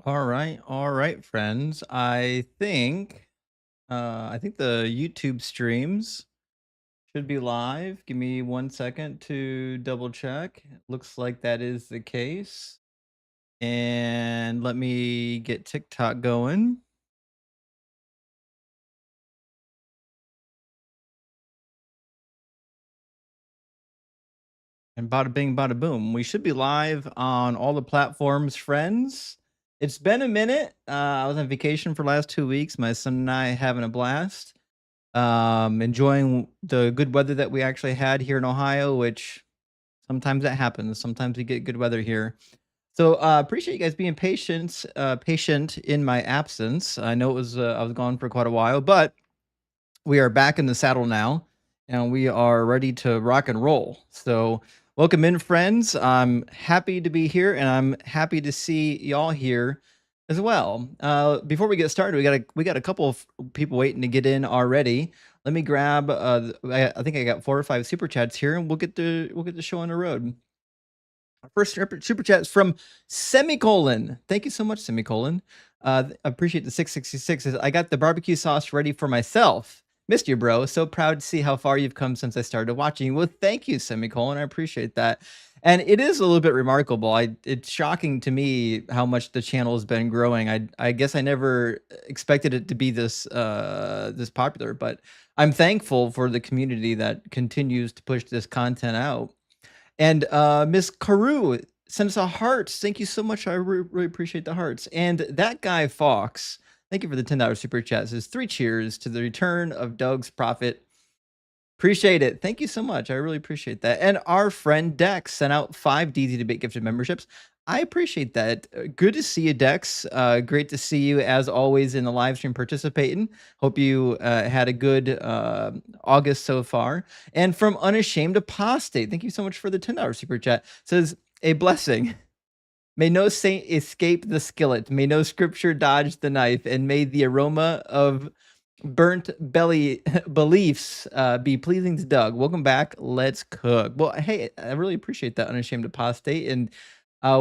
All right, friends. I think the YouTube streams should be live. Give me 1 second to double check. Looks like that is the case. And let me get TikTok going. And bada bing, bada boom. We should be live on all the platforms, friends. It's been a minute. I was on vacation for the last 2 weeks. My son and I having a blast. Enjoying the good weather that we actually had here in Ohio, which sometimes that happens. Sometimes we get good weather here. So appreciate you guys being patient in my absence. I know I was gone for quite a while, but we are back in the saddle now, and we are ready to rock and roll. So welcome in, friends. I'm happy to be here, and I'm happy to see y'all here as well. Before we get started, we got a couple of people waiting to get in already. Let me grab. I think I got 4 or 5 super chats here, and we'll get the show on the road. Our first super chat is from Semicolon. Thank you so much, Semicolon. Appreciate the 666. I got the barbecue sauce ready for myself. Missed you, bro. So proud to see how far you've come since I started watching. Well, thank you, Semicolon. I appreciate that. And it is a little bit remarkable. It's shocking to me how much the channel has been growing. I guess I never expected it to be this popular, but I'm thankful for the community that continues to push this content out. And Miss Carew sent us a heart. Thank you so much. I really appreciate the hearts. And that guy Fox, thank you for the $10 super chat. Says 3 cheers to the return of Doug's prophet. Appreciate it. Thank you so much. I really appreciate that. And our friend Dex sent out 5 DZ Debate gifted memberships. I appreciate that. Good to see you, Dex. Great to see you as always in the live stream participating. Hope you had a good August so far. And from Unashamed Apostate, thank you so much for the $10 super chat. Says a blessing. May no saint escape the skillet. May no scripture dodge the knife. And may the aroma of burnt belly beliefs be pleasing to Doug. Welcome back. Let's cook. Well, hey, I really appreciate that, Unashamed Apostate. And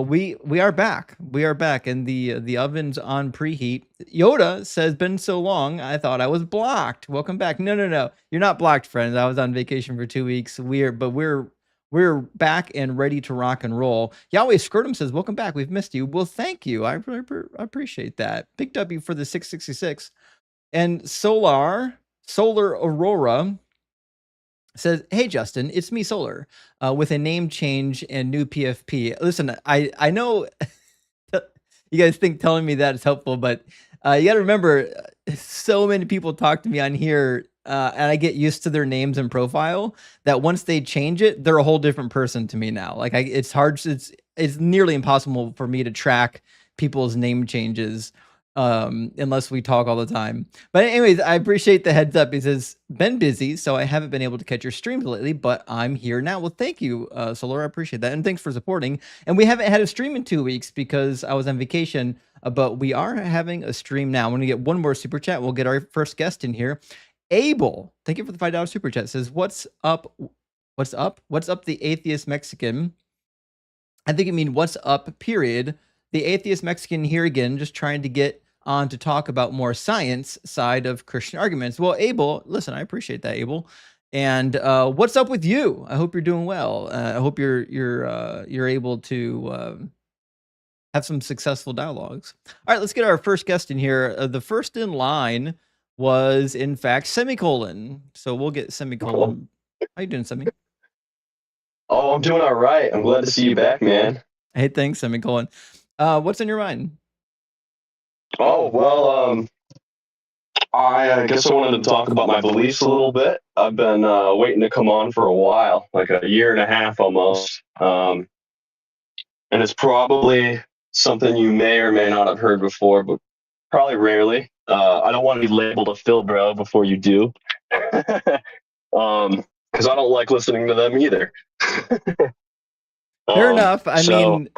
we are back. We are back, and the oven's on preheat. Yoda says, "Been so long, I thought I was blocked." Welcome back. No. You're not blocked, friends. I was on vacation for 2 weeks. We're back and ready to rock and roll. Yahweh Scrotum says, "Welcome back. We've missed you." Well, thank you. I really appreciate that. Big W for the 666. And Solar Aurora says, "Hey Justin, it's me, Solar, with a name change and new PFP." Listen, I know you guys think telling me that is helpful, but you got to remember, so many people talk to me on here, and I get used to their names and profile that once they change it, they're a whole different person to me now. Like it's hard. It's nearly impossible for me to track people's name changes unless we talk all the time. But anyways, I appreciate the heads up. He says, "Been busy, so I haven't been able to catch your streams lately, but I'm here now." Well, thank you, Solar. I appreciate that. And thanks for supporting. And we haven't had a stream in 2 weeks because I was on vacation, but we are having a stream now. I'm going to get one more super chat. We'll get our first guest in here. Abel, thank you for the $5 super chat. Says, "What's up? What's up? What's up, the atheist Mexican?" I think you mean what's up, period. The atheist Mexican here again, just trying to get on to talk about more science side of Christian arguments. Well, Abel, listen, I appreciate that, Abel. And what's up with you? I hope you're doing well. I hope you're able to have some successful dialogues. All right, let's get our first guest in here. The first in line was, in fact, Semicolon. So we'll get Semicolon. How you doing, Semi? Oh, I'm doing all right. I'm glad to see you back, man. Hey, thanks, Semicolon. What's in your mind? Oh, well, I guess I wanted to talk about my beliefs a little bit. I've been waiting to come on for a while, like a year and a half almost. And it's probably something you may or may not have heard before, but probably rarely. I don't want to be labeled a Phil bro before you do. Because I don't like listening to them either. Fair enough. I so mean,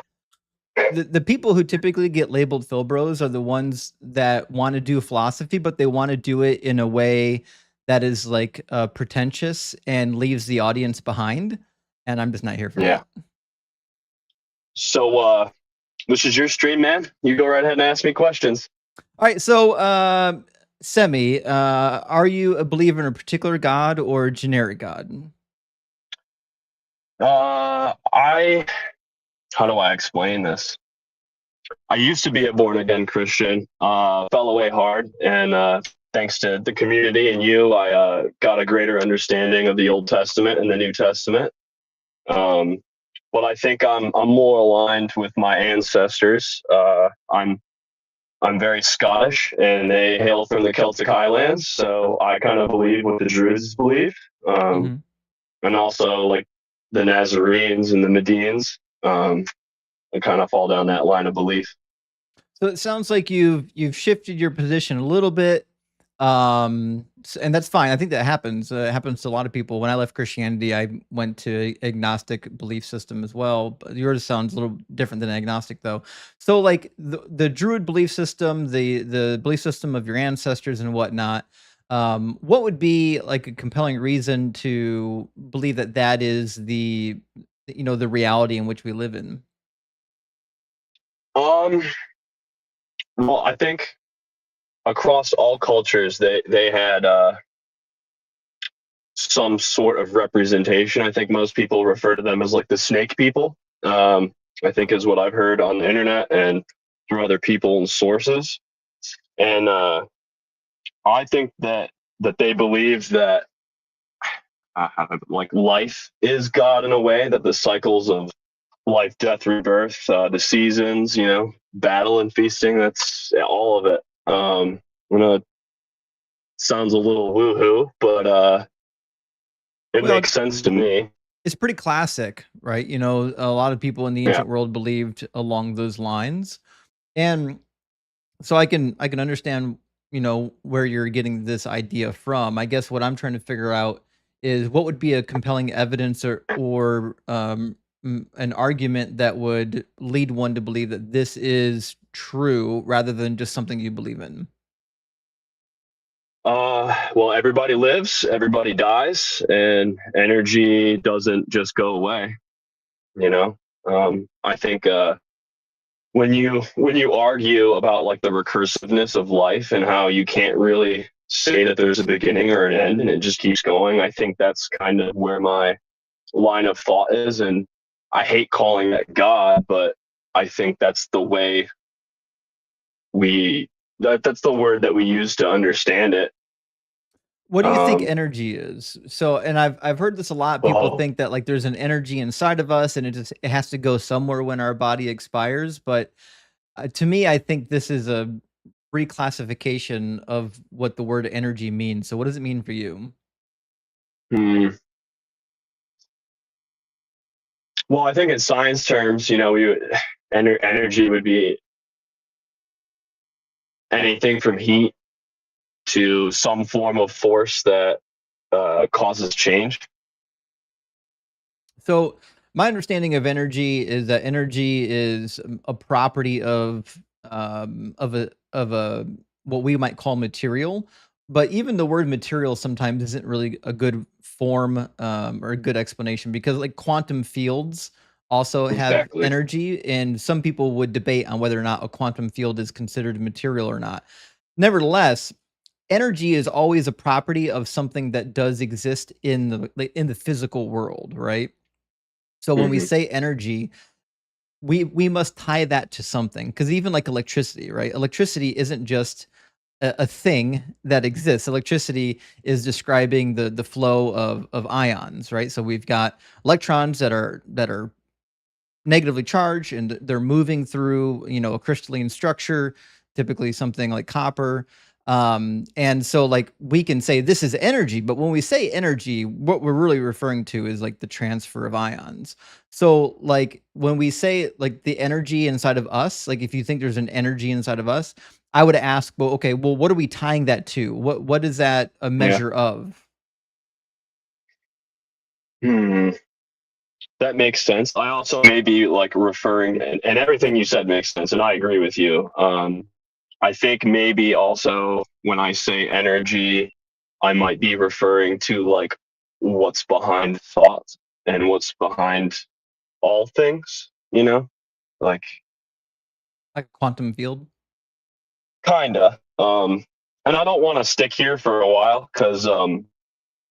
the people who typically get labeled Philbros are the ones that want to do philosophy, but they want to do it in a way that is like pretentious and leaves the audience behind. And I'm just not here for that. So This is your stream, man. You go right ahead and ask me questions. All right, so Semi, are you a believer in a particular God or a generic God? How do I explain this? I used to be a born again Christian, fell away hard, and thanks to the community and you, I got a greater understanding of the Old Testament and the New Testament. But I think I'm more aligned with my ancestors. I'm very Scottish, and they hail from the Celtic Highlands, so I kind of believe what the Druids believe, Hmm. and also like the Nazarenes and the Medians. I kind of fall down that line of belief. So it sounds like you've shifted your position a little bit, and that's fine. I think that happens. It happens to a lot of people. When I left Christianity, I went to agnostic belief system as well. But yours sounds a little different than agnostic, though. So, like the Druid belief system, the belief system of your ancestors and whatnot. What would be like a compelling reason to believe that that is the reality in which we live in? Um, well, I think across all cultures, they had some sort of representation. I think most people refer to them as like the snake people. I think is what I've heard on the internet and through other people and sources. And I think that they believe that like life is God in a way, that the cycles of life, death, rebirth, the seasons, battle and feasting, that's all of it. I know it sounds a little woohoo, but it Well, makes sense to me. it's pretty classic, right? A lot of people in the Yeah. ancient world believed along those lines. And so I can understand, where you're getting this idea from. I guess what I'm trying to figure out is what would be a compelling evidence or an argument that would lead one to believe that this is true rather than just something you believe in. Well, everybody lives, everybody dies, and energy doesn't just go away. You know, I think when you argue about like the recursiveness of life and how you can't really say that there's a beginning or an end and it just keeps going, I think that's kind of where my line of thought is. And I hate calling that God, but I think that's the way we that's the word that we use to understand it. What do you think Um, energy is? So, and I've heard this a lot. People oh, think that like there's an energy inside of us and it has to go somewhere when our body expires, but to me, I think this is a reclassification of what the word energy means. So what does it mean for you? hmm. Well, I think in science terms, energy would be anything from heat to some form of force that causes change. So my understanding of energy is that energy is a property of a what we might call material. But even the word material sometimes isn't really a good form or a good explanation because like quantum fields also have Exactly. energy, and some people would debate on whether or not a quantum field is considered material or not. Nevertheless, energy is always a property of something that does exist in the physical world, right? So when we Hmm. say energy, we must tie that to something, because even like electricity, right? Electricity isn't just a thing that exists. Electricity is describing the flow of ions, right? So we've got electrons that are negatively charged and they're moving through a crystalline structure, typically something like copper. And so like we can say this is energy, but when we say energy, what we're really referring to is like the transfer of ions. So like when we say like the energy inside of us, like if you think there's an energy inside of us, I would ask, well, okay, well, what are we tying that to? What is that a Yeah. measure of? Hmm. That makes sense. I also may be like referring, and everything you said makes sense, and I agree with you. I think maybe also when I say energy, I might be referring to like what's behind thought and what's behind all things, like Like a quantum field? Kinda. And I don't want to stick here for a while because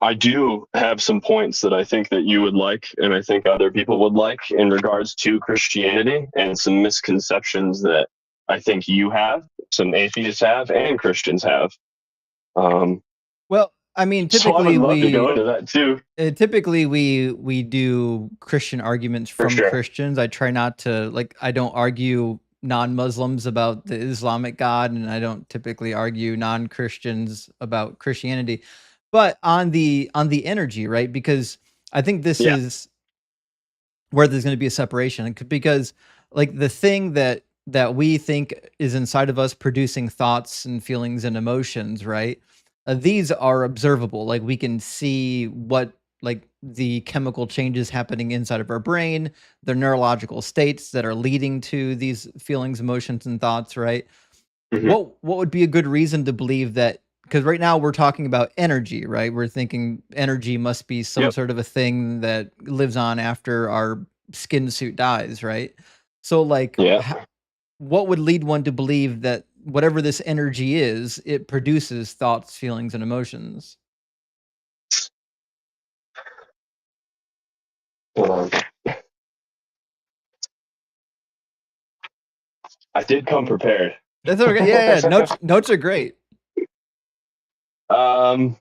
I do have some points that I think that you would like, and I think other people would like in regards to Christianity, and some misconceptions that I think you have, some atheists have, and Christians have. Well, I mean, So I would love to go into that too. typically we do Christian arguments For from sure. Christians. I try not to, like, I don't argue non-Muslims about the Islamic God, and I don't typically argue non-Christians about Christianity. But on the energy, right? Because I think this Yeah. is where there's going to be a separation, because like the thing that we think is inside of us producing thoughts and feelings and emotions, right? These are observable. Like we can see what, like, the chemical changes happening inside of our brain, the neurological states that are leading to these feelings, emotions, and thoughts, right? Hmm. What would be a good reason to believe that? Because right now we're talking about energy, right? We're thinking energy must be some Yep. sort of a thing that lives on after our skin suit dies, right? So, like, Yeah. what would lead one to believe that whatever this energy is, it produces thoughts, feelings, and emotions? Hold on. I did come prepared. That's okay. Yeah, yeah. Notes are great. um,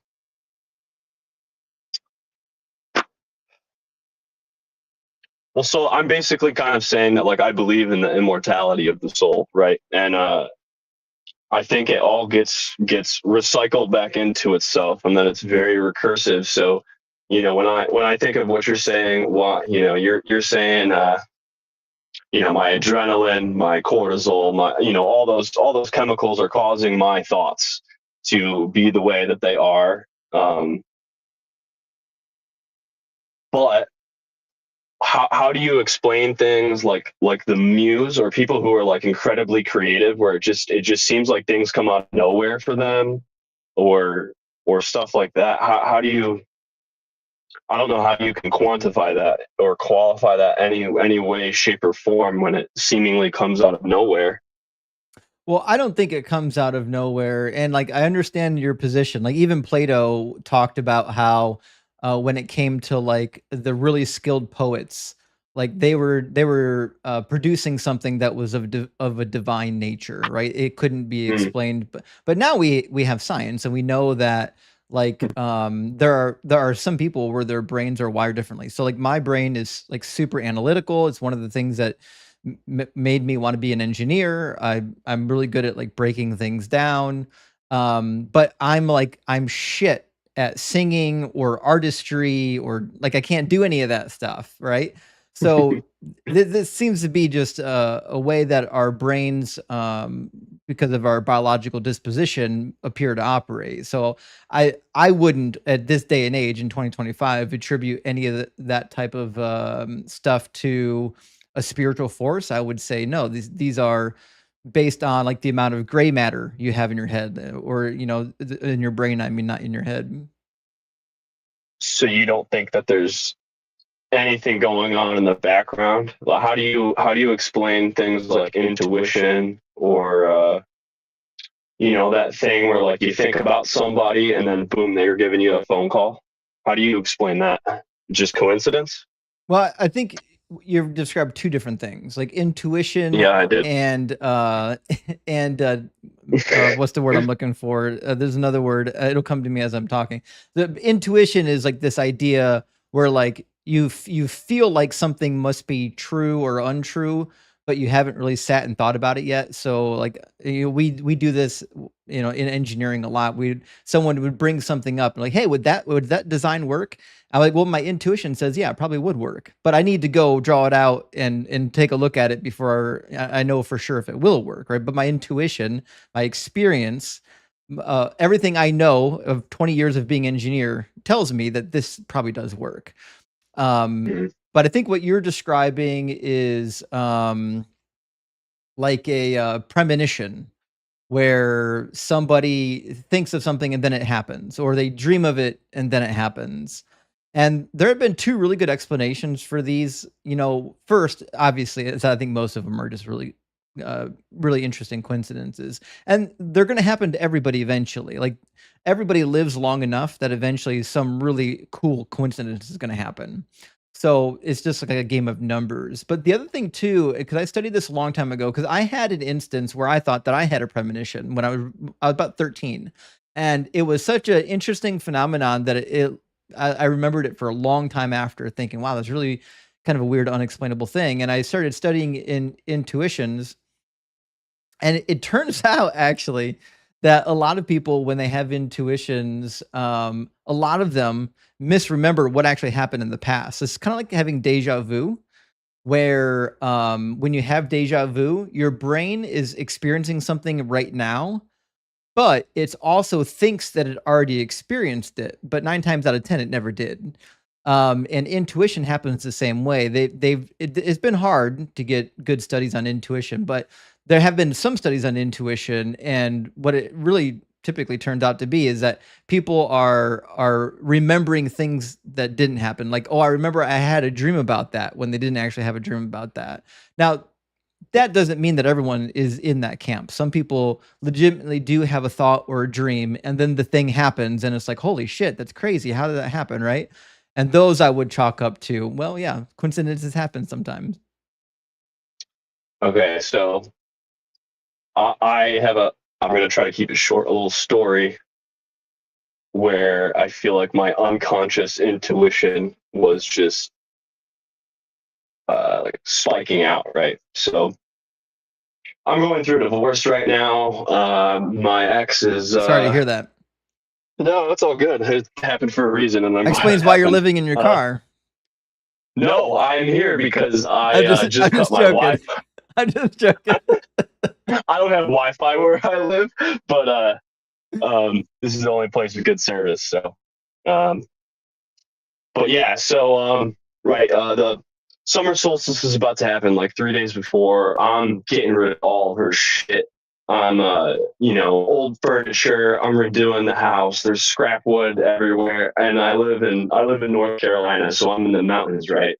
well, so I'm basically kind of saying that, like, I believe in the immortality of the soul, right? And I think it all gets recycled back into itself, and then it's very recursive. So, when I think of what you're saying, you're saying, my adrenaline, my cortisol, all those chemicals are causing my thoughts to be the way that they are. Um, but how do you explain things like the muse, or people who are like incredibly creative, where it just seems like things come out of nowhere for them, or stuff like that? How do you, I don't know how you can quantify that or qualify that any way, shape, or form when it seemingly comes out of nowhere. Well, I don't think it comes out of nowhere, and, like, I understand your position. Like, even Plato talked about how, when it came to, like, the really skilled poets, like, they were producing something that was of a divine nature, right? It couldn't be Mm, explained, but now we have science, and we know that, like, there are some people where their brains are wired differently. So, like, my brain is, like, super analytical. It's one of the things that made me want to be an engineer. I'm really good at, like, breaking things down. But I'm shit at singing or artistry, or, like, I can't do any of that stuff, right? So this seems to be just a way that our brains, because of our biological disposition, appear to operate. So I wouldn't, at this day and age in 2025, attribute any of that type of stuff to a spiritual force. I would say no. These are based on, like, the amount of gray matter you have in your head, or, in your brain. I mean, not in your head. so you don't think that there's anything going on in the background? Well, how do you explain things like intuition, or that thing where, like, you think about somebody and then boom, they're giving you a phone call? How do you explain that? Just coincidence? Well, I think you've described two different things, like intuition Yeah, I did. and and what's the word I'm looking for? There's another word. It'll come to me as I'm talking. The intuition is like this idea where, like, you feel like something must be true or untrue, but you haven't really sat and thought about it yet. So, like, we do this, in engineering a lot. Someone would bring something up and, like, hey, would that design work? I'm like, well, my intuition says, yeah, it probably would work, but I need to go draw it out and take a look at it before I know for sure if it will work, right? But my intuition, my experience, everything I know of 20 years of being an engineer tells me that this probably does work. Mhm. But I think what you're describing is, like a premonition, where somebody thinks of something and then it happens, or they dream of it and then it happens. And there have been two really good explanations for these. First, obviously, is I think most of them are just really really interesting coincidences, and they're going to happen to everybody eventually. Like everybody lives long enough that eventually some really cool coincidence is going to happen. So it's just like a game of numbers. But the other thing too, because I studied this a long time ago, because I had an instance where I thought that I had a premonition when I was about 13, and it was such an interesting phenomenon that I remembered it for a long time after, thinking, wow, that's really kind of a weird, unexplainable thing. And I started studying in intuitions, and it turns out actually that a lot of people, when they have intuitions, a lot of them misremember what actually happened in the past. It's kind of like having deja vu, where when you have deja vu, your brain is experiencing something right now, but it's also thinks that it already experienced it, but 9 times out of 10 it never did. And intuition happens the same way. It's been hard to get good studies on intuition, but there have been some studies on intuition, and what it really typically turns out to be is that people are remembering things that didn't happen. Like, oh, I remember I had a dream about that, when they didn't actually have a dream about that. Now, that doesn't mean that everyone is in that camp. Some people legitimately do have a thought or a dream, and then the thing happens, and it's like, holy shit, that's crazy. How did that happen, right? And those I would chalk up to, well, yeah, coincidences happen sometimes. Okay, so I'm going to try to keep it short, a little story where I feel like my unconscious intuition was just like spiking out, right? So I'm going through a divorce right now. My ex is Sorry to hear that. no, it's all good. It happened for a reason, and I'm glad Explains it why you're happened. living in your car. No, I'm here because I'm I just I'm cut just my joking. Wi-Fi. I'm just joking. I don't have Wi-Fi where I live, but this is the only place with good service. So, um, but yeah, so right, the summer solstice is about to happen like 3 days before. I'm getting rid of all her shit. I'm old furniture. I'm redoing the house. There's scrap wood everywhere, and I live in North Carolina, so I'm in the mountains, right?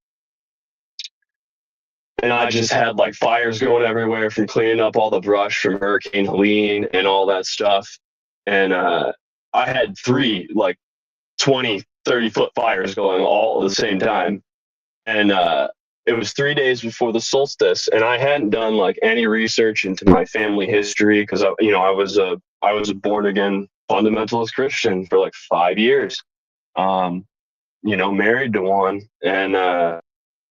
And I just had like fires going everywhere from cleaning up all the brush from Hurricane Helene and all that stuff. And I had three like 20, 30-foot fires going all at the same time. And it was 3 days before the solstice, and I hadn't done like any research into my family history because I was a born again fundamentalist Christian for like 5 years. Married to one, and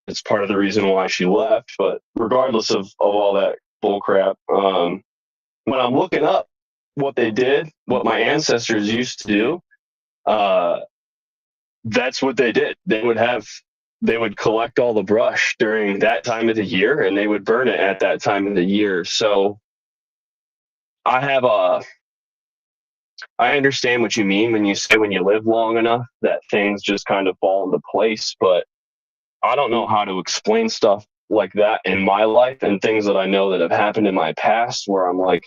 it's part of the reason why she left. But regardless of all that bull crap, when I'm looking up what they did, what my ancestors used to do, uh, that's what they did. They would collect all the brush during that time of the year, and they would burn it at that time of the year. So I have a I understand what you mean when you say when you live long enough that things just kind of fall into place, but I don't know how to explain stuff like that in my life and things that I know that have happened in my past where I'm like,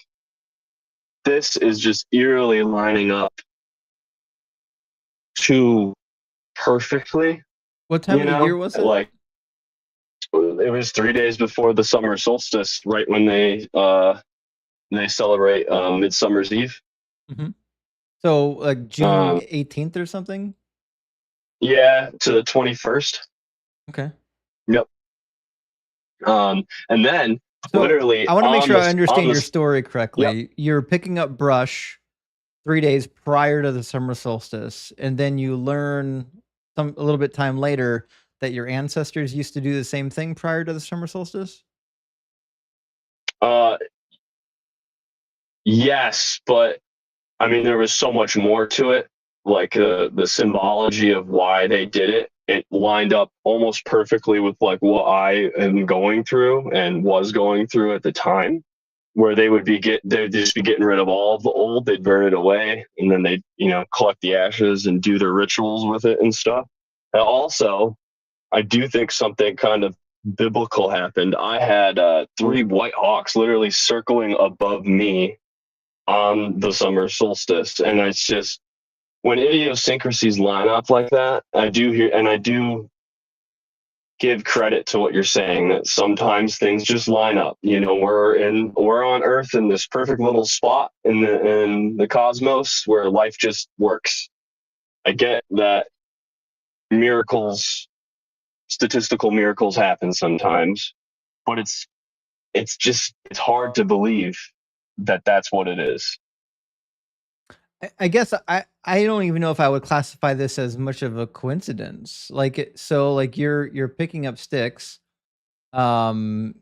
this is just eerily lining up too perfectly. What time of the year was it? Like it was 3 days before the summer solstice, right when they celebrate Midsummer's Eve. Mm-hmm. So like June 18th or something? Yeah, to the 21st. Okay. Yep. And then So literally I want to make sure I understand your Yep. story correctly. You're picking up brush 3 days prior to the summer solstice, and then you learn a little bit time later that your ancestors used to do the same thing prior to the summer solstice. Uh, yes, but I mean, there was so much more to it. Like the symbology of why they did it, it lined up almost perfectly with like what I am going through and was going through at the time. Where they'd just be getting rid of all of the old, they'd burn it away, and then they'd collect the ashes and do their rituals with it and stuff. And also, I do think something kind of biblical happened. I had three white hawks literally circling above me on the summer solstice. And it's just when idiosyncrasies line up like that, I do give credit to what you're saying, that sometimes things just line up. We're on Earth in this perfect little spot in the cosmos where life just works. I get that statistical miracles happen sometimes, but it's hard to believe that that's what it is. I guess I don't even know if I would classify this as much of a coincidence. Like you're picking up sticks, or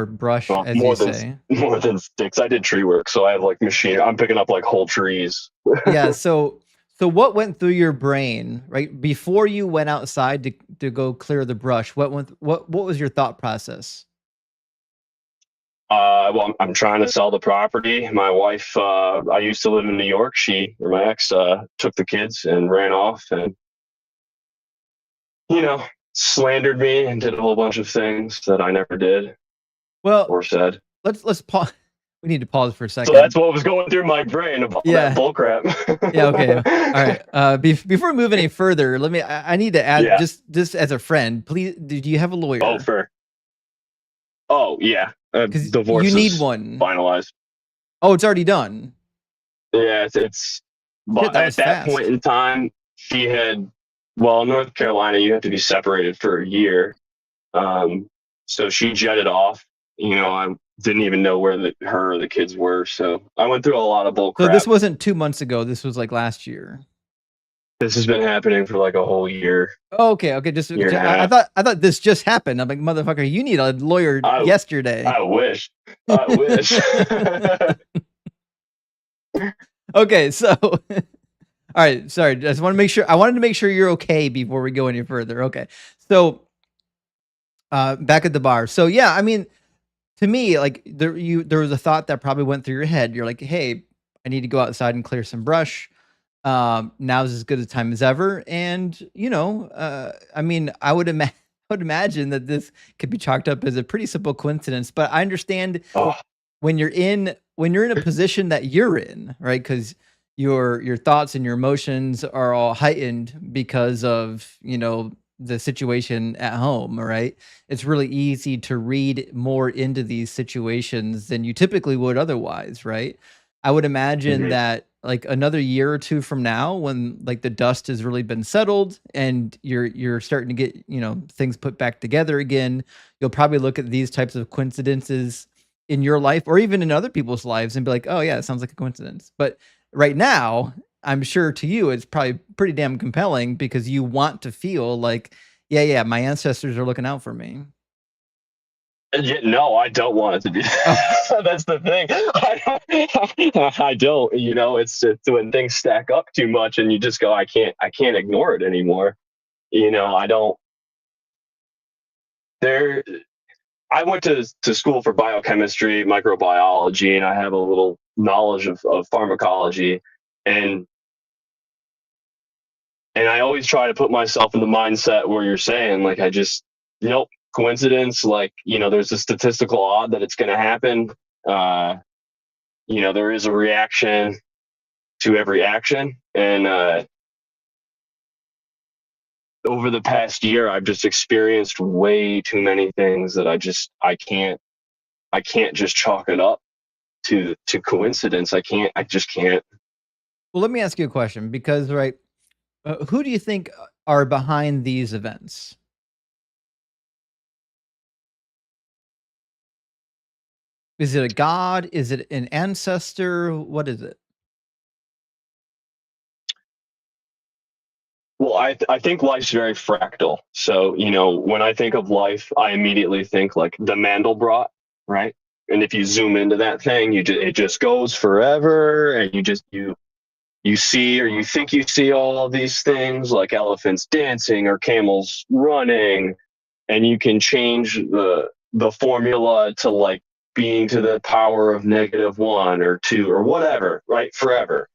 brush, Well, as you say. more than sticks. I did tree work, so I have like machine. I'm picking up like whole trees. Yeah. So what went through your brain right before you went outside to go clear the brush? What was your thought process? Well, I'm trying to sell the property. My wife, I used to live in New York. My ex, took the kids and ran off and, slandered me and did a whole bunch of things that I never did Well, or said. let's pause. We need to pause for a second. So that's what was going through my brain about that bullcrap. Yeah. Okay. All right. Before we move any further, I need to add, just as a friend, please. Did you have a lawyer? Oh, fair. Oh, yeah. Divorce. You need one finalized. Oh, it's already done. Yeah, but at that point in time, she had. Well, in North Carolina, you have to be separated for a year. So she jetted off. I didn't even know where her or the kids were. So I went through a lot of bull crap. So this wasn't 2 months ago. This was like last year. This has been happening for like a whole year. Oh, okay. I thought this just happened. I'm like, motherfucker, you need a lawyer yesterday. I wish. Okay, so all right, sorry. Just want to make sure. I wanted to make sure you're okay before we go any further. Okay. So back at the bar. So yeah, I mean, to me, like there was a thought that probably went through your head. You're like, hey, I need to go outside and clear some brush. Now's as good a time as ever. And I mean, I would imagine that this could be chalked up as a pretty simple coincidence, but I understand when you're in a position that you're in, right? Because your thoughts and your emotions are all heightened because of the situation at home, right? It's really easy to read more into these situations than you typically would otherwise, right? I would imagine that like another year or two from now, when like the dust has really been settled and you're starting to get things put back together again, you'll probably look at these types of coincidences in your life or even in other people's lives and be like, oh yeah, it sounds like a coincidence. But right now, I'm sure to you it's probably pretty damn compelling because you want to feel like, yeah, my ancestors are looking out for me. No, I don't want it to be. That's the thing. I don't. It's when things stack up too much, and you just go, I can't ignore it anymore. I don't. I went to school for biochemistry, microbiology, and I have a little knowledge of pharmacology, and I always try to put myself in the mindset where you're saying, like, I just, coincidence, like, there's a statistical odd that it's going to happen. There is a reaction to every action. And over the past year, I've just experienced way too many things that I can't just chalk it up to coincidence. I just can't. Well, let me ask you a question because, right, who do you think are behind these events? Is it a god? Is it an ancestor? What is it? Well, I think life's very fractal. So, when I think of life, I immediately think like the Mandelbrot, right? And if you zoom into that thing, it just goes forever, and you see or you think you see all of these things like elephants dancing or camels running, and you can change the formula to like being to the power of -1 or 2 or whatever, right? Forever.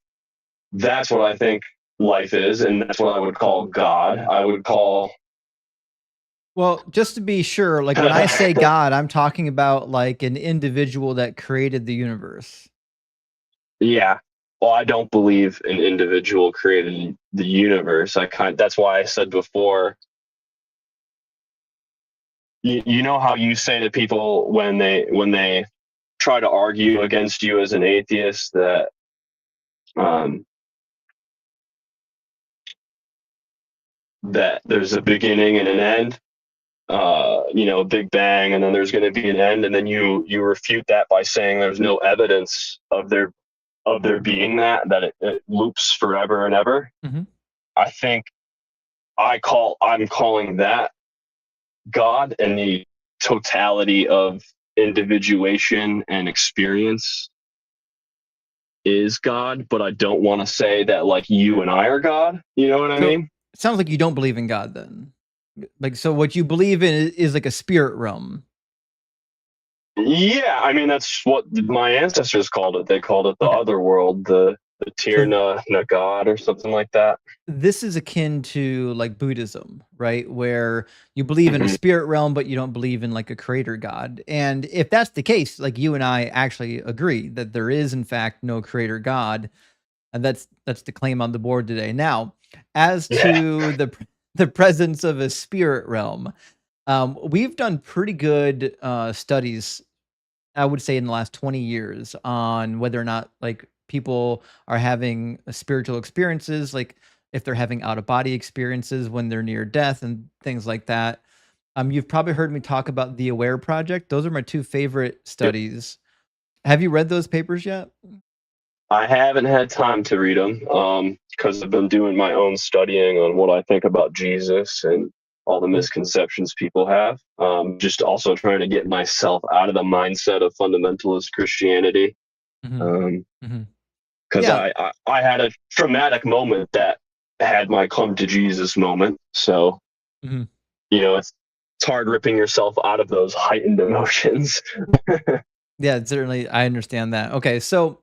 That's what I think life is, and that's what I would call God. Well, just to be sure, like when I say God, I'm talking about like an individual that created the universe. Yeah. Well, I don't believe an individual created the universe. That's why I said before, you know how you say to people when they try to argue against you as an atheist that that there's a beginning and an end, Big Bang, and then there's going to be an end, and then you refute that by saying there's no evidence of there being that it loops forever and ever. Mm-hmm. I think I'm calling that God, and the totality of individuation and experience is God, but I don't want to say that like you and I are God. You know what I mean? It sounds like you don't believe in God then. Like, so what you believe in is like a spirit realm. Yeah, I mean that's what my ancestors called it. They called it the other world, the Tirna Nagad or something like that. This is akin to like Buddhism, right? Where you believe in a spirit realm, but you don't believe in like a creator God. And if that's the case, like you and I actually agree that there is in fact no creator God. And that's the claim on the board today. Now, as to the presence of a spirit realm, we've done pretty good studies, I would say, in the last 20 years on whether or not like people are having spiritual experiences, like if they're having out of body experiences when they're near death and things like that. You've probably heard me talk about the Aware Project. Those are my two favorite studies. Yep. Have you read those papers yet? I haven't had time to read them because I've been doing my own studying on what I think about Jesus and all the misconceptions people have. Just also trying to get myself out of the mindset of fundamentalist Christianity. Because I had a traumatic moment that had my come to Jesus moment. So, it's hard ripping yourself out of those heightened emotions. Yeah, certainly. I understand that. Okay. So,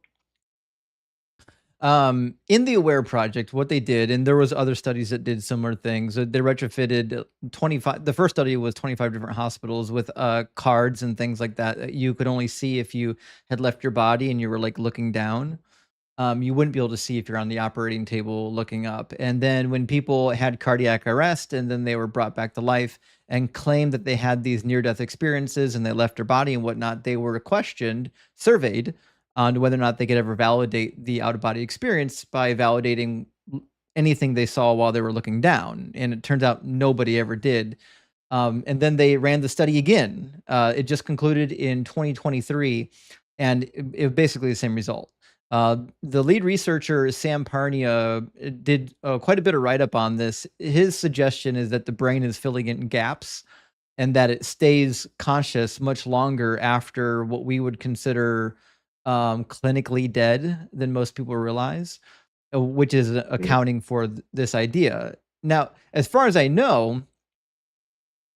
in the Aware Project, what they did, and there was other studies that did similar things. They retrofitted 25. The first study was 25 different hospitals with cards and things like that you could only see if you had left your body and you were like looking down. You wouldn't be able to see if you're on the operating table looking up. And then when people had cardiac arrest and then they were brought back to life and claimed that they had these near-death experiences and they left their body and whatnot, they were questioned, surveyed on whether or not they could ever validate the out-of-body experience by validating anything they saw while they were looking down. And it turns out nobody ever did. And then they ran the study again. It just concluded in 2023, and it was basically the same result. The lead researcher, Sam Parnia, did quite a bit of write-up on this. His suggestion is that the brain is filling in gaps and that it stays conscious much longer after what we would consider clinically dead than most people realize, which is accounting for this idea. Now, as far as I know,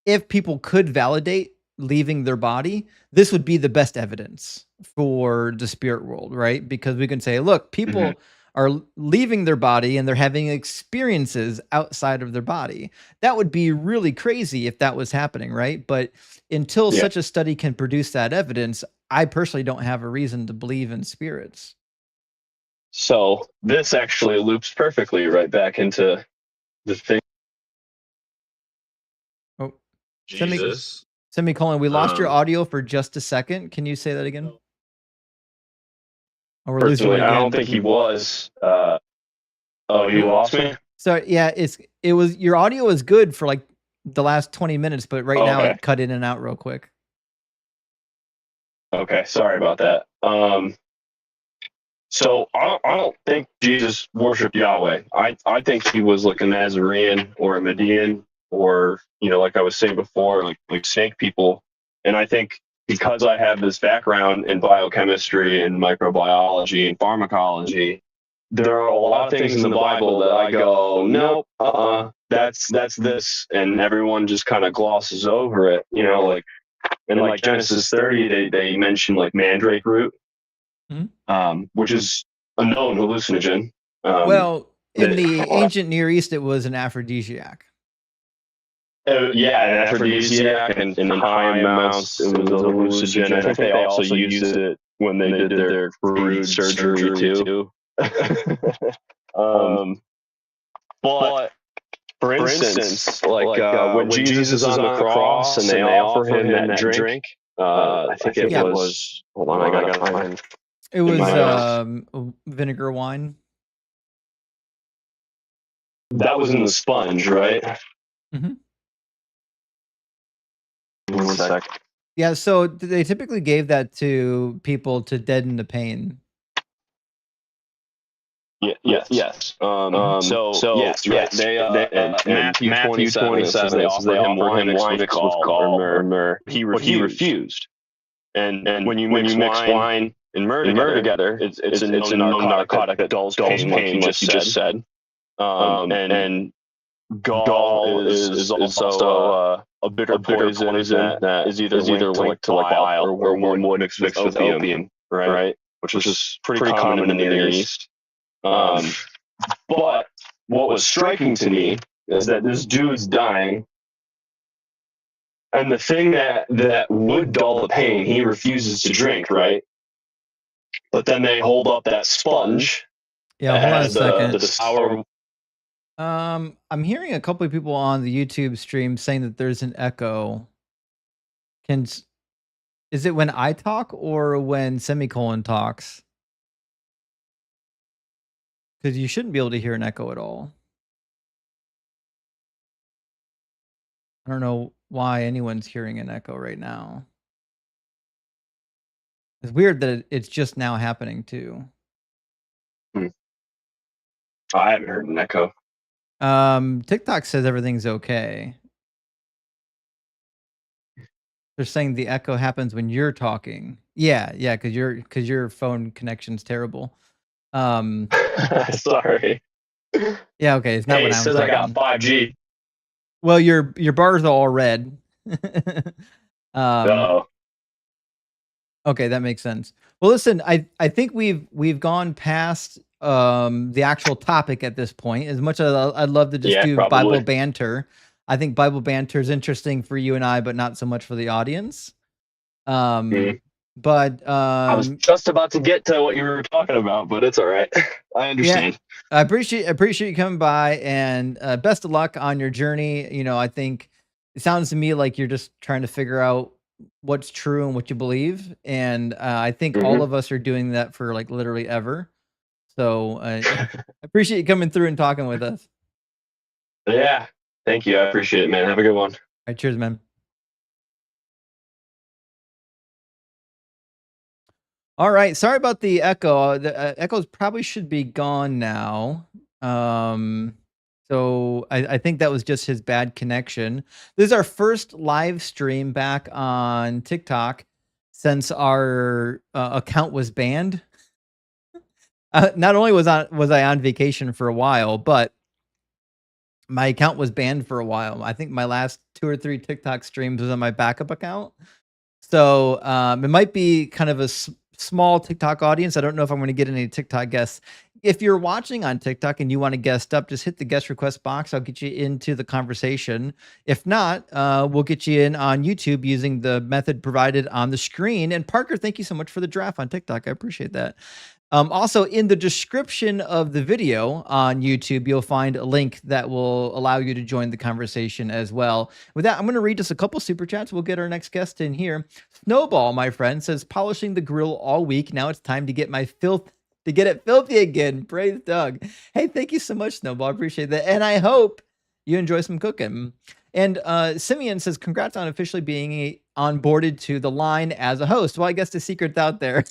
if people could validate leaving their body, this would be the best evidence for the spirit world, right? Because we can say, look, people are leaving their body and they're having experiences outside of their body. That would be really crazy if that was happening, right? But until such a study can produce that evidence, I personally don't have a reason to believe in spirits. So this actually loops perfectly right back into the thing. Oh, Jesus. Semicolon, we lost your audio for just a second. Can you say that again? Oh, we're losing it again. I don't think he was. You lost me? So yeah, it was your audio was good for like the last 20 minutes, but right now it cut in and out real quick. Okay, sorry about that. So I don't think Jesus worshipped Yahweh. I think he was like a Nazarene or a Median, or like I was saying before, like snake people. And I think because I have this background in biochemistry and microbiology and pharmacology, there are a lot of things in the Bible that I go, nope, that's this, and everyone just kind of glosses over it. Like in like Genesis 30, they mention like mandrake root. Which is a known hallucinogen. Well, in the ancient Near East, it was an aphrodisiac. Yeah, an aphrodisiac, and in high amounts, it was a hallucinogen. I think they also used it when they did their crude surgery too. But For instance, when Jesus is on the cross and they offer him that drink, I think it was. Hold on, I gotta find. It was vinegar wine. That was in the sponge, right? Mm-hmm. 1 sec. Yeah, so they typically gave that to people to deaden the pain. Yes. Yes. Right. Matthew 27 they offer him wine mixed with gall, he refused. And when you mix wine and myrrh together, it's a known narcotic that dulls pain, like you just said. And gall is also a bitter poison that is either linked to like bile or wormwood mixed with opium, right? Which is pretty common in the Near East. But what was striking to me is that this dude's dying, and the thing that would dull the pain, he refuses to drink, right? But then they hold up that sponge. Yeah, hold on a second. The sour. I'm hearing a couple of people on the YouTube stream saying that there's an echo. Is it when I talk or when Semicolon talks? Because you shouldn't be able to hear an echo at all. I don't know why anyone's hearing an echo right now. It's weird that it's just now happening too. I haven't heard an echo. TikTok says everything's okay. They're saying the echo happens when you're talking. Yeah, because your phone connection's terrible. Sorry. Yeah, okay. It's not what I'm says I got 5G. Well, your bars are all red. Okay, that makes sense. Well, listen, I think we've gone past the actual topic at this point. As much as I'd love to just do probably Bible banter, I think Bible banter is interesting for you and I, but not so much for the audience. But I was just about to get to what you were talking about, but it's all right. I understand. Yeah, I appreciate you coming by, and best of luck on your journey. You know, I think it sounds to me like you're just trying to figure out what's true and what you believe, and I think all of us are doing that for like literally ever. So I appreciate you coming through and talking with us. Yeah, thank you. I appreciate it, man. Have a good one. All right, cheers, man. All right, sorry about the echo. The echoes probably should be gone now. So I think that was just his bad connection. This is our first live stream back on TikTok since our account was banned. Not only was I on vacation for a while, but my account was banned for a while. I think my last 2 or 3 TikTok streams was on my backup account. So it might be kind of a small TikTok audience. I don't know if I'm going to get any TikTok guests. If you're watching on TikTok and you want to guest up, just hit the guest request box. I'll get you into the conversation. If not, we'll get you in on YouTube using the method provided on the screen. And Parker, thank you so much for the draft on TikTok. I appreciate that. Also, in the description of the video on YouTube, you'll find a link that will allow you to join the conversation as well. With that, I'm going to read just a couple super chats. We'll get our next guest in here. Snowball, my friend, says, polishing the grill all week. Now it's time to get my to get it filthy again. Praise Doug. Hey, thank you so much, Snowball. I appreciate that. And I hope you enjoy some cooking. And Simeon says, congrats on officially being onboarded to the line as a host. Well, I guess the secret's out there.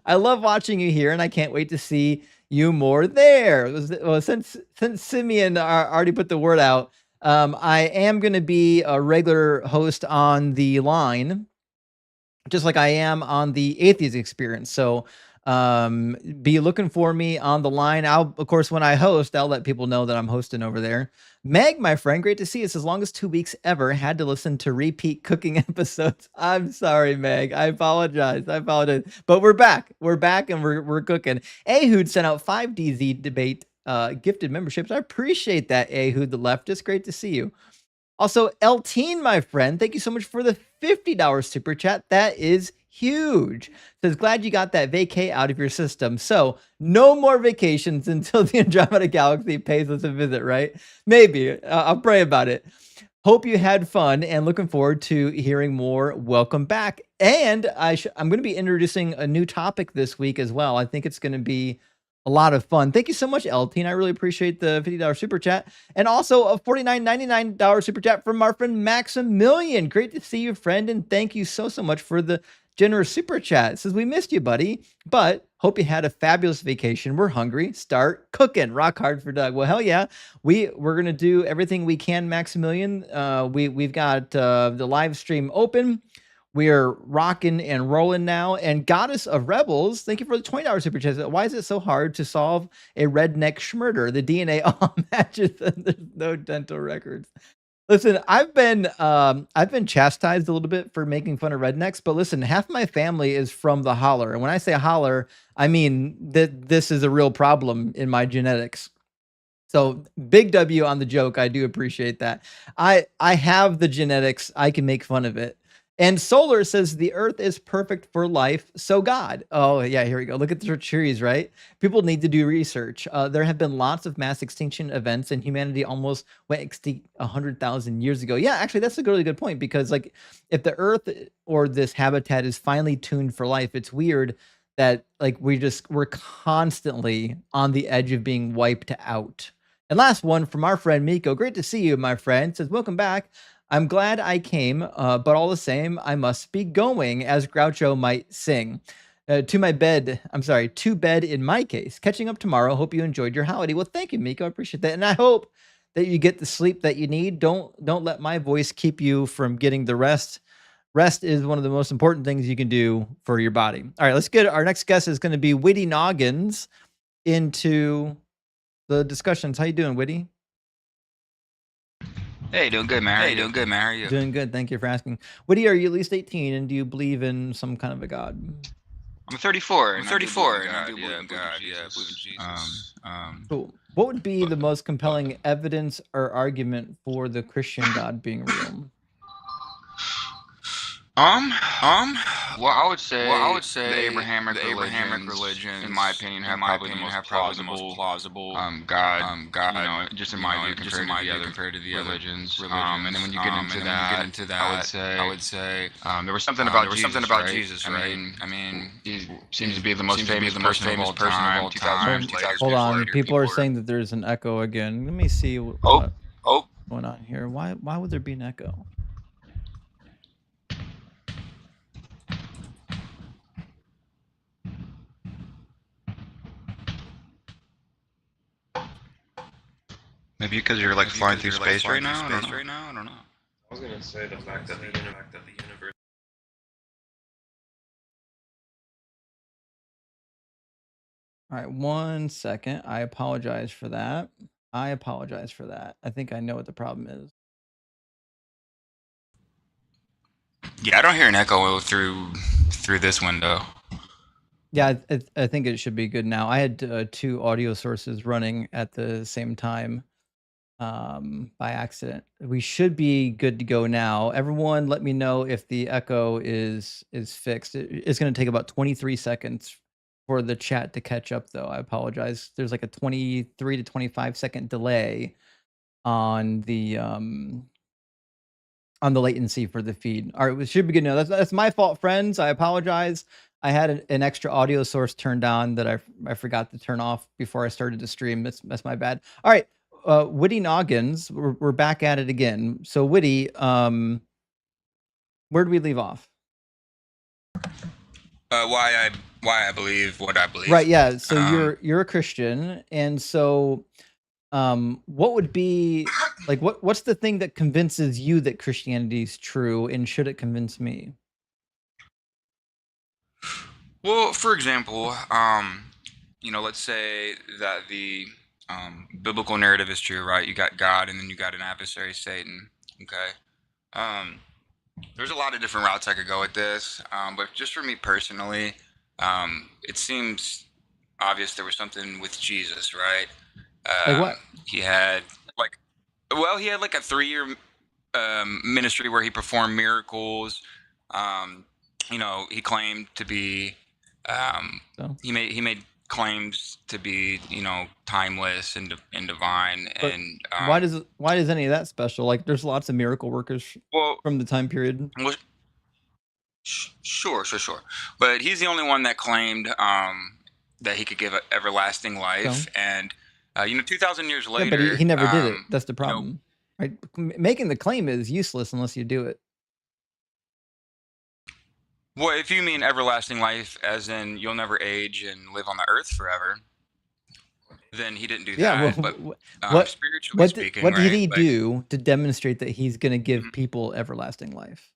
I love watching you here, and I can't wait to see you more there. Well, since Simeon already put the word out, I am going to be a regular host on the line, just like I am on the Atheist Experience. So be looking for me on the line. Of course, when I host, I'll let people know that I'm hosting over there. Meg, my friend, great to see you. It's as long as 2 weeks ever. Had to listen to repeat cooking episodes. I'm sorry, Meg. I apologize. But we're back. We're back and we're cooking. Ehud sent out 5 DZ debate gifted memberships. I appreciate that, Ehud, the leftist. Great to see you. Also, Elteen, my friend, thank you so much for the $50 super chat. That is huge. Says, glad you got that vacay out of your system. So no more vacations until the Andromeda Galaxy pays us a visit, right? Maybe. I'll pray about it. Hope you had fun and looking forward to hearing more. Welcome back. And I'm going to be introducing a new topic this week as well. I think it's going to be a lot of fun. Thank you so much, LT. I really appreciate the $50 super chat. And also a $49.99 super chat from our friend Maximilian. Great to see you, friend. And thank you so much for the generous super chat. It says, we missed you, buddy, but hope you had a fabulous vacation. We're hungry. Start cooking. Rock hard for Doug. Well, hell yeah. We're going to do everything we can, Maximilian. We've got the live stream open. We're rocking and rolling now. And Goddess of Rebels, thank you for the $20 super chat. Why is it so hard to solve a redneck schmurder? The DNA all matches and there's no dental records. Listen, I've been chastised a little bit for making fun of rednecks, but listen, half my family is from the holler. And when I say holler, I mean that this is a real problem in my genetics. So big W on the joke. I do appreciate that. I have the genetics. I can make fun of it. And Solar says the earth is perfect for life, so God. Oh, yeah, here we go. Look at the trees, right? People need to do research. There have been lots of mass extinction events, and humanity almost went extinct 100,000 years ago. Yeah, actually, that's a really good point, because like if the earth or this habitat is finely tuned for life, it's weird that like we're constantly on the edge of being wiped out. And last one from our friend Miko. Great to see you, my friend. Says, welcome back. I'm glad I came, but all the same, I must be going, as Groucho might sing. To bed in my case. Catching up tomorrow. Hope you enjoyed your holiday. Well, thank you, Miko. I appreciate that. And I hope that you get the sleep that you need. Don't let my voice keep you from getting the rest. Rest is one of the most important things you can do for your body. All right, let's get our next guest is going to be Witty Noggins into the discussions. How you doing, Witty? Hey, doing good, man. Hey, doing good, man. How are you? Doing good. Thank you for asking. Witty, are you at least 18 and do you believe in some kind of a God? I'm 34. I'm 34 and I do believe in God. Yeah, I believe in Jesus. Cool. What would be the most compelling evidence or argument for the Christian God being real? Well, I would say the Abrahamic religion, in my opinion, have probably the most plausible God. You know, just in my view, compared to the other religions. And then when you get into that, I would say there was something about Jesus, right? I mean, he seems to be the most famous person of all time. 2,000 years later. Hold on, people are saying that there's an echo again. Let me see what's going on here. Why would there be an echo? Maybe because you're like flying through space right now. I don't know. I was gonna say the fact that the universe. All right, 1 second. I apologize for that. I think I know what the problem is. Yeah, I don't hear an echo through this window. Yeah, I think it should be good now. I had two audio sources running at the same time by accident. We should be good to go now. Everyone, let me know if the echo is fixed. It's going to take about 23 seconds for the chat to catch up, though. I apologize. There's like a 23 to 25 second delay on the latency for the feed. All right, we should be good now. That's my fault, friends. I apologize. I had an extra audio source turned on that I forgot to turn off before I started to stream. That's my bad. All right, Witty Noggins, we're back at it again. So Witty, where do we leave off? Why I believe what I believe. Right. Yeah. So you're a Christian, and so what would be like what's the thing that convinces you that Christianity is true, and should it convince me? Well, for example, let's say that the biblical narrative is true, right? You got God, and then you got an adversary, Satan. Okay. There's a lot of different routes I could go with this, but just for me personally, it seems obvious there was something with Jesus, right? Like what? He had like a 3-year ministry where he performed miracles. he claimed to be, So, he made claims to be, timeless and divine, but and why is any of that special? Like, there's lots of miracle workers well, from the time period. well, sure. But he's the only one that claimed that he could give everlasting life, So, and 2,000 years yeah, but later, he never did it. That's the problem, right? Making the claim is useless unless you do it. well, if you mean everlasting life, as in you'll never age and live on the earth forever, then he didn't do Yeah, that. But what spiritually speaking, what did right? he Like, do to demonstrate that he's going to give Mhm. people everlasting life?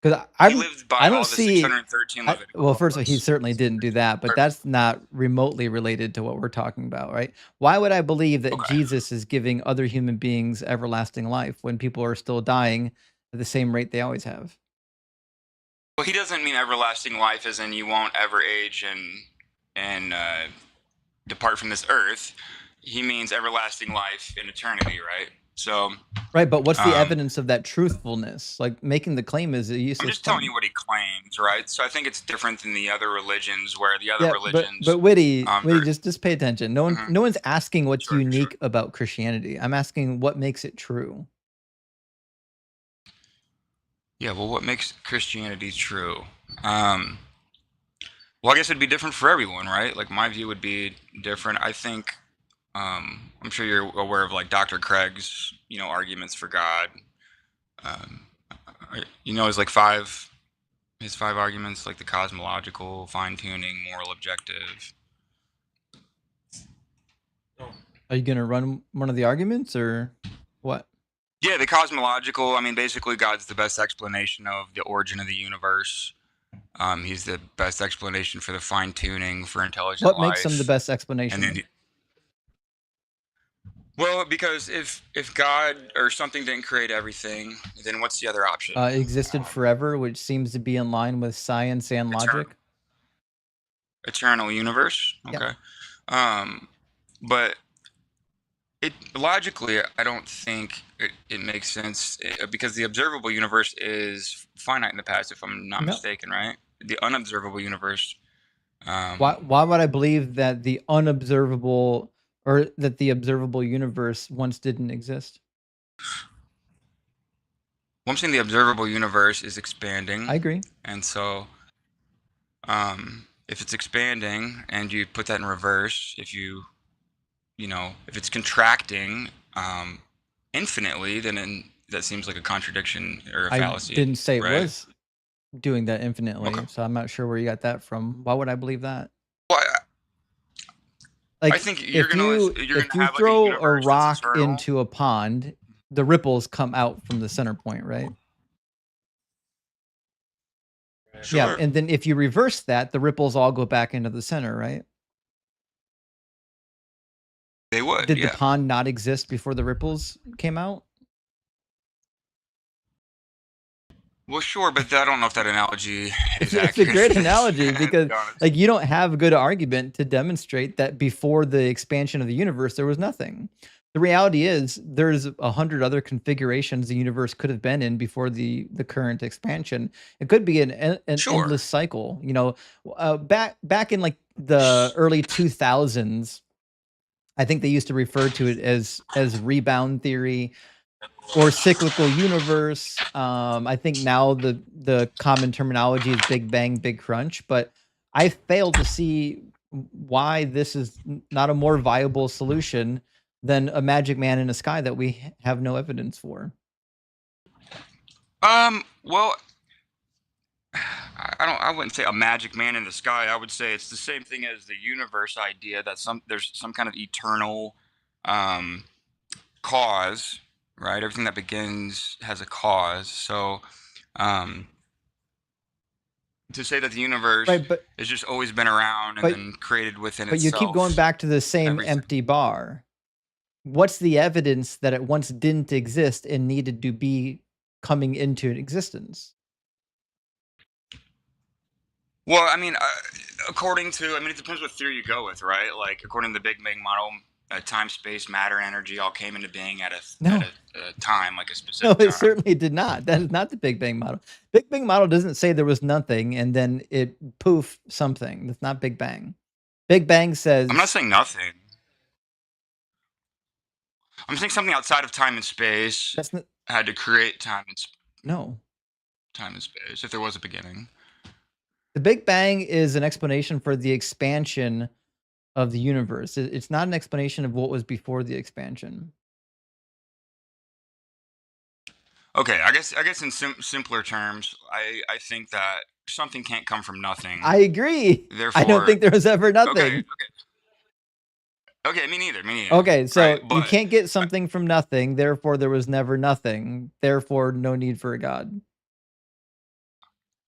Because he lived by I don't all the see. 613 Levitical Well, first of all, he laws. certainly didn't do that, but Or- that's not remotely related to what we're talking about, right? Why would I believe that Okay. Jesus is giving other human beings everlasting life when people are still dying at the same rate they always have? Well, he doesn't mean everlasting life as in you won't ever age and depart from this earth. He means everlasting life in eternity, right? So, Right, but what's the um, evidence of that truthfulness? Like, making the claim is a I'm useless just telling claim. you what he claims, right? So I think it's different than the other religions, where the other Yeah, religions, but Witty, very- just pay attention. No Mhm. one's asking what's Sure. unique about Christianity. I'm asking what makes it true. Yeah, well, what makes Christianity true? Well, I guess it'd be different for everyone, right? Like, my view would be different. I think, I'm sure you're aware of like Dr. Craig's, arguments for God. His like his five arguments, like the cosmological, fine-tuning, moral, objective. Are you gonna run one of the arguments or what? Yeah, the cosmological. I mean, basically, God's the best explanation of the origin of the universe. He's the best explanation for the fine-tuning for intelligent What life. makes him the best And explanation? then, well, because if God or something didn't create everything, then what's the other option? It existed forever, which seems to be in line with science and logic. Eternal universe. Yep. Okay. But logically, I don't think it makes sense because the observable universe is finite in the past, if I'm not mistaken, right? The unobservable universe. Why would I believe that the unobservable or that the observable universe once didn't exist? Well, I'm saying the observable universe is expanding. I agree. And so, if it's expanding and you put that in reverse, if it's contracting infinitely, then that seems like a contradiction or a fallacy. I didn't say it right? was doing that infinitely, Okay. so I'm not sure where you got that from. Why would I believe that? Well, Like, I think you're if gonna you have throw like a universe that's rock eternal. into a pond, the ripples come out from the center point, right? Sure. Yeah, and then if you reverse that, the ripples all go back into the center, right? They would. Did yeah. the pond not exist before the ripples came out? Well, sure, but I don't know if that analogy is It's a accurate. great analogy to because, be honest. like, you don't have a good argument to demonstrate that before the expansion of the universe there was nothing. The reality is there's 100 other configurations the universe could have been in before the current expansion. It could be an Sure. endless cycle. Back in like the early 2000s, I think they used to refer to it as rebound theory or cyclical universe. I think now the common terminology is Big Bang, Big Crunch, but I fail to see why this is not a more viable solution than a magic man in the sky that we have no evidence for. Well, I wouldn't say a magic man in the sky. I would say it's the same thing as the universe idea that there's some kind of eternal cause, right? Everything that begins has a cause. So, to say that the universe has just always been around and then created within itself. But you keep going back to the same empty bar. What's the evidence that it once didn't exist and needed to be coming into existence? Well, I mean, it depends what theory you go with, right? Like, according to the Big Bang model, time, space, matter, and energy all came into being at No. a time, like a No, specific it time. certainly did not. That is not the Big Bang model. Big Bang model doesn't say there was nothing and then it poof something. That's not Big Bang. Big Bang says I'm not saying nothing. I'm saying something outside of time and space that's not, had to create time and no. space if there was a beginning. The Big Bang is an explanation for the expansion of the universe. It's not an explanation of what was before the expansion. Okay, I guess in simpler terms, I think that something can't come from nothing. I agree. Therefore, I don't think there was ever nothing. Okay, me neither. Okay, so right? you can't get something from nothing, therefore there was never nothing. Therefore, no need for a God.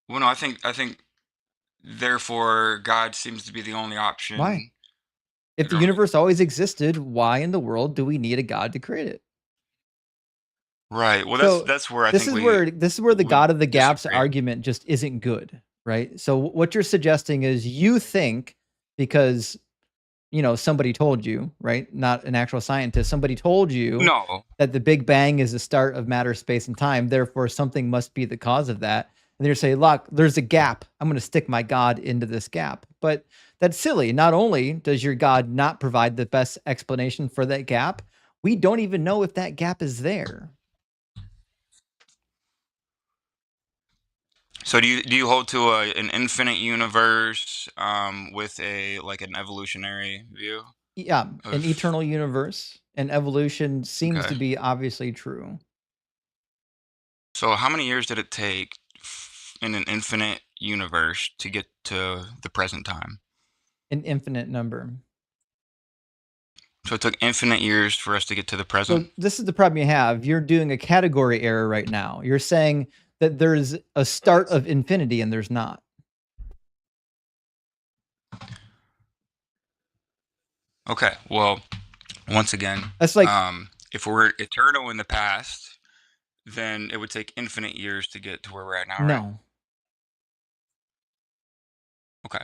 Well, no, I think therefore God seems to be the only option. Why? If the universe always existed, why in the world do we need a God to create it? Right. Well, So that's where this is where the God of the gaps disagree. argument just isn't good, right? So what you're suggesting is you think because somebody told you, right? Not an actual scientist. Somebody told you that the Big Bang is the start of matter, space, and time. Therefore, something must be the cause of that. And they're saying, look, there's a gap. I'm going to stick my God into this gap. But that's silly. Not only does your God not provide the best explanation for that gap, we don't even know if that gap is there. So do you hold to an infinite universe with an evolutionary view? Yeah, an eternal universe and evolution seems to be obviously true. So how many years did it take in an infinite universe to get to the present time? An infinite number. So it took infinite years for us to get to the present? So this is the problem you have. You're doing a category error right now. You're saying that there's a start of infinity and there's not. Okay, well, once again, that's like if we're eternal in the past, then it would take infinite years to get to where we're at now, right? No. Okay.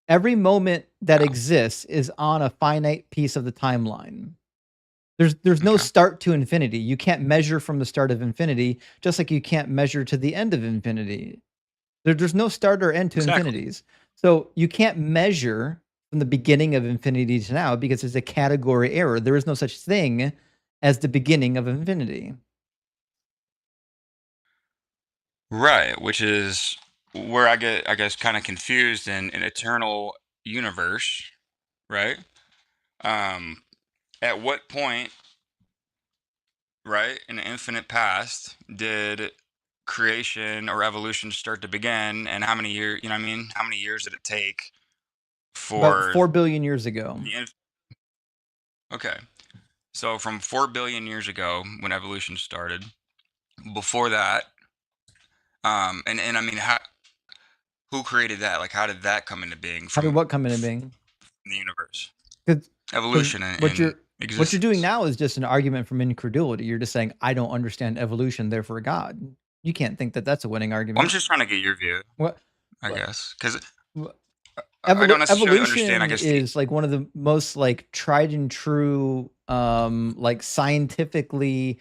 Every moment that exists is on a finite piece of the timeline. There's no start to infinity. You can't measure from the start of infinity, just like you can't measure to the end of infinity. There's no start or end to infinities. So you can't measure from the beginning of infinity to now because it's a category error. There is no such thing as the beginning of infinity. Right, which is where I get, I guess, kind of confused in an eternal universe, right? At what point, right, in the infinite past did creation or evolution start to begin, and how many years, you know what I mean? How many years did it take for About 4 billion years ago? Okay. So from 4 billion years ago when evolution started, before that, and I mean, who created that? Like, how did that come into being? How did what come into being? In the universe. Evolution. What you're doing now is just an argument from incredulity. You're just saying, I don't understand evolution, therefore God. You can't think that that's a winning argument. I'm just trying to get your view. What? I guess. Because I don't necessarily understand, I guess. Is like one of the most like tried and true, like scientifically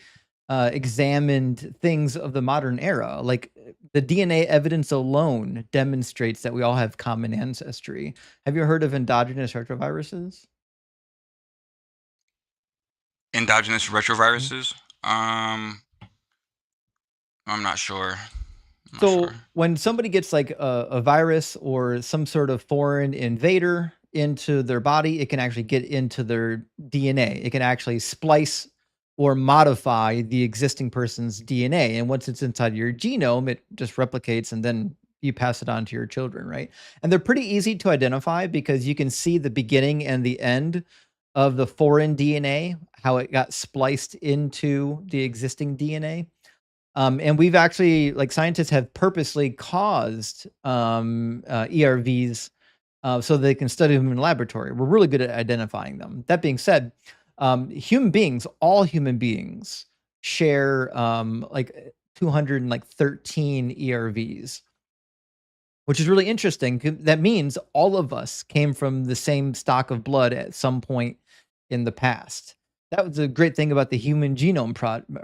examined things of the modern era. Like the DNA evidence alone demonstrates that we all have common ancestry. Have you heard of endogenous retroviruses? Endogenous retroviruses? I'm not sure. So when somebody gets like a virus or some sort of foreign invader into their body, it can actually get into their DNA. It can actually splice or modify the existing person's DNA. And once it's inside your genome, it just replicates and then you pass it on to your children, right? And they're pretty easy to identify because you can see the beginning and the end of the foreign DNA, how it got spliced into the existing DNA. And we've actually, like scientists have purposely caused ERVs so they can study them in a laboratory. We're really good at identifying them. That being said, human beings, all human beings share like 213 ERVs, which is really interesting. That means all of us came from the same stock of blood at some point in the past. That was a great thing about the Human Genome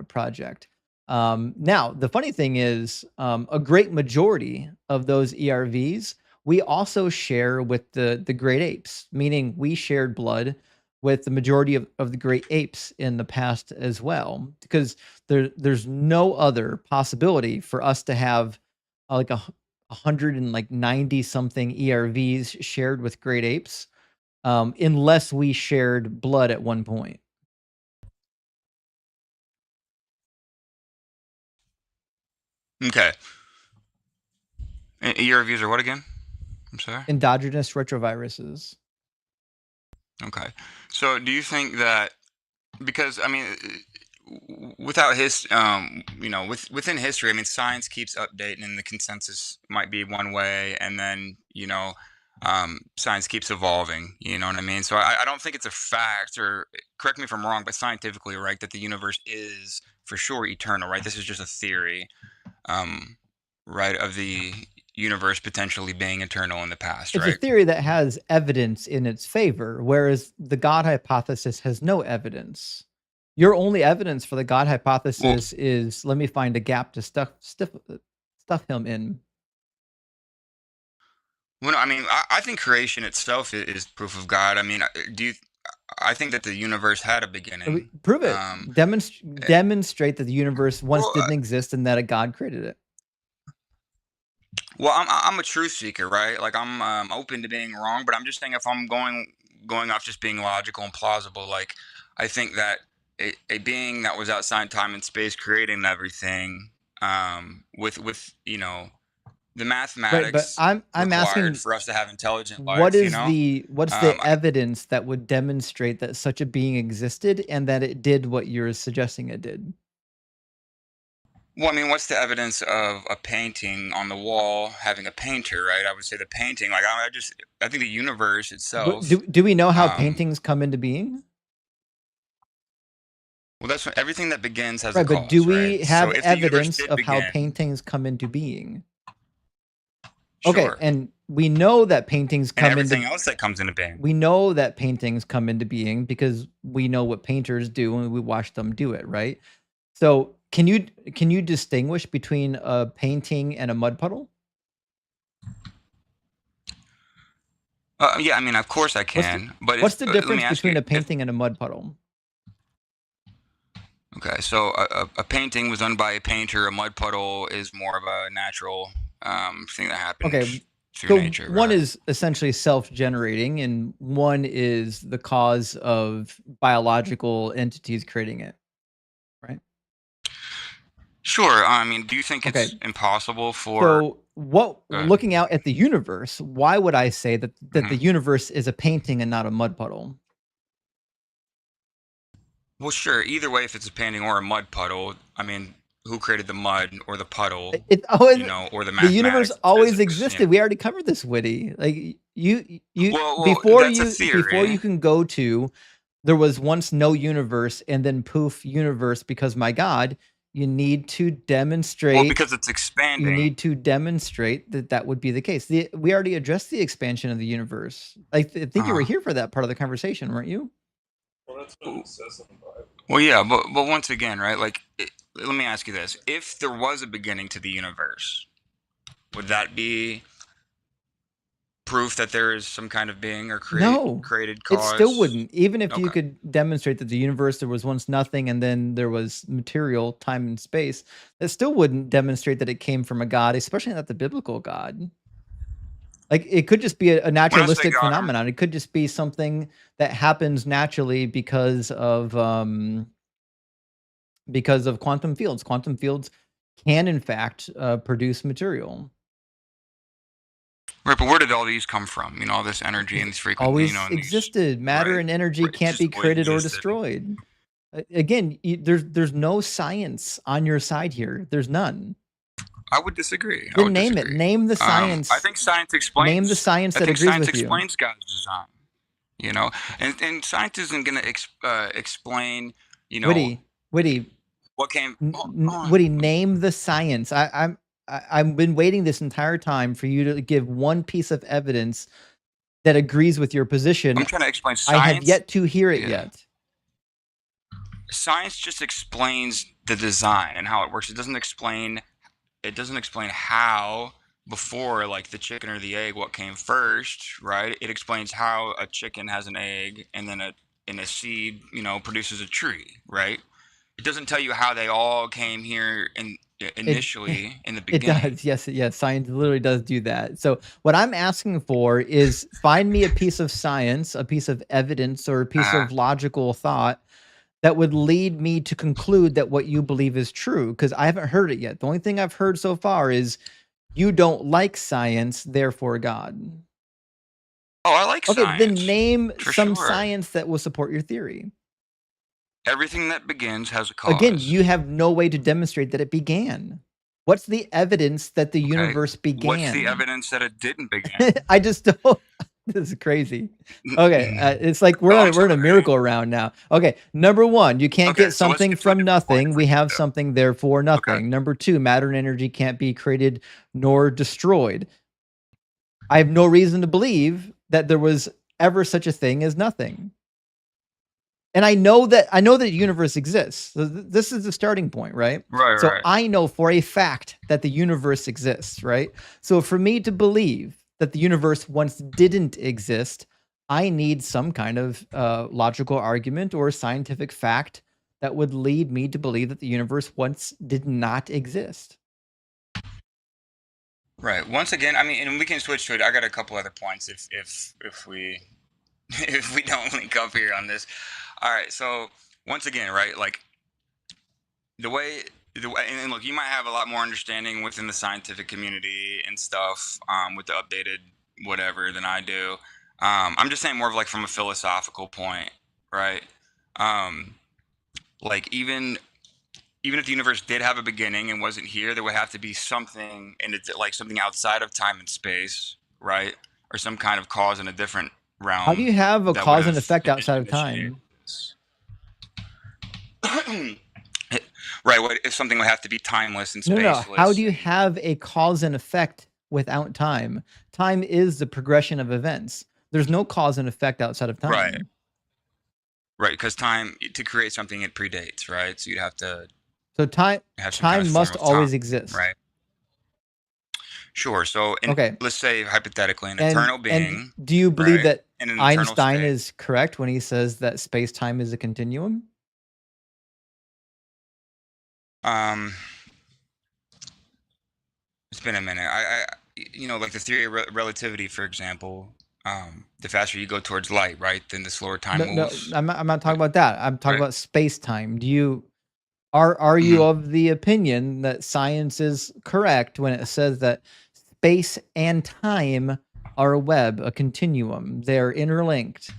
Project. Now, the funny thing is, a great majority of those ERVs we also share with the great apes, meaning we shared blood with the majority of the great apes in the past as well, because there's no other possibility for us to have like 190 something ERVs shared with great apes, unless we shared blood at one point. Okay. ERVs are what again? I'm sorry. Endogenous retroviruses. Okay. So do you think that, because I mean, without his, within history, I mean, science keeps updating, and the consensus might be one way, and then science keeps evolving. You know what I mean? So I don't think it's a fact, or correct me if I'm wrong, but scientifically, right, that the universe is for sure eternal, right? This is just a theory, right, of the universe potentially being eternal in the past, It's right? a theory that has evidence in its favor, whereas the God hypothesis has no evidence. Your only evidence for the God hypothesis is, let me find a gap to stuff him in. Well, I mean, I think creation itself is proof of God. I mean, I think that the universe had a beginning. Prove it. Demonstrate that the universe once didn't exist and that a God created it. Well, I'm a truth seeker, right? Like I'm open to being wrong, but I'm just saying if I'm going off just being logical and plausible, like I think that a being that was outside time and space creating everything, with the mathematics right, but I'm asking for us to have intelligent life. What's the evidence that would demonstrate that such a being existed and that it did what you're suggesting it did? Well, I mean, what's the evidence of a painting on the wall having a painter, right? I would say the painting, like I think the universe itself. Do we know how paintings come into being? Well, that's what, everything that begins has a Right, cause, but do we right? have So if evidence of how paintings come into being? Okay, Sure. and we know that paintings come into everything else that comes into being. We know that paintings come into being because we know what painters do and we watch them do it, right? So can you distinguish between a painting and a mud puddle? Yeah, I mean, of course I can. But what's the difference between a painting and a mud puddle? Okay, so a painting was done by a painter. A mud puddle is more of a natural thing that happens through nature. One is essentially self-generating, and one is the cause of biological entities creating it, right? Sure. I mean, do you think it's impossible for? So, looking out at the universe, why would I say that the universe is a painting and not a mud puddle? Well, sure. Either way, if it's a painting or a mud puddle, I mean, who created the mud or the puddle? Or the mathematics? The universe always existed. We already covered this, Witty. Like before you can go to, there was once no universe, and then poof, universe. Because my God, you need to demonstrate. Well, because it's expanding. You need to demonstrate that would be the case. We already addressed the expansion of the universe. I think you were here for that part of the conversation, weren't you? Well, that's what it says in the Bible. Well, yeah, but once again, right? Like, let me ask you this: if there was a beginning to the universe, would that be proof that there is some kind of being or created cause? It still wouldn't. Even if you could demonstrate that the universe, there was once nothing and then there was material, time and space, it still wouldn't demonstrate that it came from a God, especially not the biblical God. Like, it could just be a naturalistic phenomenon. It could just be something that happens naturally because of quantum fields. Quantum fields can, in fact, produce material. Right, but where did all these come from? You know, all this energy and these frequencies. Always existed. Matter and energy can't be created or destroyed. Again, there's no science on your side here. There's none. I would disagree. Then name it. Name the science. I think science explains. Name the science that agrees with you. I think science explains God's design. You know, and science isn't going to explain. You know, Witty. What came? Witty, name the science. I've been waiting this entire time for you to give one piece of evidence that agrees with your position. I'm trying to explain science. I have yet to hear it yet. Science just explains the design and how it works. It doesn't explain how, before, like the chicken or the egg, what came first, right? It explains how a chicken has an egg and then a seed, produces a tree, right? It doesn't tell you how they all came here initially in the beginning. It does. Yes. Science literally does do that. So what I'm asking for is find me a piece of science, a piece of evidence, or a piece of logical thought that would lead me to conclude that what you believe is true, because I haven't heard it yet. The only thing I've heard so far is you don't like science, therefore God. Oh, I like science. Okay, then name some sure. science that will support your theory. Everything that begins has a cause. Again, you have no way to demonstrate that it began. What's the evidence that the universe began? What's the evidence that it didn't begin? I just don't. This is crazy. Okay, it's like we're in a miracle round now. Okay, number one, you can't get something from nothing. We have something, therefore nothing. Okay. Number two, matter and energy can't be created nor destroyed. I have no reason to believe that there was ever such a thing as nothing. And I know that the universe exists. So this is the starting point, right? Right. So I know for a fact that the universe exists, right? So for me to believe that the universe once didn't exist, I need some kind of logical argument or scientific fact that would lead me to believe that the universe once did not exist. Right. Once again, I mean, and we can switch to it. I got a couple other points if we don't link up here on this. All right. So once again, right, like the way, and look, you might have a lot more understanding within the scientific community and stuff with the updated whatever than I do. I'm just saying more of like from a philosophical point, right? Like even if the universe did have a beginning and wasn't here, there would have to be something, and it's like something outside of time and space, right? Or some kind of cause in a different realm. How do you have a cause and effect outside of time? Right. If something would have to be timeless and spaceless. No. How do you have a cause and effect without time? Time is the progression of events. There's no cause and effect outside of time. Right. Because time, to create something, it predates, right? So you'd have to. So time must always exist. Right. Sure. So let's say hypothetically an eternal being. And do you believe that Einstein is correct when he says that space-time is a continuum? It's been a minute. I like the theory of relativity, for example. The faster you go towards light, right, then the slower time moves. No, I'm not talking about that. I'm talking about space-time. Are you of the opinion that science is correct when it says that space and time are a web, a continuum? They're interlinked.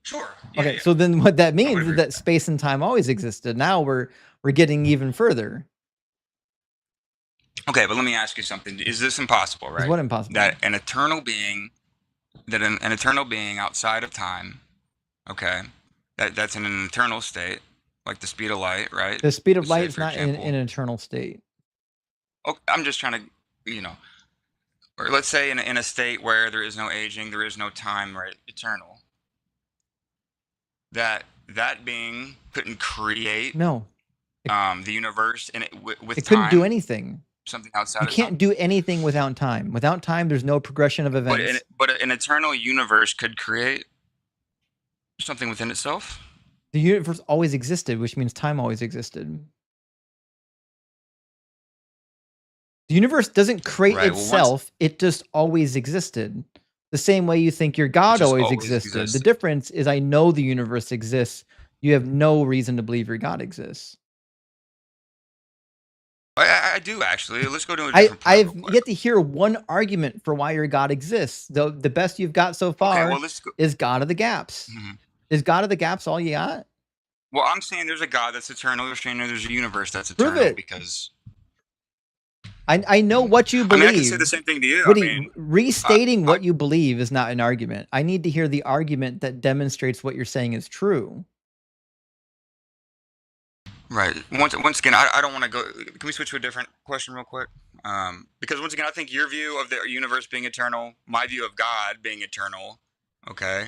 Sure. Okay, so then what that means is that space and time always existed. Now we're getting even further. Okay, but let me ask you something. Is this impossible, right? Is what impossible? That an eternal being outside of time, okay, that's in an eternal state, like the speed of light, right? The speed of light is not in an eternal state. Oh, I'm just trying to, or let's say in a state where there is no aging, there is no time, right? Eternal. That being couldn't create the universe and with it couldn't do anything. Something outside. You can't do anything without time. Without time, there's no progression of events. But an eternal universe could create something within itself. The universe always existed, which means time always existed. The universe doesn't create itself; it just always existed. The same way you think your God always existed. The difference is I know the universe exists. You have no reason to believe your God exists. I do, actually. Let's go to a different I have yet to hear one argument for why your God exists. The best you've got so far is God of the gaps. Mm-hmm. Is God of the gaps all you got? Well, I'm saying there's a God that's eternal. You're saying there's a universe that's eternal. Prove it. Because I know what you believe. I can say the same thing to you. Restating what you believe is not an argument. I need to hear the argument that demonstrates what you're saying is true. Right. Once again, I don't want to go. Can we switch to a different question real quick? Because once again, I think your view of the universe being eternal, my view of God being eternal, okay,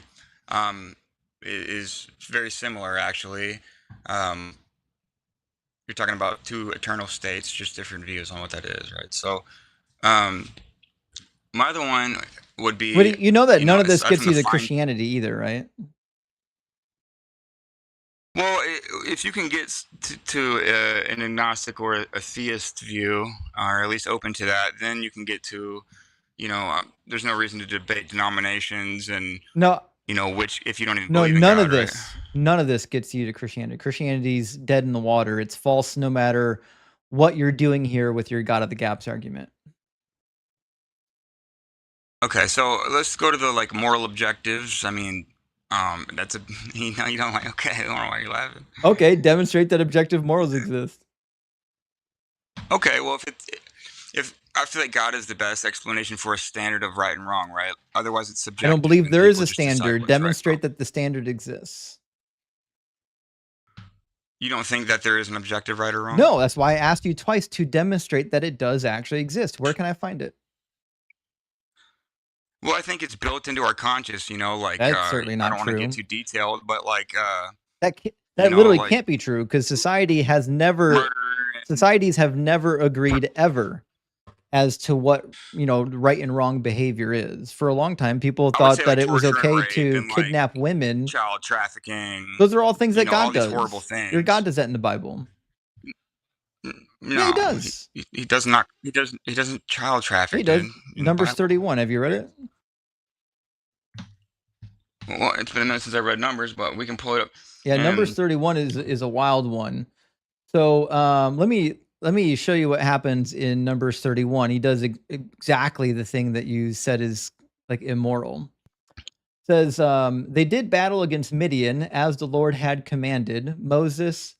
is very similar actually. You're talking about two eternal states, just different views on what that is, right? So, my other one would be, But you know that none of this aside gets from you the to Christianity either, right? Well, if you can get to an agnostic or a theist view, or at least open to that, then you can get to, there's no reason to debate denominations and, No, which, if you don't even no, believe in none God, of this, none of this gets you to Christianity. Christianity's dead in the water. It's false no matter what you're doing here with your God of the gaps argument. Okay, so let's go to the moral objectives. I mean, that's a you don't like. Okay, I don't know why you're laughing. Okay, demonstrate that objective morals exist. Okay, well, if I feel like God is the best explanation for a standard of right and wrong, right? Otherwise, it's subjective. I don't believe and there is people a just decide standard. what's right and Demonstrate wrong. that the standard exists. You don't think that there is an objective right or wrong? No, that's why I asked you twice to demonstrate that it does actually exist. Where can I find it? Well, I think it's built into our conscious, That's certainly not I don't want to true. get too detailed, but that literally can't be true because societies have never agreed ever as to what right and wrong behavior is. For a long time, people thought that it was okay to kidnap women, child trafficking. Those are all things that God does. Horrible things. Your God does that in the Bible. No, yeah, he does. He does not. He doesn't child traffic. He does. Numbers 31. Have you read it? Well, it's been a minute since I read Numbers, but we can pull it up. Yeah, Numbers 31 is a wild one. So let me show you what happens in Numbers 31. He does exactly the thing that you said is immoral. It says they did battle against Midian as the Lord had commanded Moses,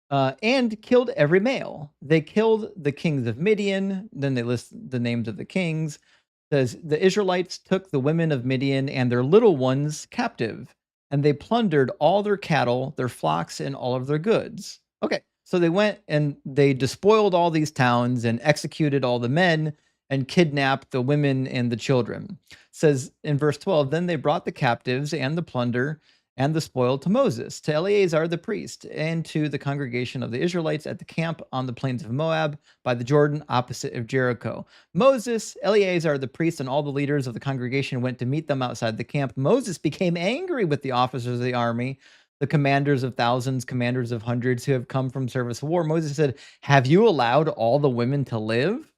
and killed every male. They killed the kings of Midian. Then they list the names of the kings. It says the Israelites took the women of Midian and their little ones captive, and they plundered all their cattle, their flocks, and all of their goods. Okay, so they went and they despoiled all these towns and executed all the men and kidnapped the women and the children. It says in verse 12, then they brought the captives and the plunder and the spoil to Moses, to Eleazar the priest, and to the congregation of the Israelites at the camp on the plains of Moab by the Jordan opposite of Jericho. Moses, Eleazar the priest, and all the leaders of the congregation went to meet them outside the camp. Moses became angry with the officers of the army, the commanders of thousands, commanders of hundreds who have come from service of war. Moses said, have you allowed all the women to live?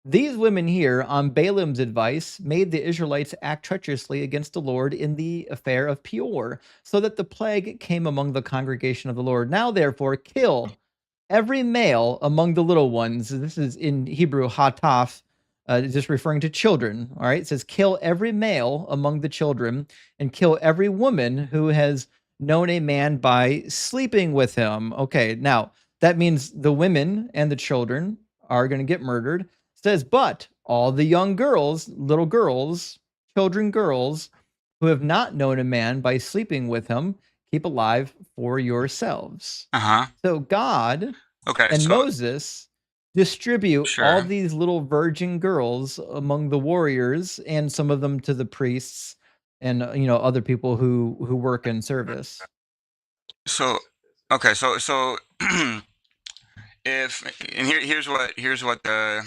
These women here, on Balaam's advice, made the Israelites act treacherously against the Lord in the affair of Peor, so that the plague came among the congregation of the Lord. Now, therefore, kill every male among the little ones. This is in Hebrew, hataf, just referring to children. All right, it says, kill every male among the children, and kill every woman who has known a man by sleeping with him. Okay, now that means the women and the children are going to get murdered. Says, but all the young girls, little girls, children girls, who have not known a man by sleeping with him, keep alive for yourselves. So God and Moses distribute all these little virgin girls among the warriors, and some of them to the priests and other people who work in service. So here's what the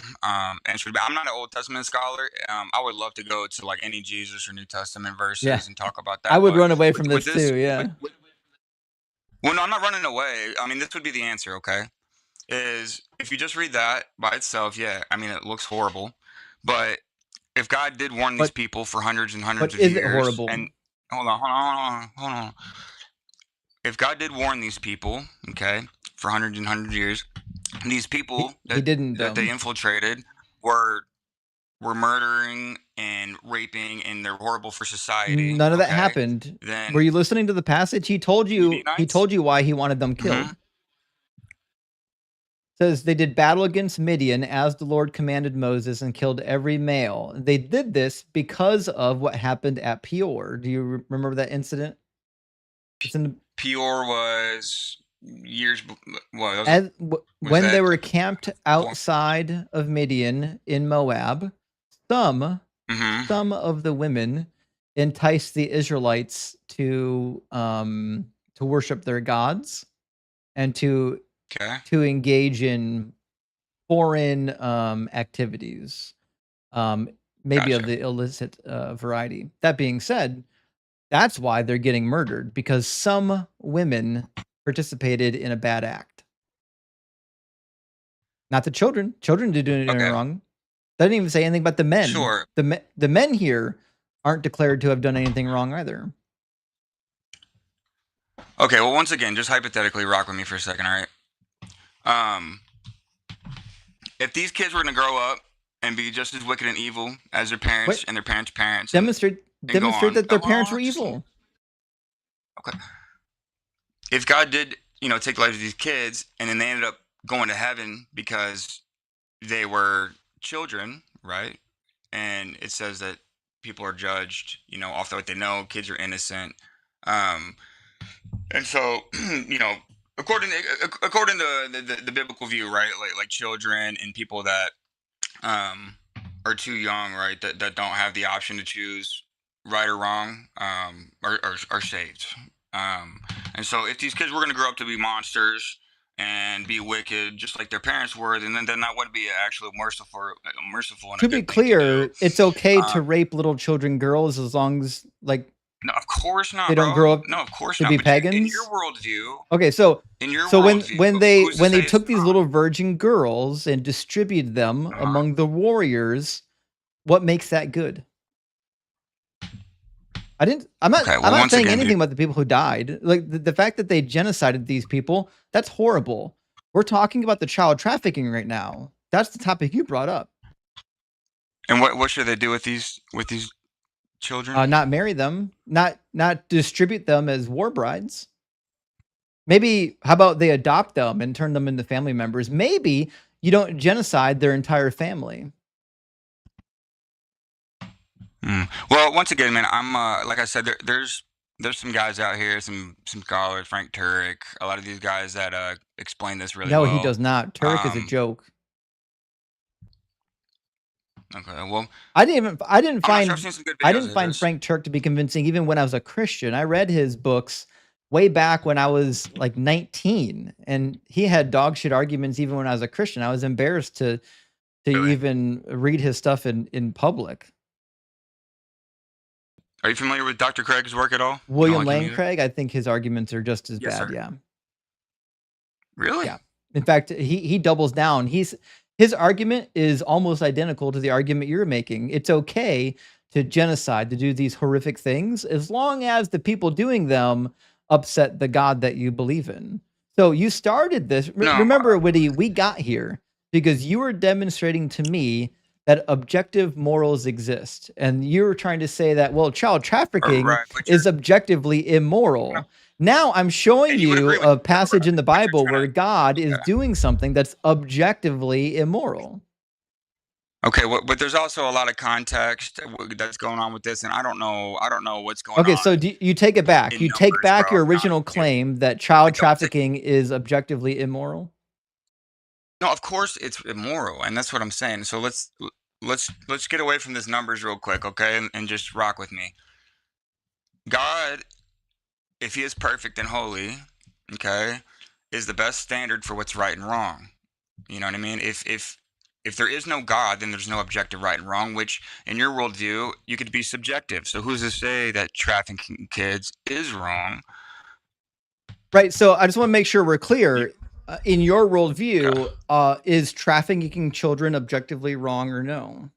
answer would be. I'm not an Old Testament scholar. I would love to go to any Jesus or New Testament verses and talk about that. I would run away from this too. Yeah. Well, no, I'm not running away. I mean, this would be the answer. Okay, is if you just read that by itself, yeah. I mean, it looks horrible, but if God did warn these people for hundreds and hundreds of years, is it horrible? And hold on. If God did warn these people, okay, for hundreds and hundreds of years, these people that they infiltrated were murdering and raping, and they're horrible for society. None of that happened. Then, were you listening to the passage? He told you. He told you why he wanted them killed. Says they did battle against Midian as the Lord commanded Moses and killed every male. They did this because of what happened at Peor. Do you remember that incident? Peor was years. Well, when they that were camped outside of Midian in Moab, some of the women enticed the Israelites to worship their gods and to engage in foreign activities, maybe of the illicit variety. That being said, that's why they're getting murdered, because some women participated in a bad act. Not the children. Children didn't do anything wrong. Doesn't even say anything about the men. Sure. The men here aren't declared to have done anything wrong either. Okay, well, once again, just hypothetically, rock with me for a second, all right? If these kids were going to grow up and be just as wicked and evil as their parents and their parents' parents, demonstrate that their parents were evil. Okay. If God did, take the lives of these kids, and then they ended up going to heaven because they were children, right? And it says that people are judged, off what they know. Kids are innocent, and so, according to the biblical view, right? Like children and people that are too young, right? That don't have the option to choose right or wrong, are saved. And so, if these kids were going to grow up to be monsters and be wicked, just like their parents were, then that would be actually merciful. And to be clear, it's okay to rape little children, girls, as long as no, of course not. They don't grow up. No, of course to not. be But pagans. in your worldview. Okay, so worldview, when they took these little virgin girls and distributed them among the warriors, what makes that good? I'm not saying anything about the people who died. Like the fact that they genocided these people, that's horrible. We're talking about the child trafficking right now. That's the topic you brought up. And what should they do with these children? Not marry them, not distribute them as war brides. Maybe how about they adopt them and turn them into family members? Maybe you don't genocide their entire family. Well, once again, man, I'm like I said, there's some guys out here, some scholars, Frank Turek, a lot of these guys that explain this really well. No, he does not. Turek is a joke. Okay, well, I didn't find Frank Turek to be convincing even when I was a Christian. I read his books way back when I was like 19, and he had dog shit arguments even when I was a Christian. I was embarrassed to even read his stuff in public. Are you familiar with Dr. Craig's work at all? William Lane Craig? I think his arguments are just as bad. Sir. Yeah. Really? Yeah. In fact, he doubles down. His argument is almost identical to the argument you're making. It's okay to genocide, to do these horrific things, as long as the people doing them upset the God that you believe in. So you started this. Remember, Woody, we got here because you were demonstrating to me that objective morals exist. And you're trying to say that, well, child trafficking is objectively immoral. No. Now I'm showing you a passage in the Bible where God is doing something that's objectively immoral. Okay, but there's also a lot of context that's going on with this, and I don't know what's going on. Okay, so you take it back. You take back your original claim that child trafficking is objectively immoral? No, of course it's immoral, and that's what I'm saying. So let's get away from this numbers real quick, okay, and just rock with me. God, if he is perfect and holy, okay, is the best standard for what's right and wrong. You know what I mean? If there is no God, then there's no objective right and wrong, which in your worldview, you could be subjective. So who's to say that trafficking kids is wrong? Right. So I just want to make sure we're clear. In your worldview, is trafficking children objectively wrong or no?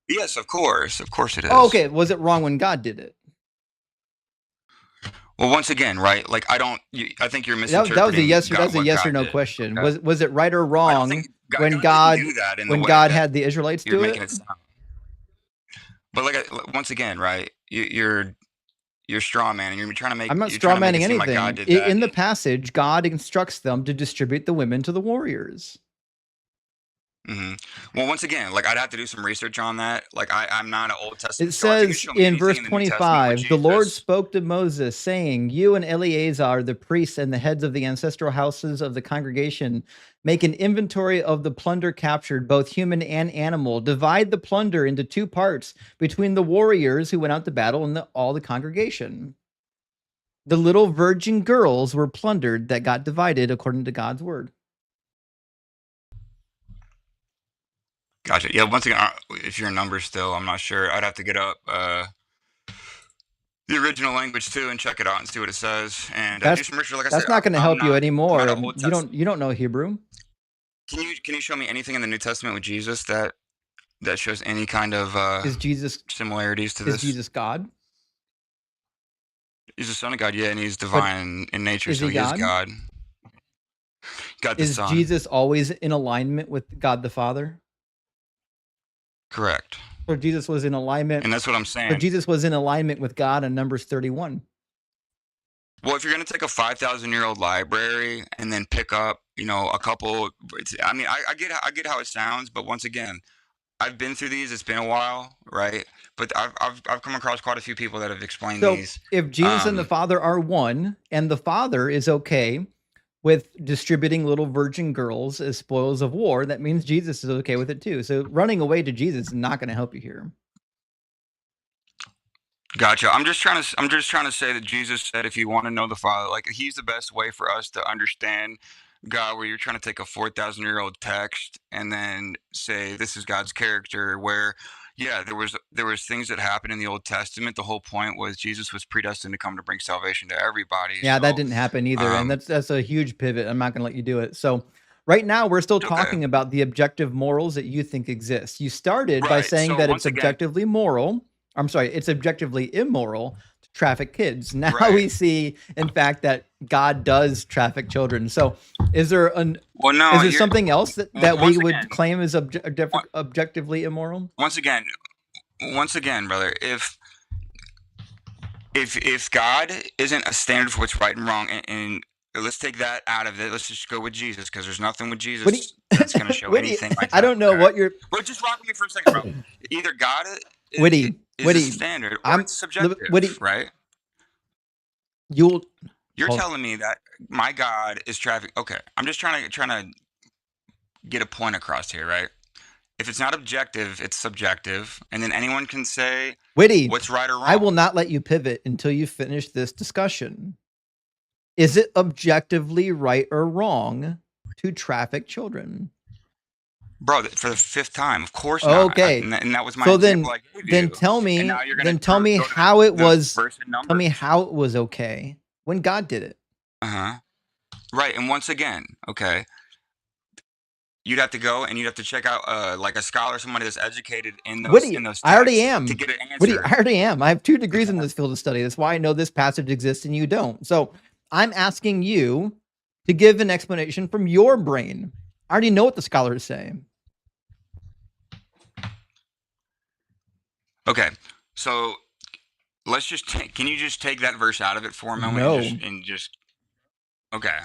Yes, of course. Of course it is. Oh, okay. Was it wrong when God did it? Well, once again, right? Like I think you're misinterpreting. That was a yes. That was a yes or no question. Okay. Was it right or wrong when God had the Israelites do it? But once again, right? You're straw man, and you're trying to make. I'm not straw manning anything. Like in the passage, God instructs them to distribute the women to the warriors. Well, once again, like I'd have to do some research on that. Like I'm not an Old Testament It scholar. If you could says show me in anything verse in the New Testament with 25, the Lord Jesus. spoke to Moses, saying, You and Eleazar, the priests and the heads of the ancestral houses of the congregation, make an inventory of the plunder captured, both human and animal. Divide the plunder into 2 parts between the warriors who went out to battle and all the congregation. The little virgin girls were plundered that got divided according to God's word. Gotcha. Yeah. Once again, if you're in numbers still, I'm not sure. I'd have to get up the original language too and check it out and see what it says and do some research. Like I said, That's not going to help you anymore. You don't know Hebrew. Can you show me anything in the New Testament with Jesus that shows any kind of is Jesus similarities to this? Is Jesus God? He's the Son of God, yeah, and he's divine in nature, so he is God. God the Son. Is Jesus always in alignment with God the Father? Correct. So Jesus was in alignment. And that's what I'm saying. But Jesus was in alignment with God in Numbers 31. Well, if you're going to take a 5,000-year-old library and then pick up, a couple, I mean, I get how it sounds, but once again, I've been through these. It's been a while, right? But I've come across quite a few people that have explained these. If Jesus and the Father are one, and the Father is okay with distributing little virgin girls as spoils of war, that means Jesus is okay with it too. So running away to Jesus is not going to help you here. Gotcha. I'm just trying to say that Jesus said, if you want to know the Father, like he's the best way for us to understand God, where you're trying to take a 4,000-year-old text and then say this is God's character, where yeah, there was things that happened in the Old Testament. The whole point was Jesus was predestined to come to bring salvation to everybody. Yeah, so, that didn't happen either, and that's a huge pivot. I'm not going to let you do it. So right now we're still talking about the objective morals that you think exist. You started by saying that it's objectively moral. I'm sorry, it's objectively immoral to traffic kids. Now we see, in fact, that God does traffic children. So is there is there something else that we would claim is objectively immoral? Once again, brother, if God isn't a standard for what's right and wrong, and let's take that out of it, let's just go with Jesus, because there's nothing with Jesus that's going to show anything like that. I don't know what you're... But just rock with me for a second, bro. Either God is a standard or it's subjective, right? You're telling me that my God is traffic. Okay, I'm just trying to get a point across here, right? If it's not objective, it's subjective, and then anyone can say what's right or wrong. I will not let you pivot until you finish this discussion. Is it objectively right or wrong to traffic children? Bro, for the 5th time, of course not. Okay, and that was my example. Then tell me how it was. Tell me how it was okay when God did it. Right, and once again, okay, you'd have to go and you'd have to check out like a scholar, somebody that's educated in those. Texts I already am. To get an answer. I already am. I have 2 degrees in this field of study. That's why I know this passage exists and you don't. So I'm asking you to give an explanation from your brain. I already know what the scholars say. Okay, so let's just can you just take that verse out of it for a moment? No. And just okay.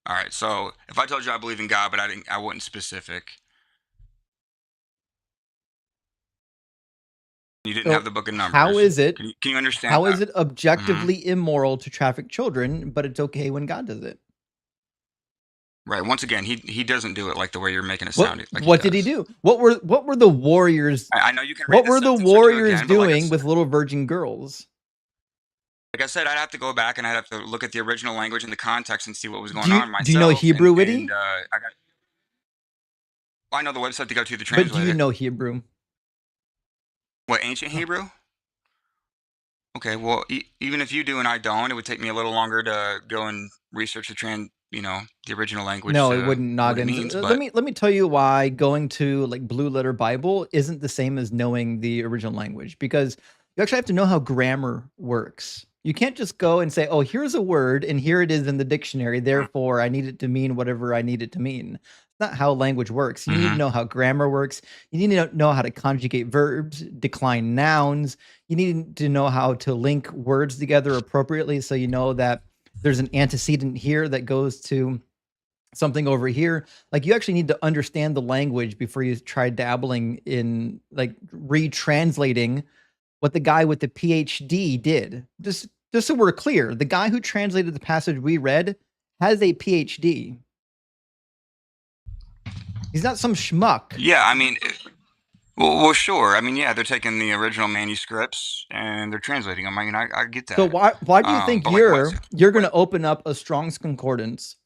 All right. So if I told you I believe in God, but I wasn't specific. You didn't have the book of Numbers. How is it? Can you understand? How is it objectively immoral to traffic children, but it's okay when God does it? Right. Once again, he doesn't do it like the way you're making it sound. What did he do? What were the warriors? I know you can. What were the warriors doing with little virgin girls? Like I said, I'd have to go back and I'd have to look at the original language and the context and see what was going on myself. Do you know Hebrew, Witty? I know the website to go to, the translator. But do you know Hebrew? What, ancient Hebrew? Okay, well, even if you do and I don't, it would take me a little longer to go and research the original language. No, it wouldn't. Let me tell you why going to like Blue Letter Bible isn't the same as knowing the original language, because you actually have to know how grammar works. You can't just go and say, oh, here's a word and here it is in the dictionary, therefore I need it to mean whatever I need it to mean. It's not how language works. You need to know how grammar works. You need to know how to conjugate verbs, decline nouns. You need to know how to link words together appropriately, so you know that there's an antecedent here that goes to something over here. Like, you actually need to understand the language before you try dabbling in like retranslating what the guy with the PhD did. Just so we're clear, the guy who translated the passage we read has a PhD. He's not some schmuck. Yeah, I mean, well, sure. I mean, yeah, they're taking the original manuscripts and they're translating them. I mean, I get that. So why do you think but like, you're going to open up a Strong's Concordance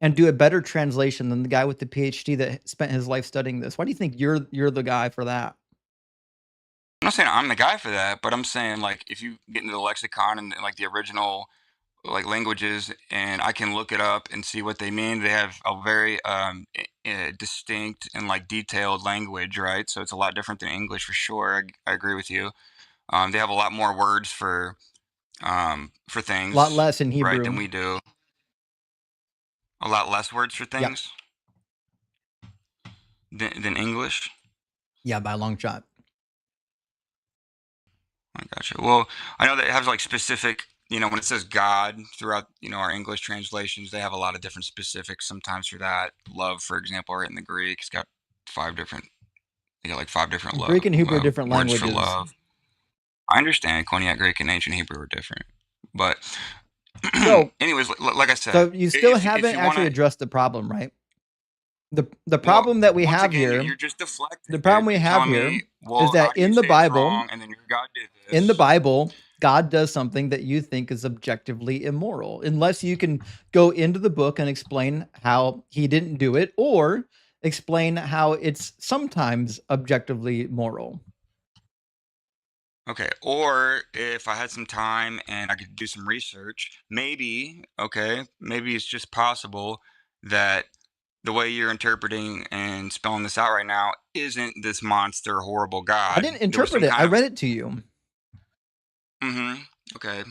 and do a better translation than the guy with the PhD that spent his life studying this? Why do you think you're the guy for that? I'm not saying I'm the guy for that, but I'm saying, like, if you get into the lexicon and like the original like languages, and I can look it up and see what they mean. They have a very distinct and like detailed language, right? So it's a lot different than English for sure. I agree with you. They have a lot more words for things, A lot less in Hebrew, right, than we do. A lot less words for things than English. Yeah, by a long shot. I gotcha. Well, I know that it has like specific, you know, when it says God throughout, you know, our English translations, they have a lot of different specifics sometimes for that. Love, for example, right in the Greek, it's got 5 different, they got like 5 different Greek and Hebrew are different words languages. for love. I understand Koine Greek and ancient Hebrew are different, but so, anyways, like I said, so you still haven't actually addressed the problem, right? The problem that we have here, you're just deflecting. The problem we have here is that in the Bible, and then your God did this. In the Bible, God does something that you think is objectively immoral, unless you can go into the book and explain how he didn't do it, or explain how it's sometimes objectively moral. Okay, or if I had some time and I could do some research, maybe it's just possible that the way you're interpreting and spelling this out right now isn't this monster, horrible God. I didn't interpret it. I read it to you. Mm-hmm. Okay.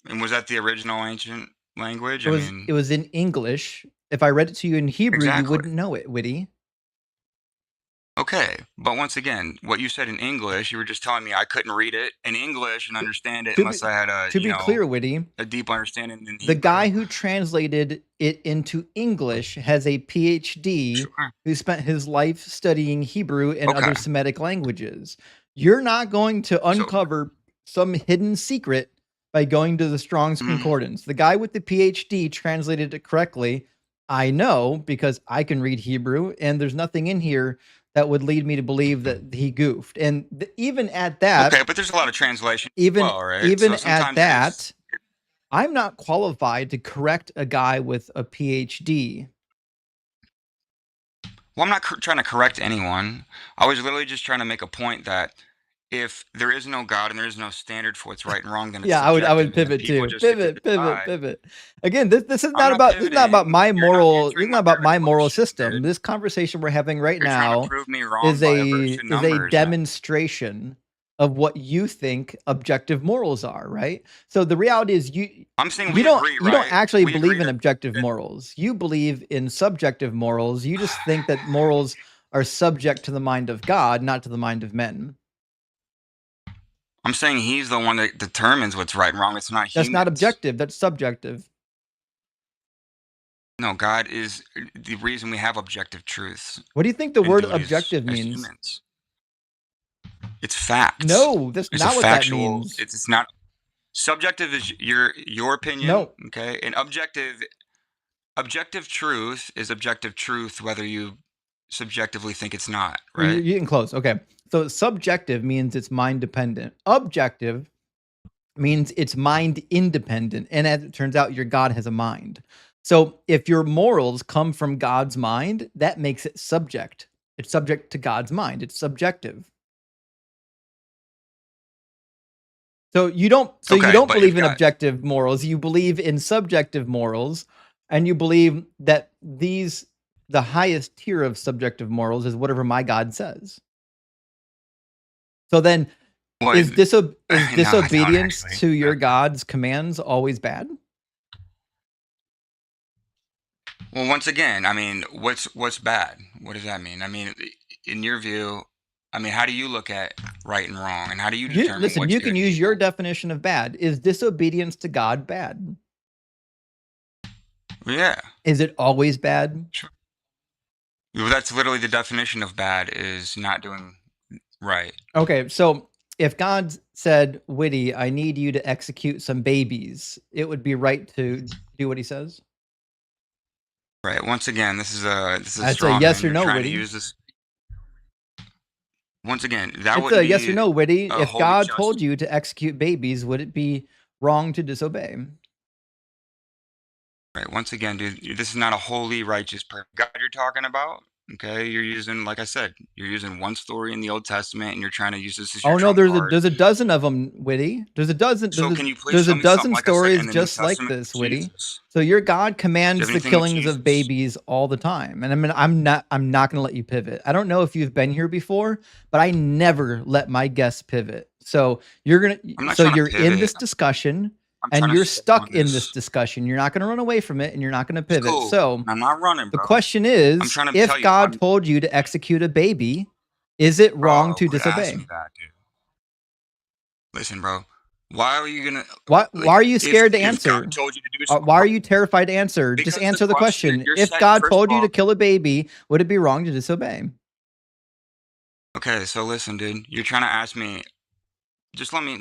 And was that the original ancient language? It was in English. If I read it to you in Hebrew, you wouldn't know it, Witty. Okay, but once again, what you said in English, you were just telling me I couldn't read it in English and understand it unless I had clear, Witty, a deep understanding in Hebrew. The guy who translated it into English has a PhD who spent his life studying Hebrew and other Semitic languages. You're not going to uncover some hidden secret by going to the Strong's Concordance. The guy with the PhD translated it correctly. I know, because I can read Hebrew, and there's nothing in here that would lead me to believe that he goofed. And even at that... Okay, but there's a lot of translation right? Even at that, I'm not qualified to correct a guy with a PhD. Well, I'm not trying to correct anyone. I was literally just trying to make a point that if there is no God and there is no standard for what's right and wrong, then it's I would pivot too. Pivot. Again, this is not about my moral. This is not about my moral system. This conversation we're having right now is a demonstration of what you think objective morals are, right? So the reality is you don't actually believe in objective morals. You believe in subjective morals. You just think that morals are subject to the mind of God, not to the mind of men. I'm saying he's the one that determines what's right and wrong. It's not humans. That's not objective. That's subjective. No, God is the reason we have objective truths. What do you think the word objective means? Humans. It's facts. No, that's not what that means. It's not. Subjective is your opinion. No. Okay, and objective truth is objective truth, whether you subjectively think it's not. Right? You're getting close. Okay. So subjective means it's mind dependent. Objective means it's mind independent. And as it turns out, your God has a mind. So if your morals come from God's mind, that makes it subject. It's subject to God's mind. It's subjective. So you don't believe in objective morals. You believe in subjective morals, and you believe that the highest tier of subjective morals is whatever my God says. So then, is disobedience to your God's commands always bad? Well, once again, I mean, what's bad? What does that mean? I mean, in your view, I mean, how do you look at right and wrong, and how do you determine? Listen, you can use your definition of bad. Is disobedience to God bad? Yeah. Is it always bad? Sure. Well, that's literally the definition of bad, is not doing right. Okay, so if God said, Witty, I need you to execute some babies, it would be right to do what he says? Right. Once again, this is a That's a straw yes man. or You're no, trying Witty. to use this. Once again, that It's would a be yes or no, Witty. a If holy God justice. told you to execute babies, would it be wrong to disobey? Right. Once again, dude, this is not a holy, righteous God you're talking about. Okay, you're using, like I said, you're using one story in the Old Testament, and you're trying to use this as your Oh no, trump card. there's a dozen of them, Witty. There's a dozen. So can you please There's a show me something, dozen like I said, stories in the New just like Testament this, with Witty. Jesus? So your God Do you commands have the anything with killings of Jesus? babies all the time, and I mean, I'm not going to let you pivot. I don't know if you've been here before, but I never let my guests pivot. So I'm not so trying to you're in this pivot. discussion, I'm and trying to you're stay stuck on in this this. discussion. You're not going to run away from it, and you're not going to It's pivot. cool. So I'm not running, the bro. question I'm is, trying to if tell you. God told you to execute a baby, is it wrong Bro, to quit asking disobey? me that, dude. Listen, bro. Why are you gonna Why like are you scared to if answer? God told you to do Why are something? you terrified to answer? Just Because answer the question. you're If set. God First told of you to all, kill a baby, would it be wrong to disobey? okay. So listen, dude. You're trying to ask me. Just let me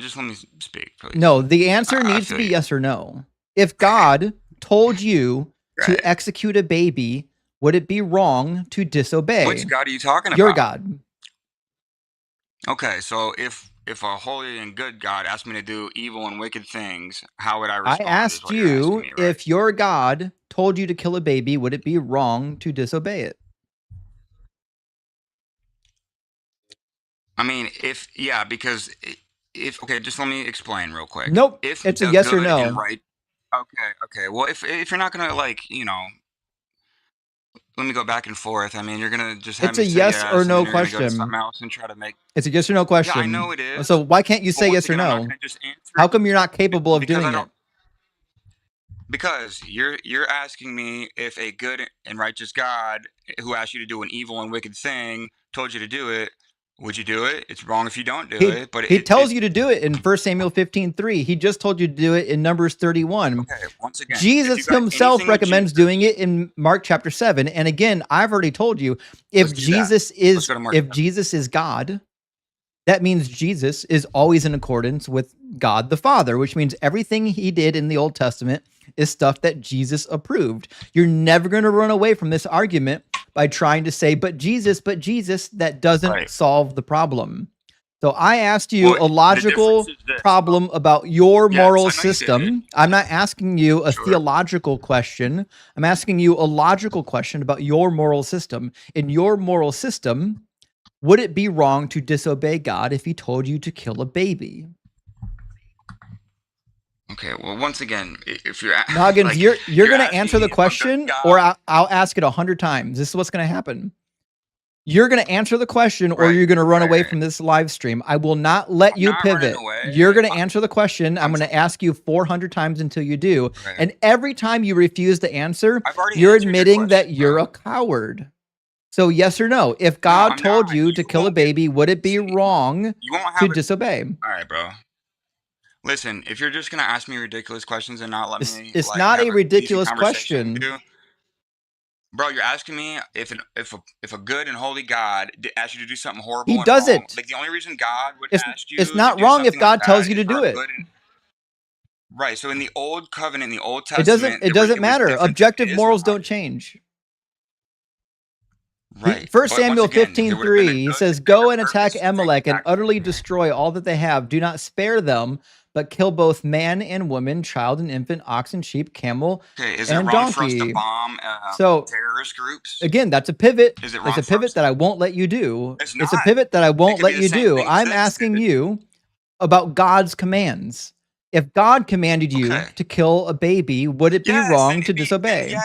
speak, please. No, the answer I needs to feel be you. yes or no. If God told you to Right. execute a baby, would it be wrong to disobey? Which God are you talking Your about? God. Okay, so if a holy and good God asked me to do evil and wicked things, how would I I respond? Is asked what you're asking you, me, right? if your God told you to kill a baby, would it be wrong to disobey it? I mean, because if okay, just let me explain real quick. Nope. If It's a the yes or good and no. right, okay. Well, if you're not gonna let me go back and forth. I mean, you're gonna just have It's me a say yes or yes, and then no you're gonna go to something question. else and try to make. It's a yes or no Yeah, I know question. it is. So why can't you But say once yes or again, I'm not no? gonna just answer How it come you're not capable of because doing I it? don't. Because you're asking me if a good and righteous God who asked you to do an evil and wicked thing told you to do it, would you do it? It's wrong if you don't do it, but He tells it you to do it in 1 Samuel 15:3. He just told you to do it in Numbers 31. okay. Once again, if you Jesus got himself anything with recommends doing Jesus, it in Mark chapter 7. And again, I've already told you, if let's do that. Let's go to Mark. If Jesus is God, that means Jesus is always in accordance with God the Father, which means everything he did in the Old Testament is stuff that Jesus approved. You're never going to run away from this argument by trying to say, but Jesus, that doesn't Right. solve the problem. So I asked you Well, a logical problem about your moral system. I'm not asking you a theological question. I'm asking you a logical question about your moral system. In your moral system, would it be wrong to disobey God if he told you to kill a baby? Okay, well, once again, if you're Noggins, like, you're going to answer the question, or I'll ask it 100 times. This is what's going to happen. You're going to answer the question, or you're going to run away from this live stream. I will not let you pivot. You're going to answer the question. I'm going to ask you 400 times until you do. And every time you refuse to answer, you're admitting that you're a coward. So yes or no? If God told you to kill a baby, would it be wrong to disobey? All right, bro. Listen, if you're just gonna ask me ridiculous questions and not let me, it's not a ridiculous question, bro. You're asking me if a good and holy God asked you to do something horrible. He does it. Like the only reason God would ask you, it's not wrong if God tells you to do it. Right. So in the Old Covenant, in the Old Testament, it doesn't matter. Objective morals don't change. Right. 1 Samuel 15:3, he says, "Go and attack Amalek and utterly destroy all that they have. Do not spare them, but kill both man and woman, child and infant, ox and sheep, camel and donkey." For us to bomb terrorist groups? Again, that's a pivot. It's a pivot that I won't let you do. It's a pivot that I won't let you do. I'm asking you about God's commands. If God commanded you to kill a baby, would it be wrong to disobey?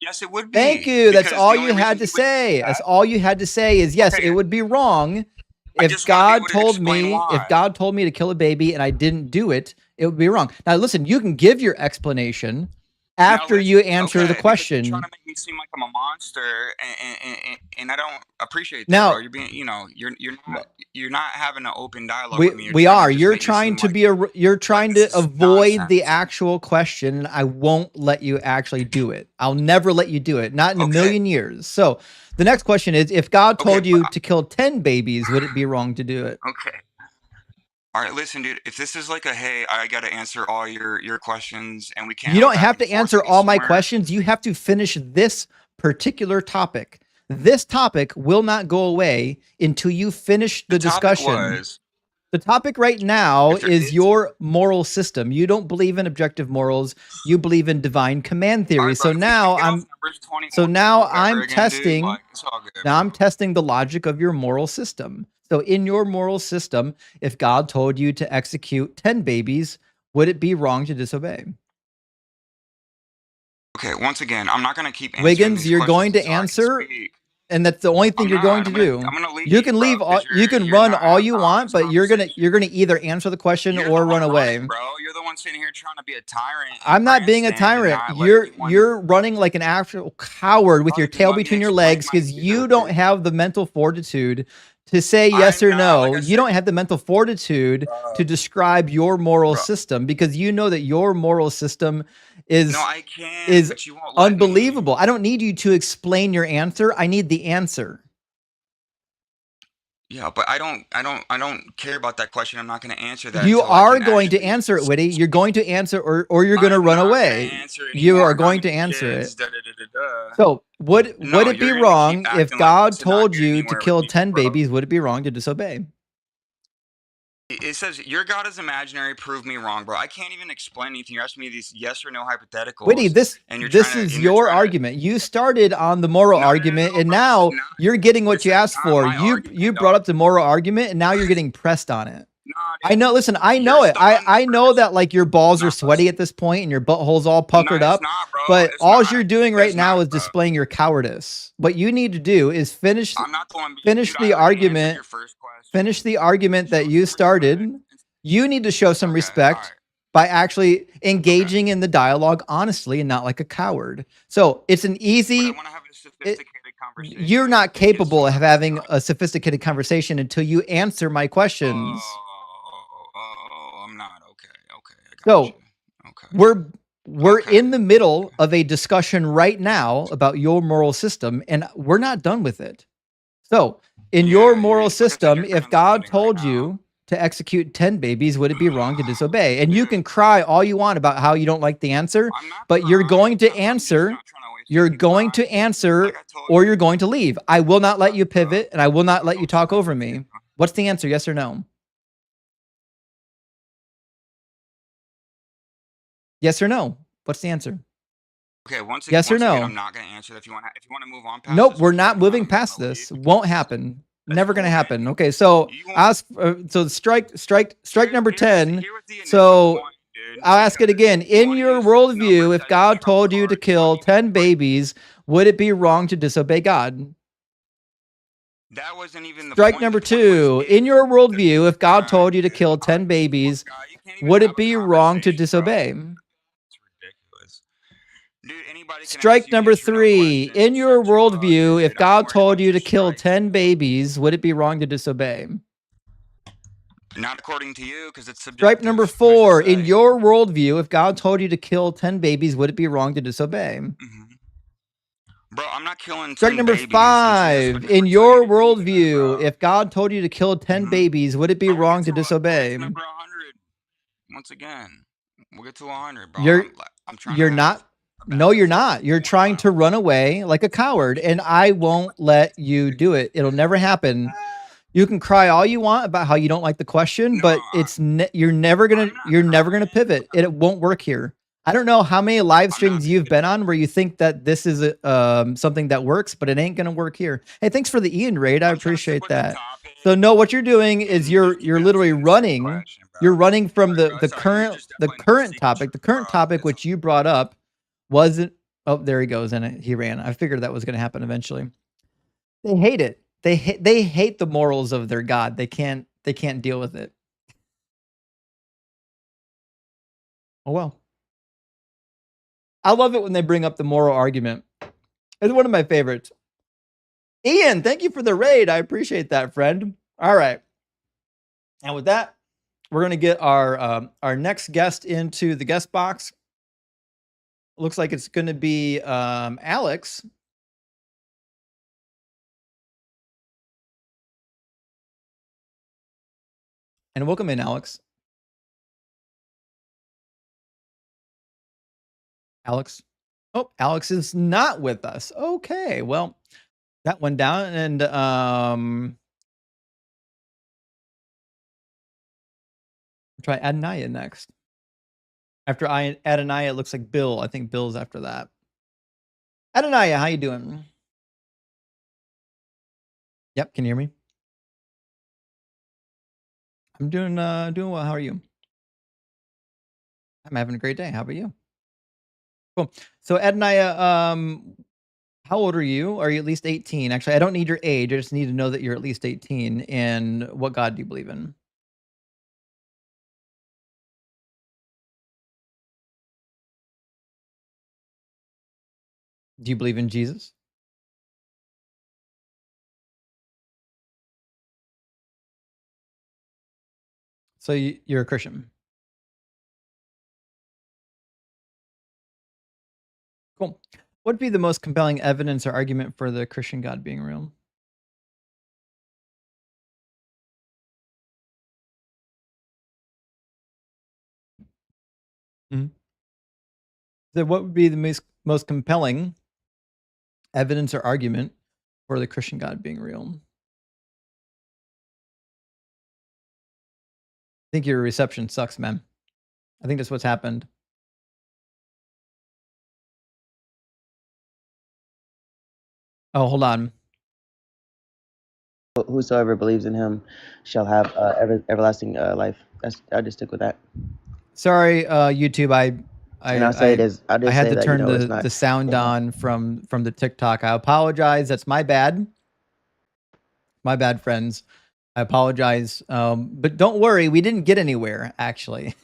Yes, it would be. Thank you. That's all you had to say. That's all you had to say is yes, it would be wrong. If God told me to kill a baby and I didn't do it, it would be wrong. Now listen, you can give your explanation, after you answer the Because you're question. trying to make me seem like I'm a monster, and I don't appreciate that, Now- bro. You're being, you're not having an open dialogue We, with me. we are. Just You're make me trying seem to like- be you're trying this to is avoid the nonsense. actual question, and I won't let you actually do it. I'll never let you do it. Not in a Okay. million years. So the next question is, if God Okay, told you but- to kill 10 babies, would it be wrong to do it? Okay. All right, listen, dude. If this is like a, hey, I got to answer all your questions, and we can't. You go don't back have and to forth answer with all my somewhere. questions. You have to finish this particular topic. This topic will not go away until you finish the discussion. Was, The topic right now If there is is- your moral system. You don't believe in objective morals. You believe in divine command theory. all right, bro, So if we now can get off I'm numbers 21 so now or whatever I'm again, dude, testing. like, it's all good, Now bro. I'm testing the logic of your moral system. So in your moral system, if God told you to execute 10 babies, would it be wrong to disobey? Okay, once again, I'm not going to keep answering Wiggins, these you're going to questions until I can answer, speak. and that's the only thing I'm you're not. going to I'm gonna- do. I'm gonna leave, You can bro, leave all, 'cause you can you're run not all having you an want, honest but you're gonna conversation. either answer the question You're or the run one away. running, bro. You're the one sitting here trying to be a tyrant. and I'm not being a grandstand and tyrant. not letting anyone- You're running like an actual coward with Bro, your just tail let me between your explain legs my because view, you don't dude. have the mental fortitude to say yes I'm or not, no. like I You said- don't have the mental fortitude Bro. to describe your moral Bro. system because you know that your moral system is No, I can, is but you won't let me. unbelievable. I don't need you to explain your answer. I need the answer. Yeah, but I don't care about that question. I'm not going to answer that. You until I are can going to actually- answer it, Witty. You're going to answer or you're going to I'm run not gonna away. answer You anymore. are How going to many answer it. kids? Da, da, da, da, da. So would No, it be you're gonna wrong keep if acting like God this and not told get you to anywhere kill with me, 10 bro. babies? Would it be wrong to disobey? It says your God is imaginary. Prove me wrong, bro. I can't even explain anything. You're asking me these yes or no hypotheticals. Witty, this and you're this trying to- is and you're your trying to- argument. You started on the moral No, argument, and bro, now this is not- you're getting what this you is asked not for. my You argument, brought dog. up the moral argument, and now you're getting pressed on it. Nah, I dude. know. Listen, I You're know it. stuck on the I know premise. that like your balls are Not sweaty listening. at this point, and your butthole's all puckered No, up. it's not, bro. But It's all not. you're doing right It's now not, is bro. displaying your cowardice. What you need to do is finish I'm not the one. finish Dude, the I already answered argument. your first question. Finish the argument that Show you some started. respect. You need to show some Okay, respect all right. by actually engaging in the dialogue honestly and not like a coward. So it's an But I easy. want to have a sophisticated conversation. You're not with kids capable of from having outside. a sophisticated conversation until you answer my questions. I'm not. Okay. I got So, you. Okay. We're Okay. in the middle of a discussion right now about your moral system, and we're not done with it. So, in Yeah, your you're- moral like I said, system, you're if God translating right told now. you to execute 10 babies, would it be wrong to disobey? And you can cry all you want about how you don't like the answer, I'm not but you're crying. going to I'm just answer. not trying to waste You're any going time. to answer, Like I told or you. you're going to leave. I will not let you pivot, and I will not let you talk over me. What's the answer? Yes or no? Yes or no? What's the answer? Okay, once Yes or once again, no? I'm not going to answer that. If you want to move on past Nope, this, we're we not can. moving I'm past gonna this. leave Won't because happen. that's Never gonna cool, happen. man. Okay, so You won't- ask. So strike number Here was 10. here was the initial So point, dude, I'll ask it because again. you In wanna your use worldview, numbers if as God your trump told you to card, kill you wanna 10 use- babies, would it be wrong to disobey God? That wasn't even the Strike point. number The point was 2. if- In your worldview, if God told you to dude, kill all 10 right, babies, guy, you can't even would have it a be wrong to conversation, bro. disobey? It's ridiculous. Dude, anybody can ask Strike you number yes or no 3. questions, In your set you up, worldview, dude. if I'm God worried told about you your to kill strikes. 10 babies, would it be wrong to disobey? Not according to you, because it's subjective. Stripe number Who's to 4. In say? your worldview, if God told you to kill 10 babies, would it be wrong to disobey? Mhm. Bro, I'm not killing Strike 10 number babies, and Jesus would 5. never In tell your you to do that, worldview, bro. if God told you to kill 10 Mhm. babies, would it be Bro, we'll wrong get to to a- disobey? we'll get to number 100. Once again, we'll get to 100, bro. You're I'm trying you're to not. have a No, back you're and forth not. You're with trying one to run away like a coward, and I won't let you do it. It'll never happen. You can cry all you want about how you don't like the question, No, but it's you're never gonna pivot. It won't work here. I don't know how many live streams you've been on where you think that this is something that works, but it ain't gonna work here. Hey, thanks for the Ian raid. I I'm trying to stick appreciate with the that. topic So no, what you're doing is and you're just keep literally asking the same running. question, bro. You're running from Sorry, the bro. the Sorry, you're current just the definitely not current seeking topic. The truth, current bro. topic It's which you brought up wasn't. Oh, there he goes, and he ran. I figured that was going to happen eventually. They hate it. They hate the morals of their God. They can't deal with it. Oh well. I love it when they bring up the moral argument. It's one of my favorites. Ian, thank you for the raid. I appreciate that, friend. All right. And with that, we're going to get our next guest into the guest box. Looks like it's going to be Alex. And welcome in, Alex. Alex. Oh, Alex is not with us. Okay, well, that went down. And try Adaniah next. After Adaniah, it looks like Bill. I think Bill's after that. Adaniah, how you doing? Yep, can you hear me? I'm doing well. How are you? I'm having a great day. How about you? Cool. So Adaniah, how old are you? Are you at least 18? Actually, I don't need your age. I just need to know that you're at least 18. And what God do you believe in? Do you believe in Jesus? So you're a Christian. Cool. What would be the most compelling evidence or argument for the Christian God being real? So what would be the most compelling evidence or argument for the Christian God being real? I think your reception sucks, man. I think that's what's happened. Oh, hold on. Whosoever believes in him shall have everlasting life. I'll just stick with that. Sorry, YouTube. I had to turn the sound on from the TikTok. I apologize. That's my bad. My bad, friends. I apologize. But don't worry, we didn't get anywhere, actually.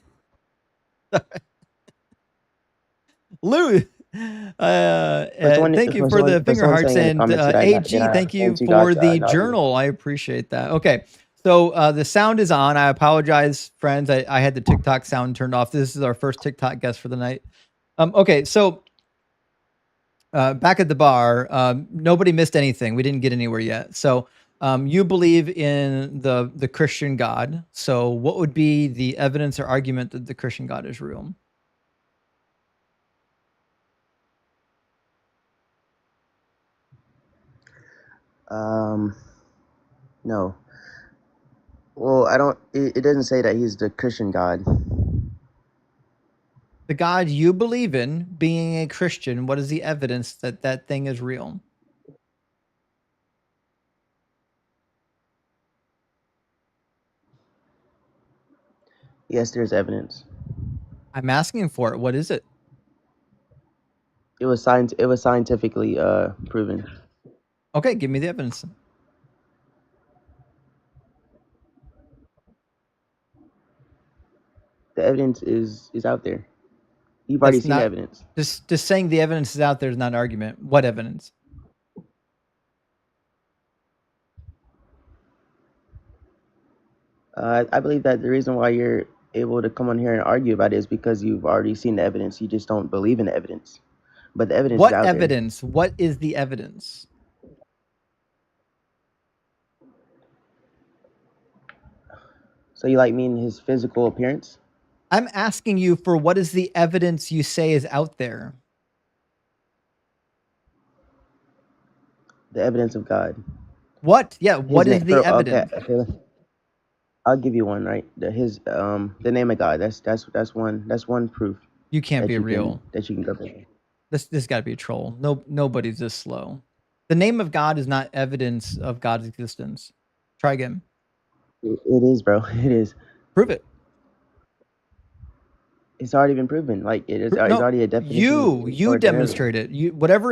Lou, thank you for the finger hearts, and AG, thank you for the journal. I appreciate that. Okay, so the sound is on. I apologize, friends. I had the TikTok sound turned off. This is our first TikTok guest for the night. Okay, so back at the bar, nobody missed anything. We didn't get anywhere yet. So you believe in the Christian God. So what would be the evidence or argument that the Christian God is real? No. Well, I don't. It doesn't say that he's the Christian God. The God you believe in, being a Christian, what is the evidence that that thing is real? Yes, there's evidence. I'm asking for it. What is it? It was scientifically proven. Okay, give me the evidence. The evidence is out there. You've already seen the evidence. Just saying the evidence is out there is not an argument. What evidence? I believe that the reason why you're able to come on here and argue about it is because you've already seen the evidence. You just don't believe in the evidence. But the evidence is out there. What evidence? What is the evidence? So you like mean his physical appearance? I'm asking you for what is the evidence you say is out there? The evidence of God. What? Yeah, what is the evidence? Okay. I'll give you one, right? The name of God. That's one proof. You can't be real. That you can go through. This got to be a troll. Nobody's this slow. The name of God is not evidence of God's existence. Try again. It is, bro. It is. Prove it. It's already been proven. Like it's already a definition. You demonstrate it. Whatever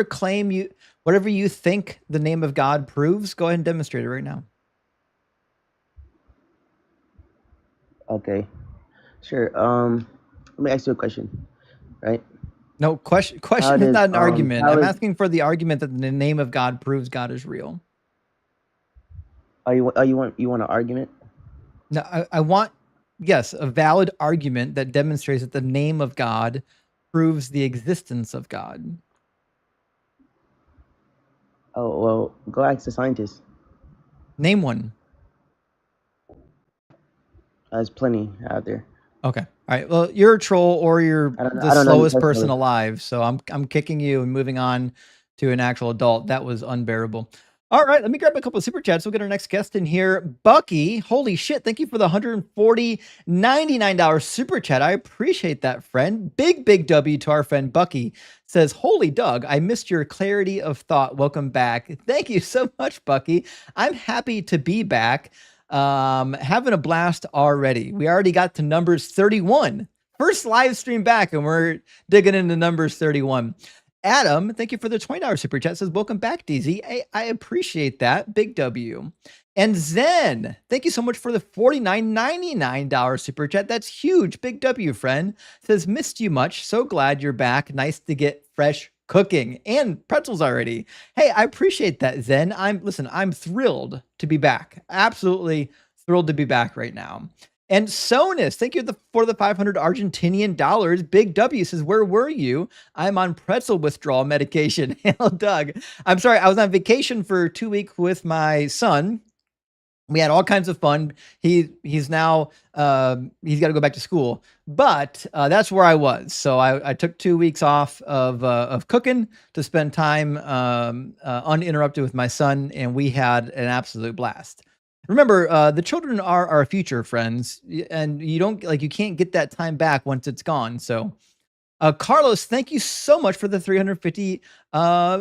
you think the name of God proves, go ahead and demonstrate it right now. Okay, sure. Let me ask you a question, right? No, question How is does not an argument. how I'm is asking for the argument that the name of God proves God is real. you want an argument? No, I want, yes, a valid argument that demonstrates that the name of God proves the existence of God. Oh well, go ask the scientists. Name one. There's plenty out there. Okay. All right. Well, you're a troll or you're I the don't know any slowest person personally. alive. So I'm kicking you and moving on to an actual adult. That was unbearable. All right, let me grab a couple of super chats. We'll get our next guest in here. Bucky, holy shit, thank you for the $149 super chat. I appreciate that, friend. Big W to our friend Bucky. Says, holy Doug, I missed your clarity of thought. Welcome back. Thank you so much, Bucky. I'm happy to be back. Having a blast already. We already got to numbers 31. First live stream back, and we're digging into numbers 31. Adam, thank you for the $20 super chat. Says, welcome back, DZ. I appreciate that. Big W. And Zen, thank you so much for the $49.99 super chat. That's huge. Big W, friend. Says, missed you much. So glad you're back. Nice to get fresh cooking and pretzels already. Hey, I appreciate that, Zen. I'm thrilled to be back. Absolutely thrilled to be back right now. And Sonus, thank you for the 500 Argentinian dollars. Big W says, where were you? I'm on pretzel withdrawal medication. Hell, Doug. I'm sorry. I was on vacation for 2 weeks with my son. We had all kinds of fun. He's now he's got to go back to school, but that's where I was. So I took 2 weeks off of cooking to spend time uninterrupted with my son, and we had an absolute blast. Remember, the children are our future, friends, and you can't get that time back once it's gone. So, Carlos, thank you so much for the 350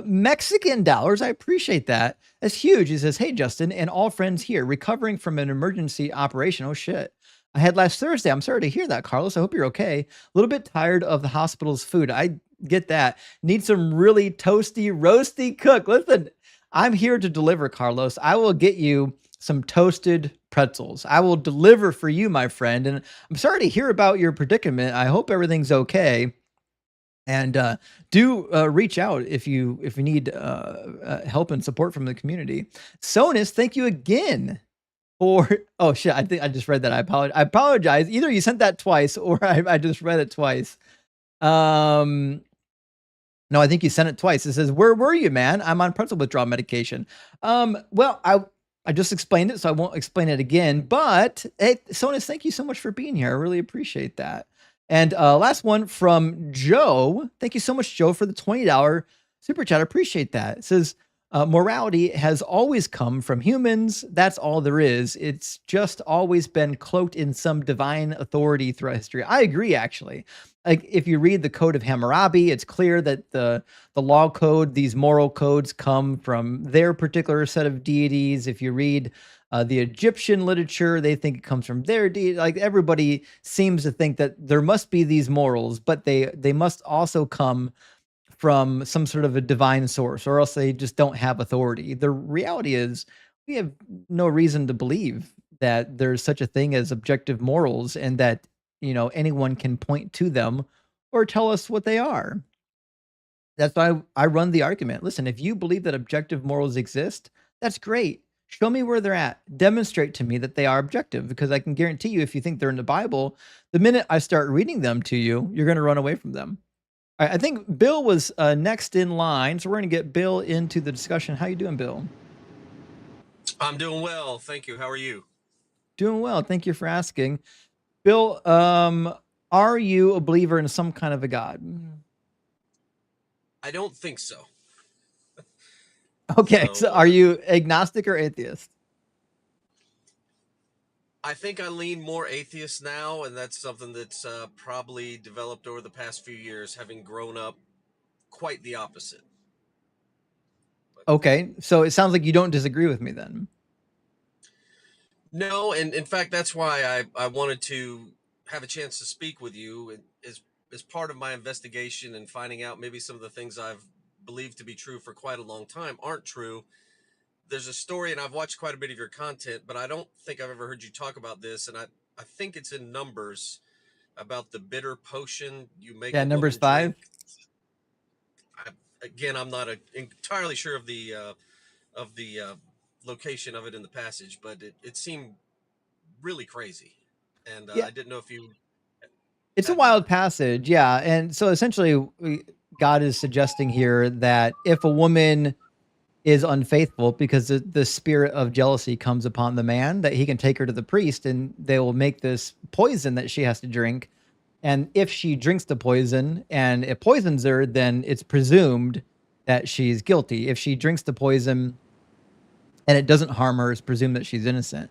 Mexican dollars. I appreciate that. That's huge. He says, hey, Justin, and all friends here, recovering from an emergency operation. Oh, shit. I had last Thursday. I'm sorry to hear that, Carlos. I hope you're okay. A little bit tired of the hospital's food. I get that. Need some really toasty, roasty cook. Listen, I'm here to deliver, Carlos. I will get you some toasted pretzels. I will deliver for you, my friend. And I'm sorry to hear about your predicament. I hope everything's okay. And do reach out if you need help and support from the community. Sonus, thank you again for. Oh shit! I think I just read that. I apologize. Either you sent that twice, or I just read it twice. No, I think you sent it twice. It says, "Where were you, man? I'm on pretzel withdrawal medication." Well, I just explained it, so I won't explain it again. But hey, Sonus, thank you so much for being here. I really appreciate that. And last one from Joe. Thank you so much, Joe, for the $20 super chat. I appreciate that. It says, morality has always come from humans. That's all there is. It's just always been cloaked in some divine authority throughout history. I agree, actually. Like if you read the Code of Hammurabi, it's clear that the law code, these moral codes come from their particular set of deities. If you read the Egyptian literature, they think it comes from their deity. Like everybody seems to think that there must be these morals, but they must also come from some sort of a divine source, or else they just don't have authority. The reality is we have no reason to believe that there's such a thing as objective morals and that, anyone can point to them or tell us what they are. That's why I run the argument. Listen, if you believe that objective morals exist, that's great. Show me where they're at. Demonstrate to me that they are objective, because I can guarantee you, if you think they're in the Bible, the minute I start reading them to you, you're going to run away from them. All right, I think Bill was next in line, so we're going to get Bill into the discussion. How you doing, Bill? I'm doing well, thank you. How are you? Doing well. Thank you for asking. Bill, are you a believer in some kind of a God? I don't think so. Okay, so are you agnostic or atheist? I think I lean more atheist now, and that's something that's probably developed over the past few years, having grown up quite the opposite. Okay, so it sounds like you don't disagree with me then. No, and in fact, that's why I wanted to have a chance to speak with you as part of my investigation and finding out maybe some of the things I've believed to be true for quite a long time aren't true. There's a story, and I've watched quite a bit of your content, but I don't think I've ever heard you talk about this, and I think it's in Numbers about the bitter potion you make. Yeah, Numbers 5. Again, I'm not entirely sure of the location of it in the passage, but it seemed really crazy, and Yeah. I didn't know if you. It's a wild passage, yeah. And so essentially, God is suggesting here that if a woman is unfaithful because the spirit of jealousy comes upon the man, that he can take her to the priest and they will make this poison that she has to drink. And if she drinks the poison and it poisons her, then it's presumed that she's guilty. If she drinks the poison and it doesn't harm her, it's presumed that she's innocent.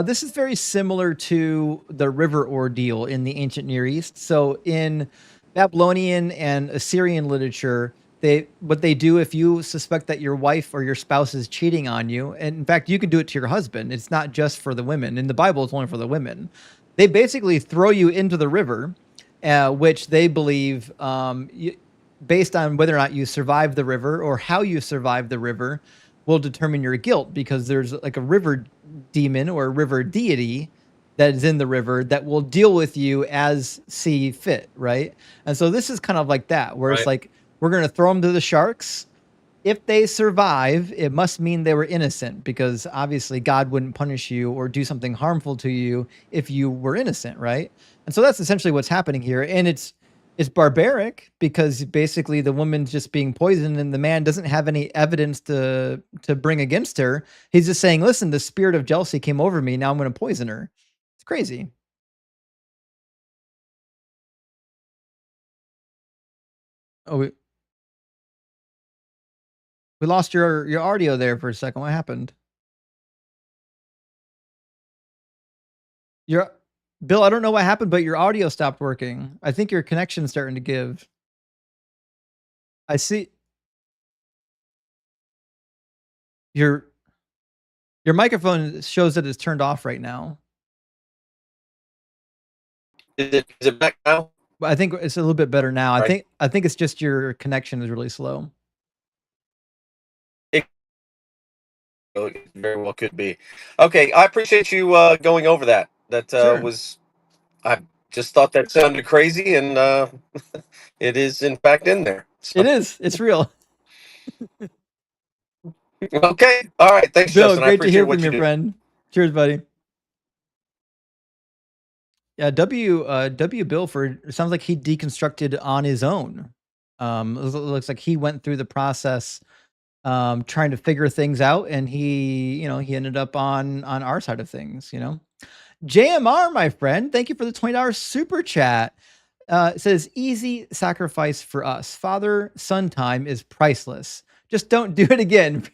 This is very similar to the river ordeal in the ancient Near East. So in Babylonian and Assyrian literature, what they do if you suspect that your wife or your spouse is cheating on you, and in fact, you can do it to your husband. It's not just for the women. In the Bible, it's only for the women. They basically throw you into the river, which they believe, based on whether or not you survive the river or how you survive the river, will determine your guilt, because there's like a river demon or a river deity that is in the river that will deal with you as see fit, right? And so this is kind of like that, where it's like, we're going to throw them to the sharks. If they survive, it must mean they were innocent, because obviously God wouldn't punish you or do something harmful to you if you were innocent, right? And so that's essentially what's happening here. And it's barbaric, because basically the woman's just being poisoned and the man doesn't have any evidence to bring against her. He's just saying, listen, the spirit of jealousy came over me. Now I'm going to poison her. It's crazy. Oh, we lost your audio there for a second. What happened? Bill, I don't know what happened, but your audio stopped working. I think your connection's starting to give. I see your microphone shows that it's turned off right now. Is it back now? I think it's a little bit better now. Right. I think it's just your connection is really slow. It very well could be. Okay, I appreciate you going over that. That Sure. I just thought that sounded crazy, and it is in fact in there. So. It is. It's real. Okay. All right. Thanks, Bill. Justin. Great I appreciate to hear what from you your do. friend. Cheers, buddy. Yeah, W Bill for sounds like he deconstructed on his own. It looks like he went through the process, trying to figure things out, and he ended up on our side of things. JMR, my friend, thank you for the $20 super chat. It says, easy sacrifice for us. Father-son time is priceless. Just don't do it again.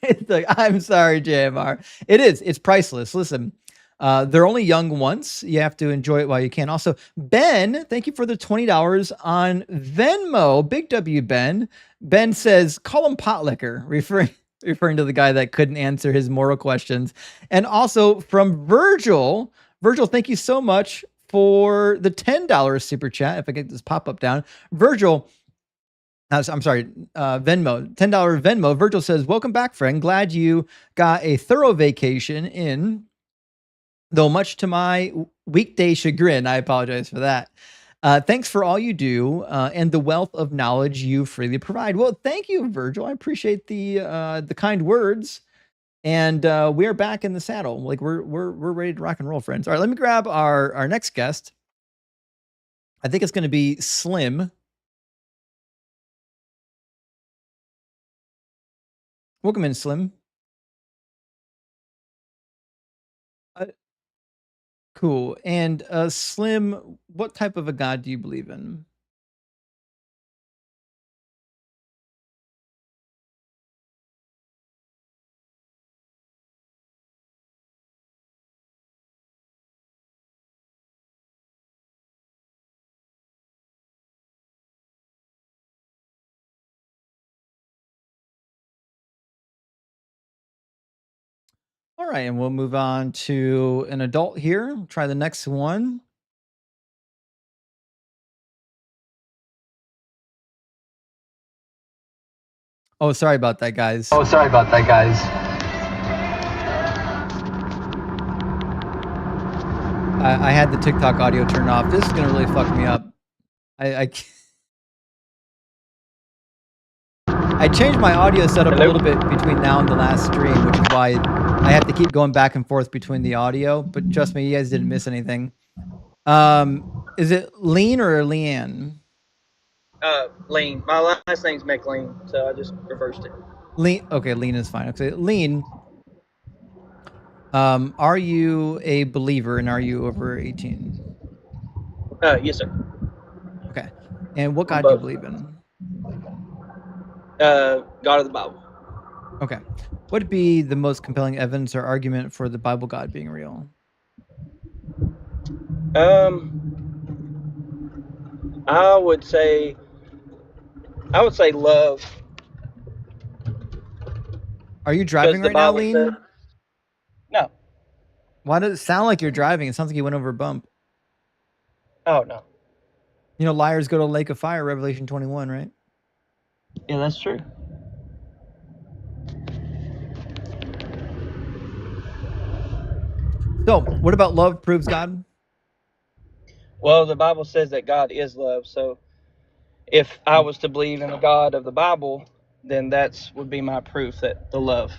I'm sorry, JMR. It's priceless. Listen, they're only young once. You have to enjoy it while you can. Also, Ben, thank you for the $20 on Venmo. Big W, Ben. Ben says, call him pot liquor, referring to the guy that couldn't answer his moral questions. And also from Virgil, thank you so much for the $10 super chat. If I get this pop-up down, Virgil, I'm sorry, Venmo, $10 Venmo. Virgil says, welcome back, friend. Glad you got a thorough vacation in, though much to my weekday chagrin. I apologize for that. Thanks for all you do and the wealth of knowledge you freely provide. Well, thank you, Virgil. I appreciate the kind words. And we are back in the saddle. Like we're ready to rock and roll, friends. All right, let me grab our next guest. I think it's going to be Slim. Welcome in, Slim. Cool. And Slim, what type of a God do you believe in? All right, and we'll move on to an adult here. Try the next one. Oh, sorry about that, guys. I had the TikTok audio turned off. This is going to really fuck me up. I I changed my audio setup a Hello? little bit between now and the last stream, which is why I have to keep going back and forth between the audio. But trust me, you guys didn't miss anything. Is it Lean or Leanne? Lean. My last name's McLean, so I just reversed it. Lean. Okay, Lean is fine. Okay, Lean. Are you a believer and are you over 18? Yes, sir. Okay. And what I'm God do you both. believe in? God of the Bible. Okay. What would be the most compelling evidence or argument for the Bible God being real? I would say love. Are you driving the right now, Bible Lean? says- No. Why does it sound like you're driving? It sounds like you went over a bump. Oh, no. You know, liars go to a lake of fire, Revelation 21, right? Yeah, that's true. So, what about love proves God? Well, the Bible says that God is love, so if I was to believe in the God of the Bible, then that's would be my proof that the love.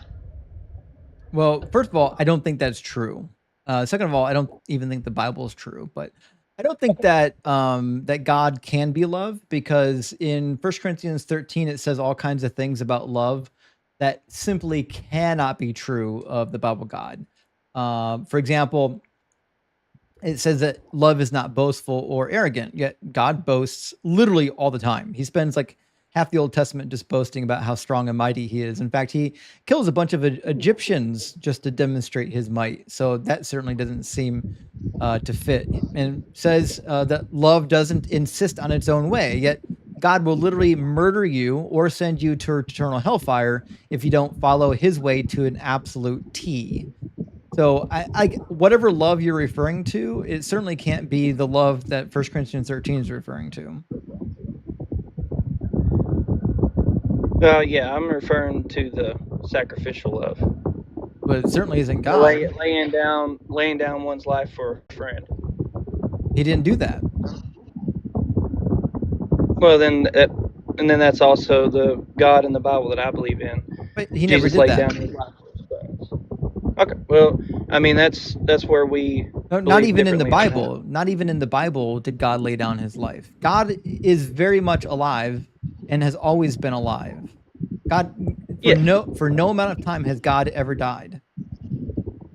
Well, first of all, I don't think that's true. Second of all, I don't even think the Bible is true. But I don't think that that God can be love, because in 1 Corinthians 13 it says all kinds of things about love that simply cannot be true of the Bible God. For example, it says that love is not boastful or arrogant, yet God boasts literally all the time. He spends like half the Old Testament just boasting about how strong and mighty he is. In fact, he kills a bunch of Egyptians just to demonstrate his might. So that certainly doesn't seem to fit. And says that love doesn't insist on its own way, yet God will literally murder you or send you to eternal hellfire if you don't follow his way to an absolute T. So I whatever love you're referring to, it certainly can't be the love that 1 Corinthians 13 is referring to. Yeah, I'm referring to the sacrificial love. But it certainly isn't God. Laying down one's life for a friend. He didn't do that. Well, then that's also the God in the Bible that I believe in. But he Jesus never did laid that. down his life for his friends. Okay, well, I mean that's where we No, not believe even in the differently on Bible. Not even in the Bible did God lay down his life. God is very much alive and has always been alive. God, for no amount of time has God ever died.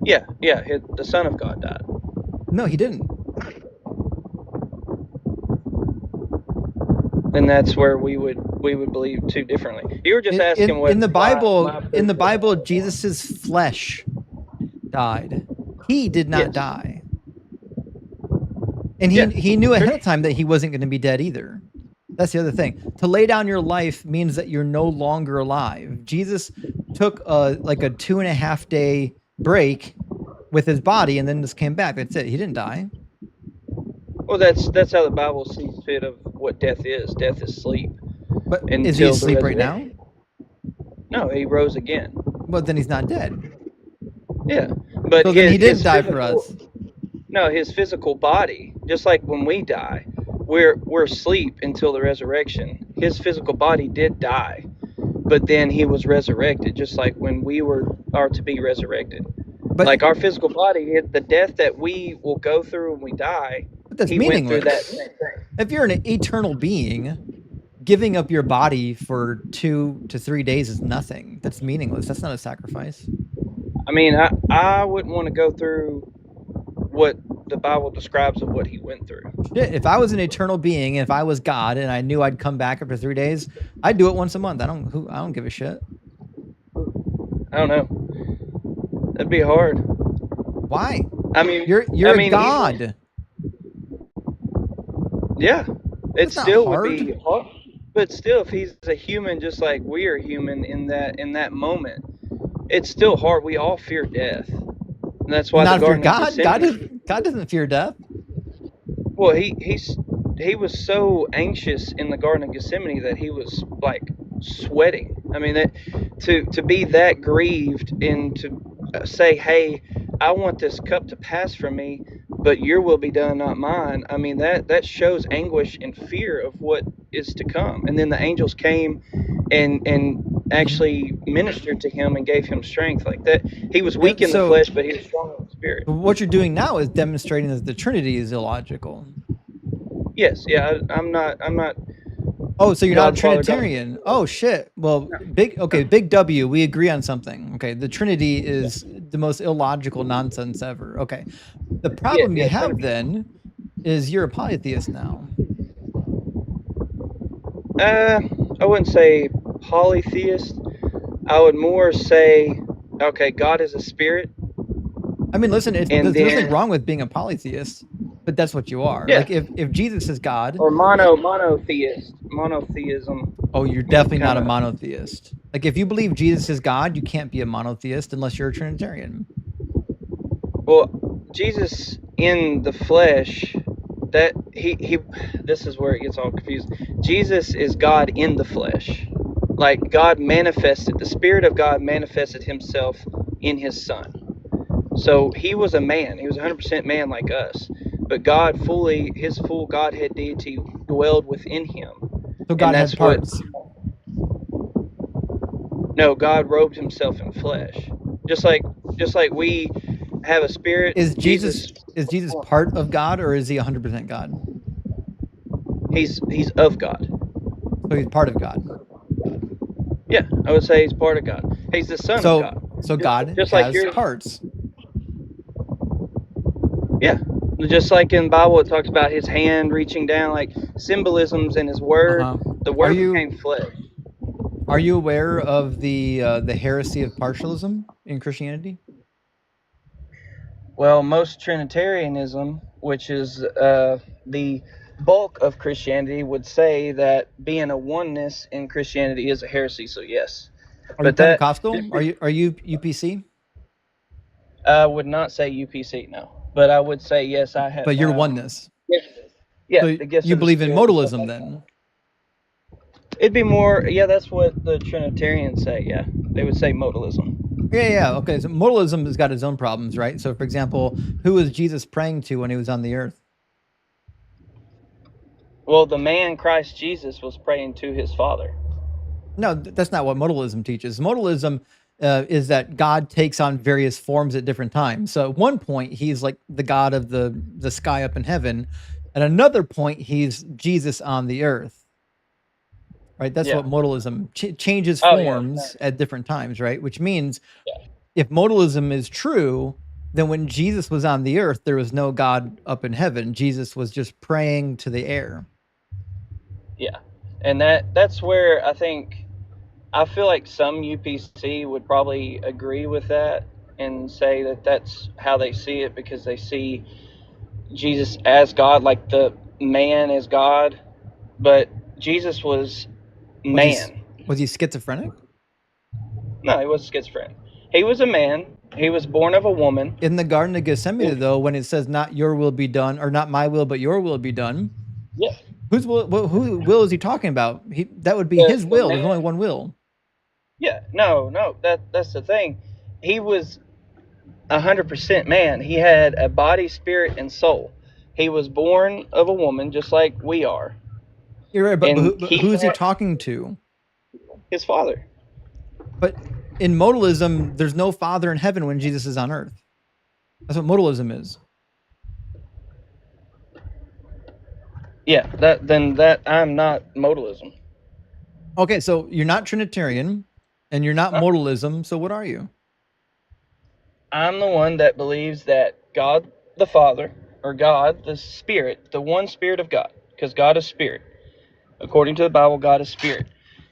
Yeah, the Son of God died. No, he didn't. And that's where we would believe too differently. You were just asking what in the Bible, Jesus's flesh died. He did not die. And he knew ahead of time that he wasn't going to be dead either. That's the other thing. To lay down your life means that you're no longer alive. Jesus took like a 2.5 day break with his body and then just came back. That's it. He didn't die. Well, that's how the Bible sees fit of what death is. Death is sleep. But is he asleep right now? No, he rose again. Well, then he's not dead. Yeah, but so then he didn't die for us. No, his physical body, just like when we die, we're asleep until the resurrection. His physical body did die, but then he was resurrected, just like when we are to be resurrected. But like our physical body, the death that we will go through when we die, but that's he meaningless. went through that same thing. If you're an eternal being, giving up your body for 2 to 3 days is nothing. That's meaningless. That's not a sacrifice. I mean, I wouldn't want to go through what the Bible describes of what he went through. Shit, if I was an eternal being, and if I was God, and I knew I'd come back after 3 days, I'd do it once a month. I don't give a shit. I don't know. That'd be hard. Why? I mean, you're a God. Yeah, it still would be hard. But still, if he's a human, just like we are human in that moment, it's still hard. We all fear death, and that's why not the if you're God. God doesn't fear death. Well, he was so anxious in the Garden of Gethsemane that he was like sweating. I mean, that to be that grieved and to say, "Hey, I want this cup to pass from me," but your will be done, not mine. I mean, that shows anguish and fear of what is to come. And then the angels came and actually ministered to him and gave him strength like that. He was weak in the flesh, but he was strong in the spirit. What you're doing now is demonstrating that the Trinity is illogical. Yes, yeah, I'm not. Oh, so you're not a God, Father, God. Trinitarian. Oh shit. Well, big W, we agree on something. Okay, the Trinity is the most illogical nonsense ever. Okay. The problem you have then is you're a polytheist now. I wouldn't say polytheist. I would more say, okay, God is a spirit. I mean, listen, there's And nothing then- wrong with being a polytheist, but that's what you are. Yeah. Like if Jesus is God, Or monotheist. Monotheism. oh, you're definitely not a kinda- monotheist. Like if you believe Jesus is God, you can't be a monotheist unless you're a Trinitarian. Well, Jesus in the flesh, that he this is where it gets all confused. Jesus is God in the flesh. Like God manifested, the Spirit of God manifested himself in his Son. So he was a man. He was 100% man like us. But God his full Godhead deity dwelled within him. So God that's had parts. No, God robed himself in flesh. Just like we have a spirit. Is Jesus part of God, or is he 100% God? He's of God. So he's part of God. Yeah, I would say he's part of God. He's the Son of God. So God just has like you're- parts. Yeah, just like in the Bible, it talks about his hand reaching down, like symbolisms in his word. Uh-huh. The word Are you- became flesh. Are you aware of the heresy of partialism in Christianity? Well, most Trinitarianism, which is the bulk of Christianity, would say that being a oneness in Christianity is a heresy. So yes. Are you But that- Pentecostal? Are you UPC? I would not say UPC, no. But I would say yes. I have. But you're oneness. Yeah. So the gifts you of the believe in Spirit. modalism then? It'd be more. Yeah, that's what the Trinitarians say. Yeah, they would say modalism. Yeah. Okay. So modalism has got its own problems, right? So, for example, who was Jesus praying to when he was on the earth? Well, the man Christ Jesus was praying to his Father. No, that's not what modalism teaches. Modalism is that God takes on various forms at different times. So at one point, he's like the God of the sky up in heaven. At another point, he's Jesus on the earth. Right? That's what modalism changes forms at different times, right? Which means if modalism is true, then when Jesus was on the earth, there was no God up in heaven. Jesus was just praying to the air. Yeah, and that's where I feel like some UPC would probably agree with that and say that that's how they see it, because they see Jesus as God, like the man as God, but Jesus was man. Was he schizophrenic? No, he wasn't schizophrenic. He was a man. He was born of a woman. In the Garden of Gethsemane, though, when it says "not your will be done," or "not my will, but your will be done," Yeah. whose will is he talking about? That would be his will. There's only one will. Yeah. No. That's the thing. He was 100% man. He had a body, spirit, and soul. He was born of a woman, just like we are. You're right, but And who is he talking to? His Father. But in modalism, there's no Father in heaven when Jesus is on earth. That's what modalism is. Yeah, that I'm not modalism. Okay, so you're not Trinitarian, and you're not modalism. So what are you? I'm the one that believes that God the Father, or God the Spirit, the one Spirit of God, because God is Spirit. According to the Bible, God is Spirit.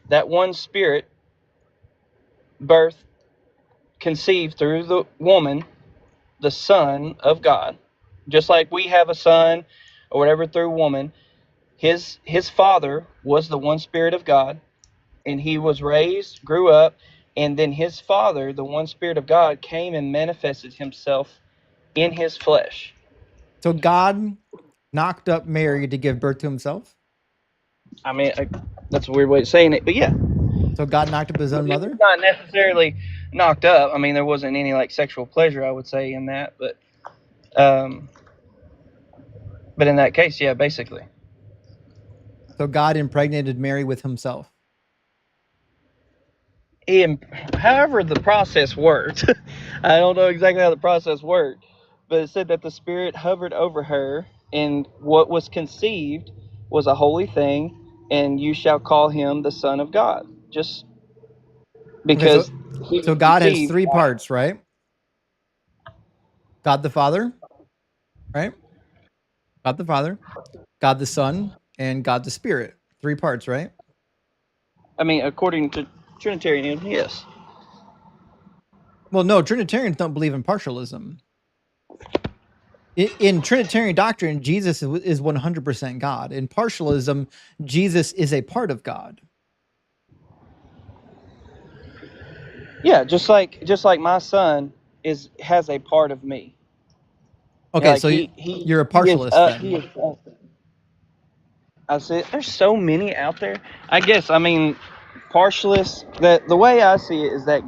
That one Spirit, conceived through the woman, the Son of God. Just like we have a son or whatever through woman, his father was the one Spirit of God, and he was raised, grew up, and then his Father, the one Spirit of God, came and manifested himself in his flesh. So God knocked up Mary to give birth to himself? I mean, that's a weird way of saying it, but yeah. So God knocked up his own mother? Not necessarily knocked up. I mean, there wasn't any like sexual pleasure, I would say, in that, but But in that case, yeah, basically. So God impregnated Mary with himself. However the process worked, I don't know exactly how the process worked, but it said that the Spirit hovered over her, and what was conceived was a holy thing, and you shall call him the Son of God. Just Okay, because he so was God has conceived three by- parts, right? God the Father, right? God the Father, God the Son, and God the Spirit. Three parts, right? I mean, according to Trinitarianism, yes. Well, no, Trinitarians don't believe in partialism. In Trinitarian doctrine, Jesus is 100% God. In partialism, Jesus is a part of God. Yeah, just like my son has a part of me. Okay, Like so you're a partialist then. He is I said, there's so many out there. I guess, I mean, partialists, the way I see it is that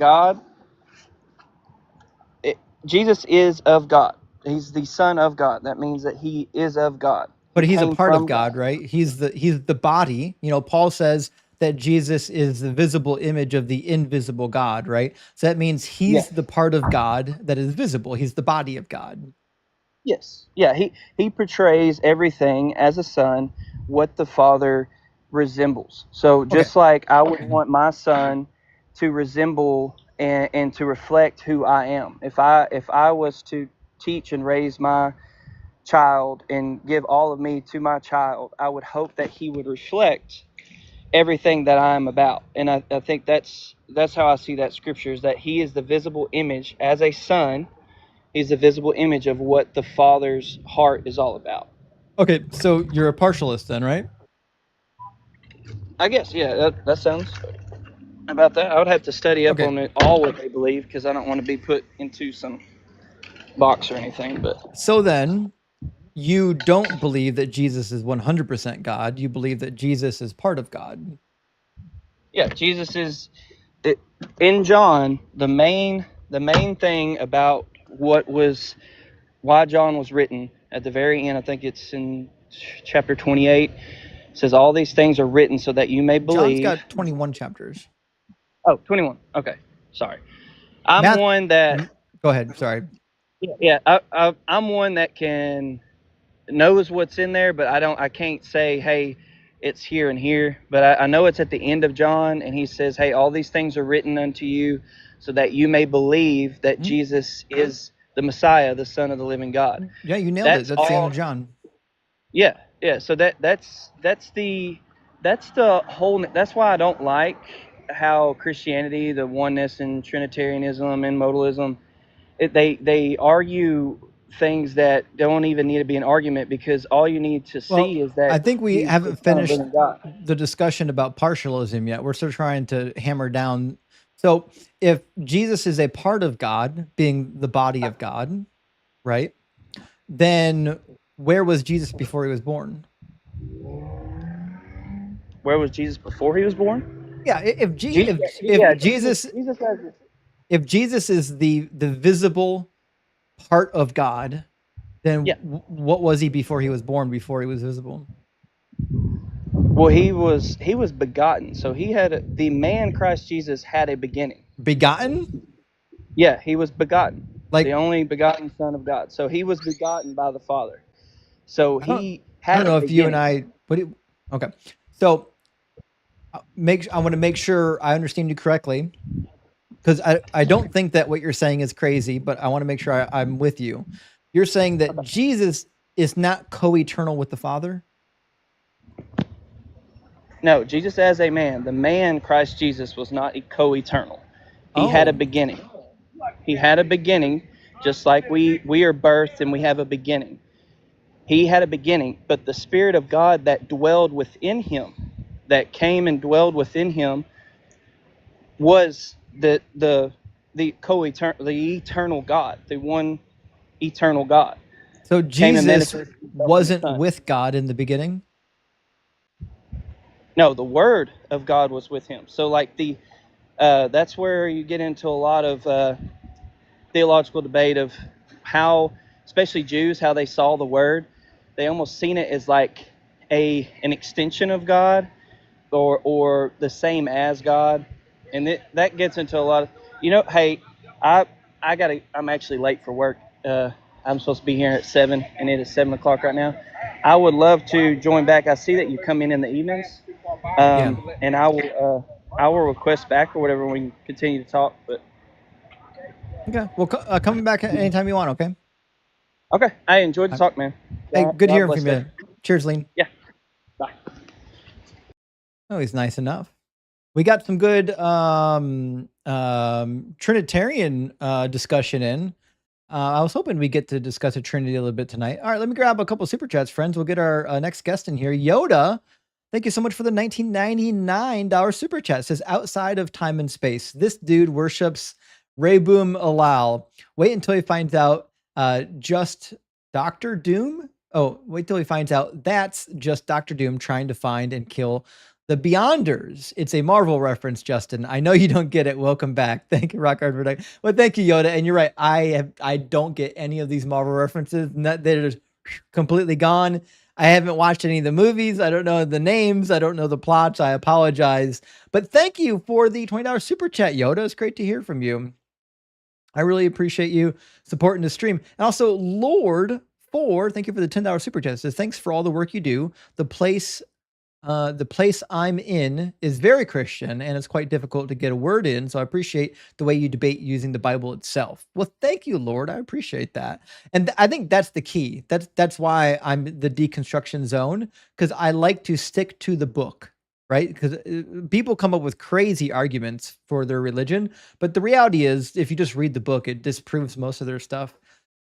Jesus is of God. He's the Son of God. That means that he is of God. But He he's a came part of from God, right? He's the body. You know, Paul says that Jesus is the visible image of the invisible God, right? So that means he's Yeah. the part of God that is visible. He's the body of God. Yes. Yeah, he portrays everything as a son, what the Father resembles. So just like I would want my son to resemble and to reflect who I am. If I was to teach and raise my child and give all of me to my child, I would hope that he would reflect everything that I am about. And I think that's how I see that scripture, is that he is the visible image as a son. He's the visible image of what the Father's heart is all about. Okay, so you're a partialist then, right? I guess, yeah, that sounds about that. I would have to study up on it, all what they believe, because I don't want to be put into some box or anything. But So then you don't believe that Jesus is 100% God. You believe that Jesus is part of God. yeah, Jesus is in John. The main thing about why John was written at the very end, I think it's in chapter 28, says all these things are written so that you may believe. John's got 21 chapters. Oh, 21. Okay, sorry. I'm one that. Go ahead. Sorry. Yeah, I'm one that knows what's in there, but I can't say, hey, it's here and here. But I know it's at the end of John, and he says, hey, all these things are written unto you so that you may believe that Jesus is the Messiah, the Son of the living God. Yeah, you nailed it. That's the end of John. Yeah. So that's the whole. That's why I don't like how Christianity, the oneness and Trinitarianism and modalism, they argue things that don't even need to be an argument, because all you need to see is that. I think we haven't finished the discussion about partialism yet. We're still trying to hammer down. So if Jesus is a part of God, being the body of God, right? Then where was Jesus before he was born? Where was Jesus before he was born? Yeah, if Jesus is the visible part of God, then what was he before he was born, before he was visible? Well, he was begotten. So he had the man Christ Jesus had a beginning. Begotten? Yeah, he was begotten. Like the only begotten Son of God. So he was begotten by the Father. So he had I don't know if you and I okay. So I want to make sure I understand you correctly, because I don't think that what you're saying is crazy, but I want to make sure I'm with you. You're saying that Jesus is not co-eternal with the Father? No, Jesus as a man, the man Christ Jesus was not co-eternal. He had a beginning. He had a beginning, just like we are birthed and we have a beginning. He had a beginning, but the Spirit of God that dwelled within him, that came and dwelled within him, was the eternal God, the one eternal God. So Jesus wasn't with God in the beginning? No, the Word of God was with him. So like that's where you get into a lot of theological debate of how, especially Jews, how they saw the Word. they almost seen it as like an extension of God, or the same as God, and that gets into a lot of, hey, I'm actually late for work. I'm supposed to be here at 7, and it is 7 o'clock right now. I would love to join back. I see that you come in the evenings, Yeah. and I will request back or whatever. We can continue to talk, but Okay. Well, coming back anytime you want. Okay. okay. I enjoyed the talk, man. Hey, good God hearing bless from you. you. Cheers, Lean. Yeah. Bye. Oh, he's nice enough. We got some good Trinitarian discussion in. I was hoping we get to discuss a Trinity a little bit tonight. All right, let me grab a couple super chats, friends. We'll get our next guest in here. Yoda, thank you so much for the $19.99 super chat. It says, outside of time and space, this dude worships Rebum Alal. Wait until he finds out just Dr. Doom. Oh, wait till he finds out that's just Dr. Doom trying to find and kill the Beyonders. It's a Marvel reference, Justin. I know you don't get it. Welcome back. Thank you, Rock Hard Product. Well, thank you, Yoda. And you're right. I don't get any of these Marvel references. They're just completely gone. I haven't watched any of the movies. I don't know the names. I don't know the plots. I apologize. But thank you for the $20 super chat, Yoda. It's great to hear from you. I really appreciate you supporting the stream. And also, Lord 4, thank you for the $10 super chat. It says, thanks for all the work you do. The place I'm in is very Christian, and it's quite difficult to get a word in. So I appreciate the way you debate using the Bible itself. Well, thank you, Lord. I appreciate that. And I think that's the key. That's why I'm the deconstruction zone, because I like to stick to the book, right? Because people come up with crazy arguments for their religion, but the reality is, if you just read the book, it disproves most of their stuff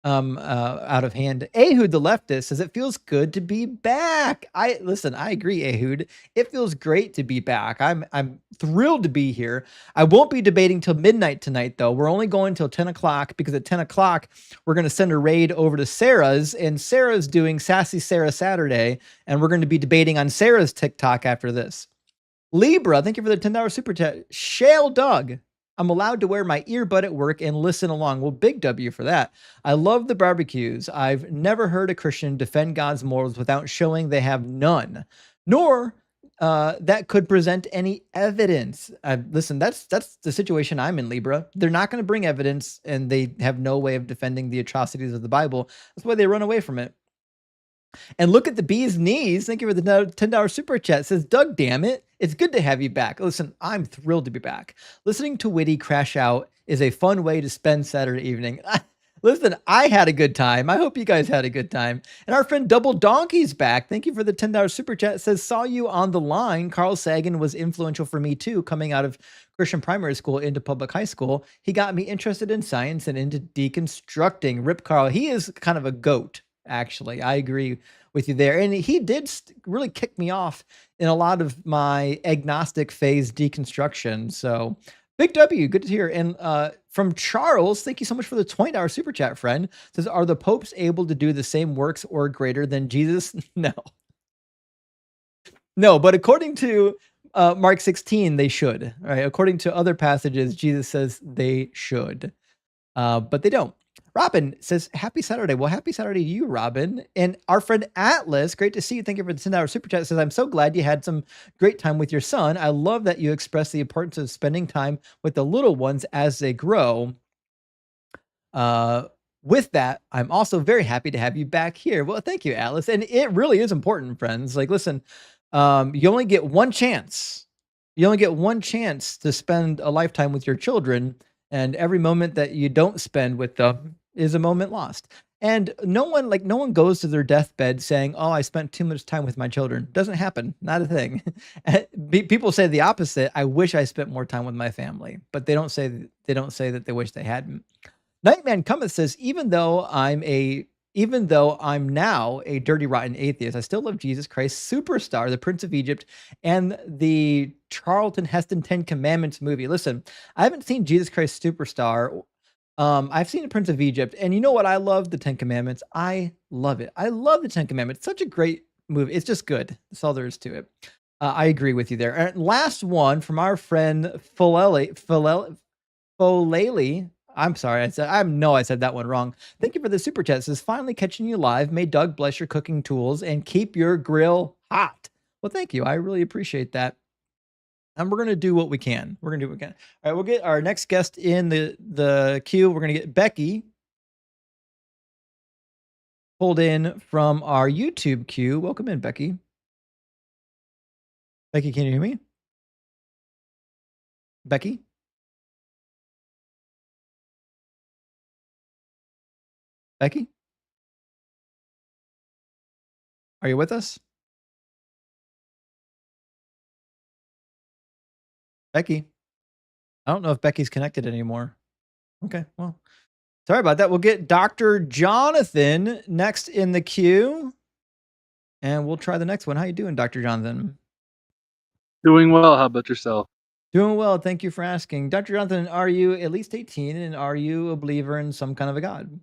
out of hand. Ehud the leftist says, it feels good to be back. I agree, Ehud. It feels great to be back. I'm thrilled to be here. I won't be debating till midnight tonight, though. We're only going till 10 o'clock, because at 10 o'clock we're going to send a raid over to Sarah's, and Sarah's doing Sassy Sarah Saturday, and we're going to be debating on Sarah's TikTok after this. Libra, thank you for the $10 super chat. Shale Doug, I'm allowed to wear my earbud at work and listen along. Well, big W for that. I love the barbecues. I've never heard a Christian defend God's morals without showing they have none, nor that could present any evidence. Listen, that's the situation I'm in, Libra. They're not going to bring evidence, and they have no way of defending the atrocities of the Bible. That's why they run away from it. And look at the bee's knees. Thank you for the $10 super chat. It says, Doug, damn it. It's good to have you back. Listen, I'm thrilled to be back. Listening to Witty crash out is a fun way to spend Saturday evening. Listen, I had a good time. I hope you guys had a good time. And our friend Double Donkey's back. Thank you for the $10 super chat. It says, saw you on the line. Carl Sagan was influential for me too, coming out of Christian primary school into public high school. He got me interested in science and into deconstructing. Rip Carl. He is kind of a goat. Actually, I agree with you there. And he did really kick me off in a lot of my agnostic phase deconstruction. So big W, good to hear. And from Charles, thank you so much for the $20 super chat, friend. Says, are the popes able to do the same works or greater than Jesus? No. No, but according to Mark 16, they should. Right? According to other passages, Jesus says they should. But they don't. Robin says, happy Saturday. Well, happy Saturday to you, Robin. And our friend Atlas, great to see you. Thank you for the $10 super chat. Says, I'm so glad you had some great time with your son. I love that you express the importance of spending time with the little ones as they grow. With that, I'm also very happy to have you back here. Well, thank you, Atlas. And it really is important, friends. Like, listen, you only get one chance. You only get one chance to spend a lifetime with your children. And every moment that you don't spend with them is a moment lost. And no one goes to their deathbed saying, oh, I spent too much time with my children. Doesn't happen. Not a thing. People say the opposite. I wish I spent more time with my family, but they don't say that they wish they hadn't. Nightman Cometh says, even though I'm now a dirty, rotten atheist, I still love Jesus Christ Superstar, the Prince of Egypt, and the Charlton Heston 10 Commandments movie. Listen, I haven't seen Jesus Christ Superstar. I've seen the Prince of Egypt, and you know what? I love the 10 Commandments. I love it. I love the 10 Commandments. Such a great movie. It's just good. That's all there is to it. I agree with you there. And last one from our friend Folele. I'm sorry. I said that one wrong. Thank you for the super chat. It says, finally catching you live. May Doug bless your cooking tools and keep your grill hot. Well, thank you. I really appreciate that. And we're going to do what we can. All right, we'll get our next guest in the queue. We're going to get Becky pulled in from our YouTube queue. Welcome in, Becky. Becky, can you hear me? Becky? Becky? Are you with us? Becky? I don't know if Becky's connected anymore. Okay, well, sorry about that. We'll get Dr. Jonathan next in the queue, and we'll try the next one. How you doing, Dr. Jonathan? Doing well. How about yourself? Doing well. Thank you for asking. Dr. Jonathan, are you at least 18, and are you a believer in some kind of a God?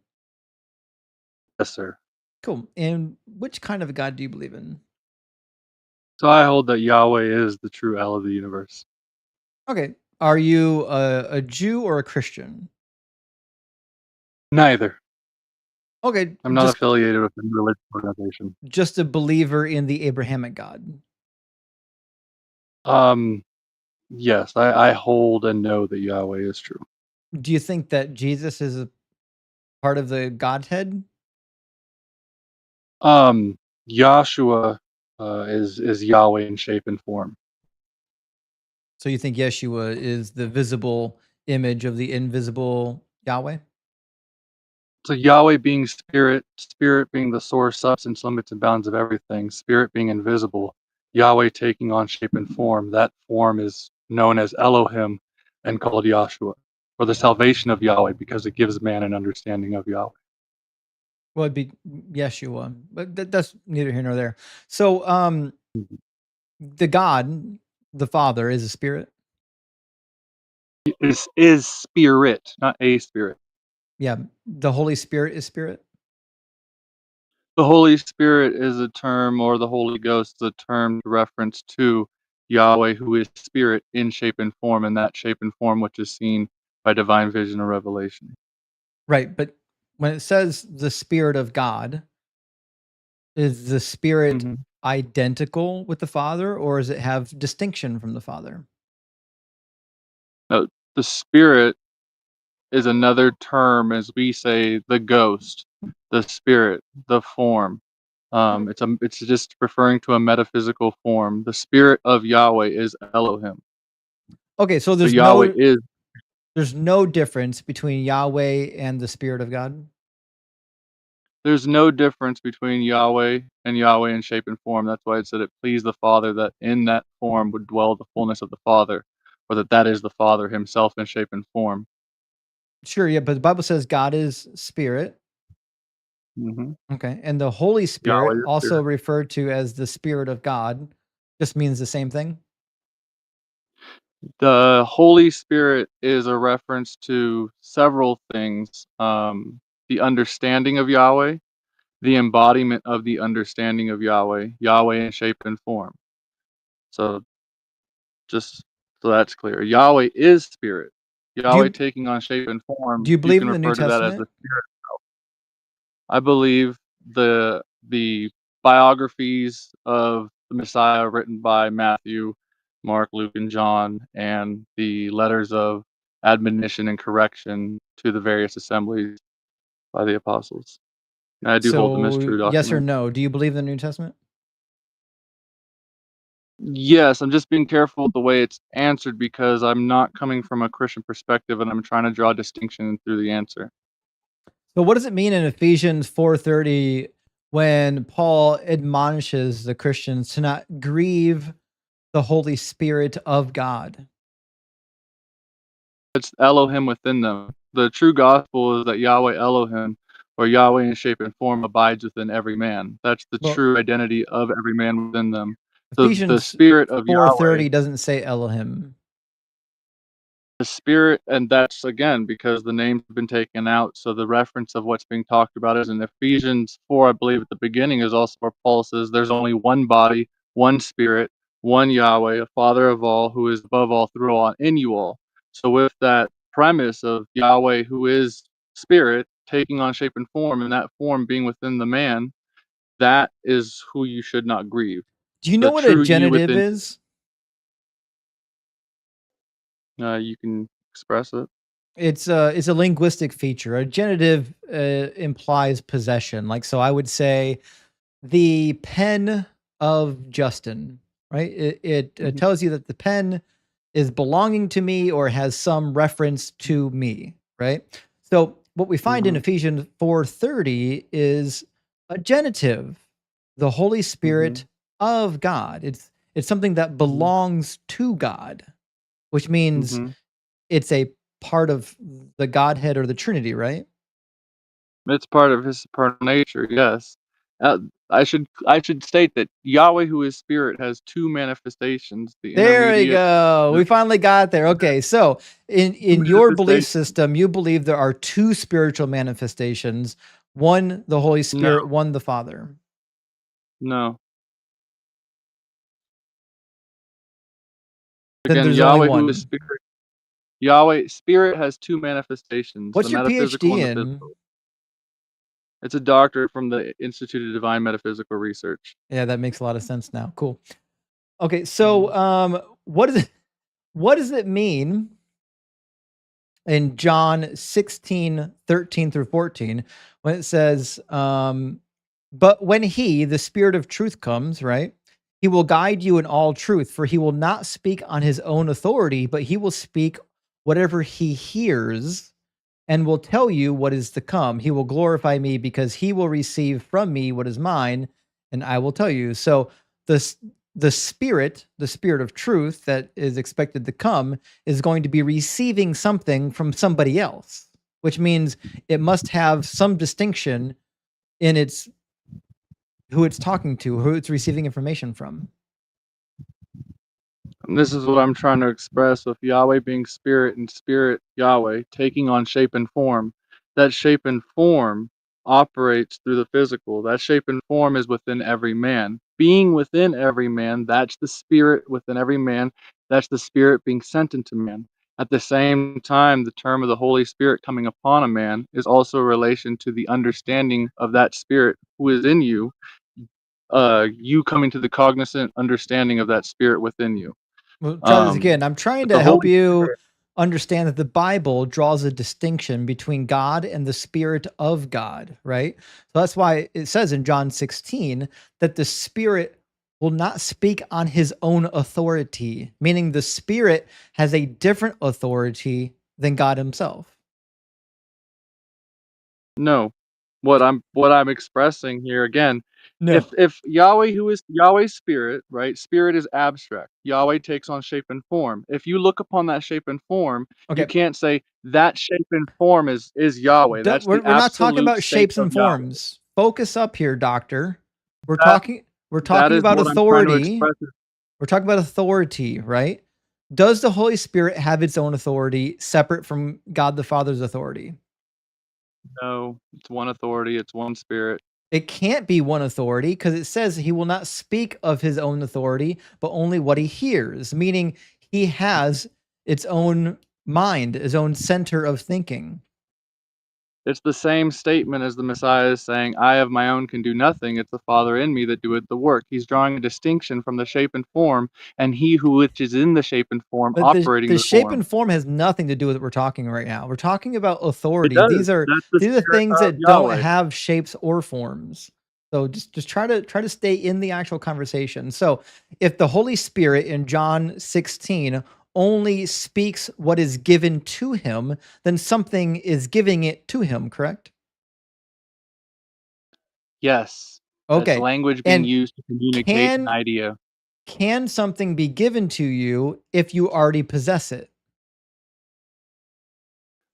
Yes, sir. Cool. And which kind of a God do you believe in? So I hold that Yahweh is the true L of the universe. Okay. Are you a Jew or a Christian? Neither. Okay. I'm not affiliated with any religious organization. Just a believer in the Abrahamic God. Yes, I hold and know that Yahweh is true. Do you think that Jesus is a part of the Godhead? Yahshua is Yahweh in shape and form. So you think Yeshua is the visible image of the invisible Yahweh? So Yahweh being spirit, spirit being the source, substance, limits, and bounds of everything, spirit being invisible, Yahweh taking on shape and form. That form is known as Elohim and called Yahshua, or the salvation of Yahweh, because it gives man an understanding of Yahweh. Well, it'd be Yeshua, but that's neither here nor there. So, the God, the Father, is a spirit. Is spirit, not a spirit. Yeah, the Holy Spirit is spirit. The Holy Spirit is a term, or the Holy Ghost is a term to reference to Yahweh, who is spirit in shape and form, and that shape and form which is seen by divine vision or revelation. Right, but when it says the Spirit of God, is the Spirit identical with the Father, or does it have distinction from the Father? No, the Spirit is another term, as we say, the ghost, the spirit, the form. It's just referring to a metaphysical form. The spirit of Yahweh is Elohim. Okay, so there's no difference between Yahweh and the Spirit of God. There's no difference between Yahweh and Yahweh in shape and form. That's why it said it pleased the Father that in that form would dwell the fullness of the Father, or that is the Father himself in shape and form. Sure, yeah, but the Bible says God is spirit. Okay, and the Holy Spirit, also referred to as the Spirit of God, just means the same thing? The Holy Spirit is a reference to several things. The understanding of Yahweh, the embodiment of the understanding of Yahweh, Yahweh in shape and form. So just so that's clear. Yahweh is spirit. Yahweh taking on shape and form. Do you believe in the New refer to that as the Testament? spirit itself. I believe the biographies of the Messiah written by Matthew, Mark, Luke, and John, and the letters of admonition and correction to the various assemblies by the apostles. And I do hold them as true documents. Yes or no? Do you believe in the New Testament? Yes, I'm just being careful with the way it's answered because I'm not coming from a Christian perspective and I'm trying to draw a distinction through the answer. So what does it mean in Ephesians 4:30 when Paul admonishes the Christians to not grieve the Holy Spirit of God? It's Elohim within them. The true gospel is that Yahweh Elohim, or Yahweh in shape and form, abides within every man. That's the true identity of every man within them. The spirit of Yahweh. 4:30 doesn't say Elohim. The spirit, and that's again because the names have been taken out. So the reference of what's being talked about is in Ephesians 4, I believe at the beginning, is also where Paul says there's only one body, one spirit, one Yahweh, a Father of all, who is above all, through all, and in you all. So with that premise of Yahweh, who is spirit, taking on shape and form, and that form being within the man, that is who you should not grieve. Do you know The what a true you genitive within is? you can express it. It's a linguistic feature. A genitive implies possession. Like, so I would say the pen of Justin, right? It tells you that the pen is belonging to me or has some reference to me, right? So what we find in Ephesians 4:30 is a genitive, the Holy Spirit of God. It's something that belongs to God, which means it's a part of the Godhead or the Trinity, right? It's part of his supernal nature, yes. I should state that Yahweh, who is spirit, has two manifestations. The There we intermediate, go. We finally got there. Okay, so in your belief manifestation. system, you believe there are two spiritual manifestations, one the Holy Spirit, one the Father. No. Then Again, there's only Yahweh, who one. is spirit. Yahweh, spirit has two manifestations: What's the your metaphysical PhD and the in? physical. It's a doctorate from the Institute of Divine Metaphysical Research. Yeah, that makes a lot of sense now. Cool. Okay, so what does it mean in John 16:13-14 when it says, but when he, the Spirit of truth, comes, right? He will guide you in all truth, for he will not speak on his own authority, but he will speak whatever he hears and will tell you what is to come. He will glorify me because he will receive from me what is mine, and I will tell you. So the Spirit of truth that is expected to come is going to be receiving something from somebody else, which means it must have some distinction in its who it's talking to, who it's receiving information from. And this is what I'm trying to express with Yahweh being spirit and spirit Yahweh taking on shape and form. That shape and form operates through the physical. That shape and form is within every man. Being within every man, that's the spirit within every man. That's the spirit being sent into man. At the same time, the term of the Holy Spirit coming upon a man is also a relation to the understanding of that spirit who is in you, you coming to the cognizant understanding of that spirit within you. Well, try this again. I'm trying to help you understand that the Bible draws a distinction between God and the Spirit of God, right? So that's why it says in John 16 that the Spirit will not speak on his own authority, meaning the Spirit has a different authority than God himself. No. What I'm expressing here again, No. if Yahweh, who is Yahweh's spirit, right? Spirit is abstract. Yahweh takes on shape and form. If you look upon that shape and form, you Okay. can't say that shape and form is Yahweh. That's We're the not talking absolute about state shapes of and Yahweh. forms. Focus up here, doctor. We're That talking is about what I'm trying to authority. express. We're talking about authority, right? Does the Holy Spirit have its own authority separate from God the Father's authority? No, it's one authority, it's one spirit. It can't be one authority because it says he will not speak of his own authority, but only what he hears, meaning he has its own mind, his own center of thinking. It's the same statement as the Messiah is saying, I of my own can do nothing. It's the Father in me that doeth the work. He's drawing a distinction from the shape and form, and he which is in the shape and form But operating the the shape form. and form has nothing to do with what we're talking right now. We're talking about It authority. does. These are That's the spirit things of that don't Yahweh. have shapes or forms. So just try to stay in the actual conversation. So if the Holy Spirit in John 16 only speaks what is given to him, then something is giving it to him, correct? Yes. That's Okay. language being And used to communicate an idea. can something be given to you if you already possess it?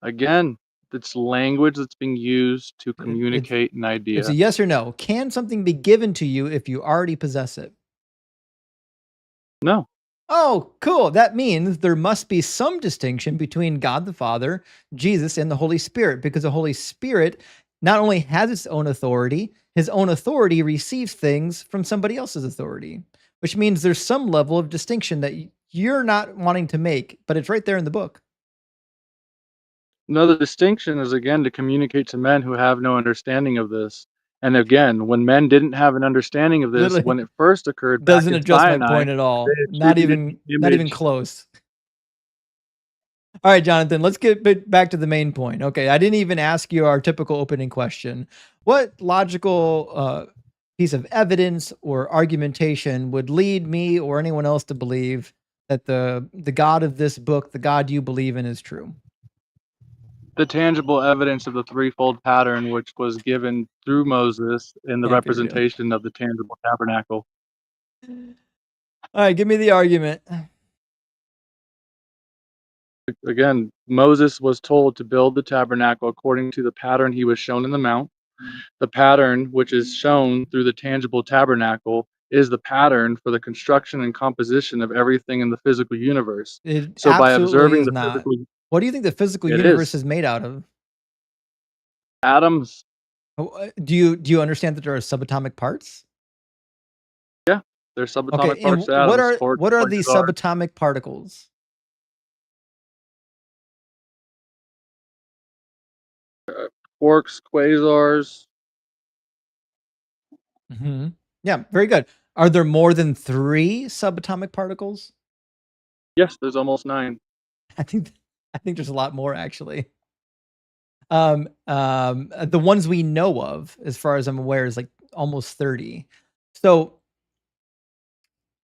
Again, it's language that's being used to It's communicate an idea. It's a yes or no. Can something be given to you if you already possess it? No. Oh, cool. That means there must be some distinction between God the Father, Jesus, and the Holy Spirit, because the Holy Spirit not only has its own authority, his own authority receives things from somebody else's authority, which means there's some level of distinction that you're not wanting to make, but it's right there in the book. Another distinction is, again, to communicate to men who have no understanding of this. And again, when men didn't have an understanding of this, Literally when it first occurred back doesn't in address my Sinai, point at they all. Not attributed even the not even image. close. All right, Jonathan, let's get back to the main point. Okay, I didn't even ask you our typical opening question. What logical piece of evidence or argumentation would lead me or anyone else to believe that the God of this book, the God you believe in, is true? The tangible evidence of the threefold pattern, which was given through Moses in the Can't be real. representation of the tangible tabernacle. All right, give me the argument. Again, Moses was told to build the tabernacle according to the pattern he was shown in the mount. The pattern, which is shown through the tangible tabernacle, is the pattern for the construction and composition of everything in the physical universe. It So by absolutely observing is the not. physical, What do you think the physical it universe is is made out of? atoms. Do you understand that there are subatomic parts? Yeah, they're subatomic Okay, parts and to atoms. Quarks, what are these quasars, subatomic particles? quarks, quasars. Hmm. Yeah, very good. Are there more than 3 subatomic particles? Yes, there's almost 9. I think there's a lot more actually. The ones we know of, as far as I'm aware, is like almost 30. So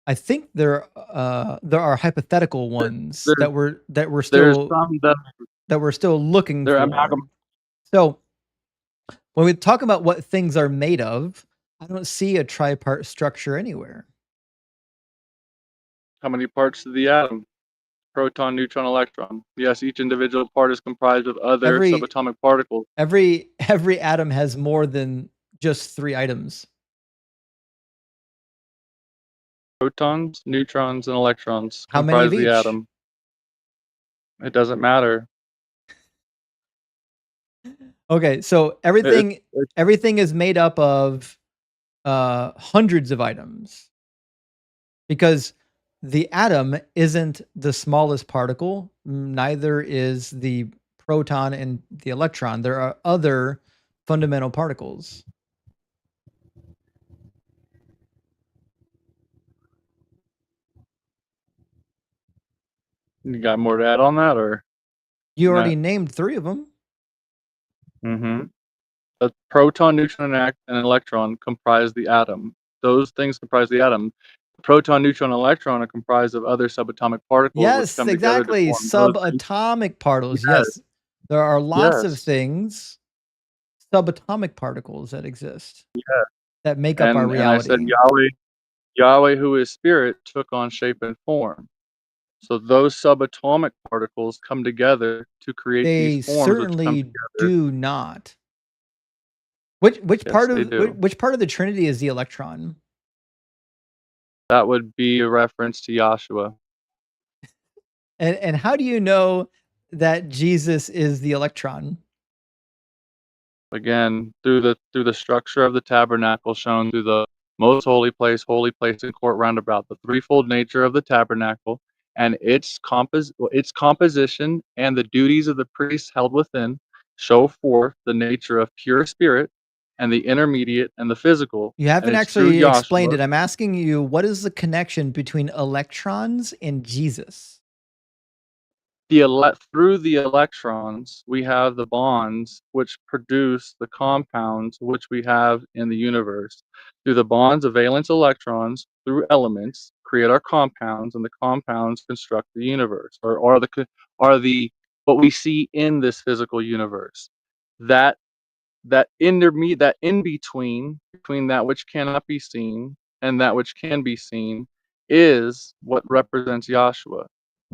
I think there are hypothetical ones There's that we're there's still some that looking they're for. So when we talk about what things are made of, I don't see a tripart structure anywhere. How many parts to the atom? Proton, neutron, electron. Yes, each individual part is comprised of other Every subatomic particles. every atom has more than just 3 items. Protons, neutrons, and electrons How many comprise of the each? atom. It doesn't matter. Okay, so It, it, everything is made up of hundreds of items, because the atom isn't the smallest particle, neither is the proton and the electron. There are other fundamental particles. you got more to add on that, or? You No. already named 3 of them. Mm-hmm. A proton, neutron, and an electron comprise the atom. Those things comprise the atom. The proton, neutron, and electron are comprised of other subatomic particles which Yes, come together to exactly. form those things. Subatomic particles. Yes, Yes. There are lots of yes, things, subatomic particles that exist, yes. that make up our And I said reality. Yahweh, who is spirit, took on shape and form. So those subatomic particles come together to create these They forms which come certainly together. do not. Which Yes, they do. which part of the Trinity is the electron? That would be a reference to Yahshua. And how do you know that Jesus is the electron? Again, through the structure of the tabernacle shown through the most holy place, and court roundabout, the threefold nature of the tabernacle and its composition and the duties of the priests held within show forth the nature of pure spirit and the intermediate and the physical, You and haven't it's through actually explained Yahshua. it. I'm asking you, what is the connection between electrons and Jesus? Through the electrons, we have the bonds which produce the compounds which we have in the universe. Through the bonds of valence electrons, through elements, create our compounds, and the compounds construct the universe, or are the what we see in this physical universe. That that in between that which cannot be seen and that which can be seen is what represents Yahshua.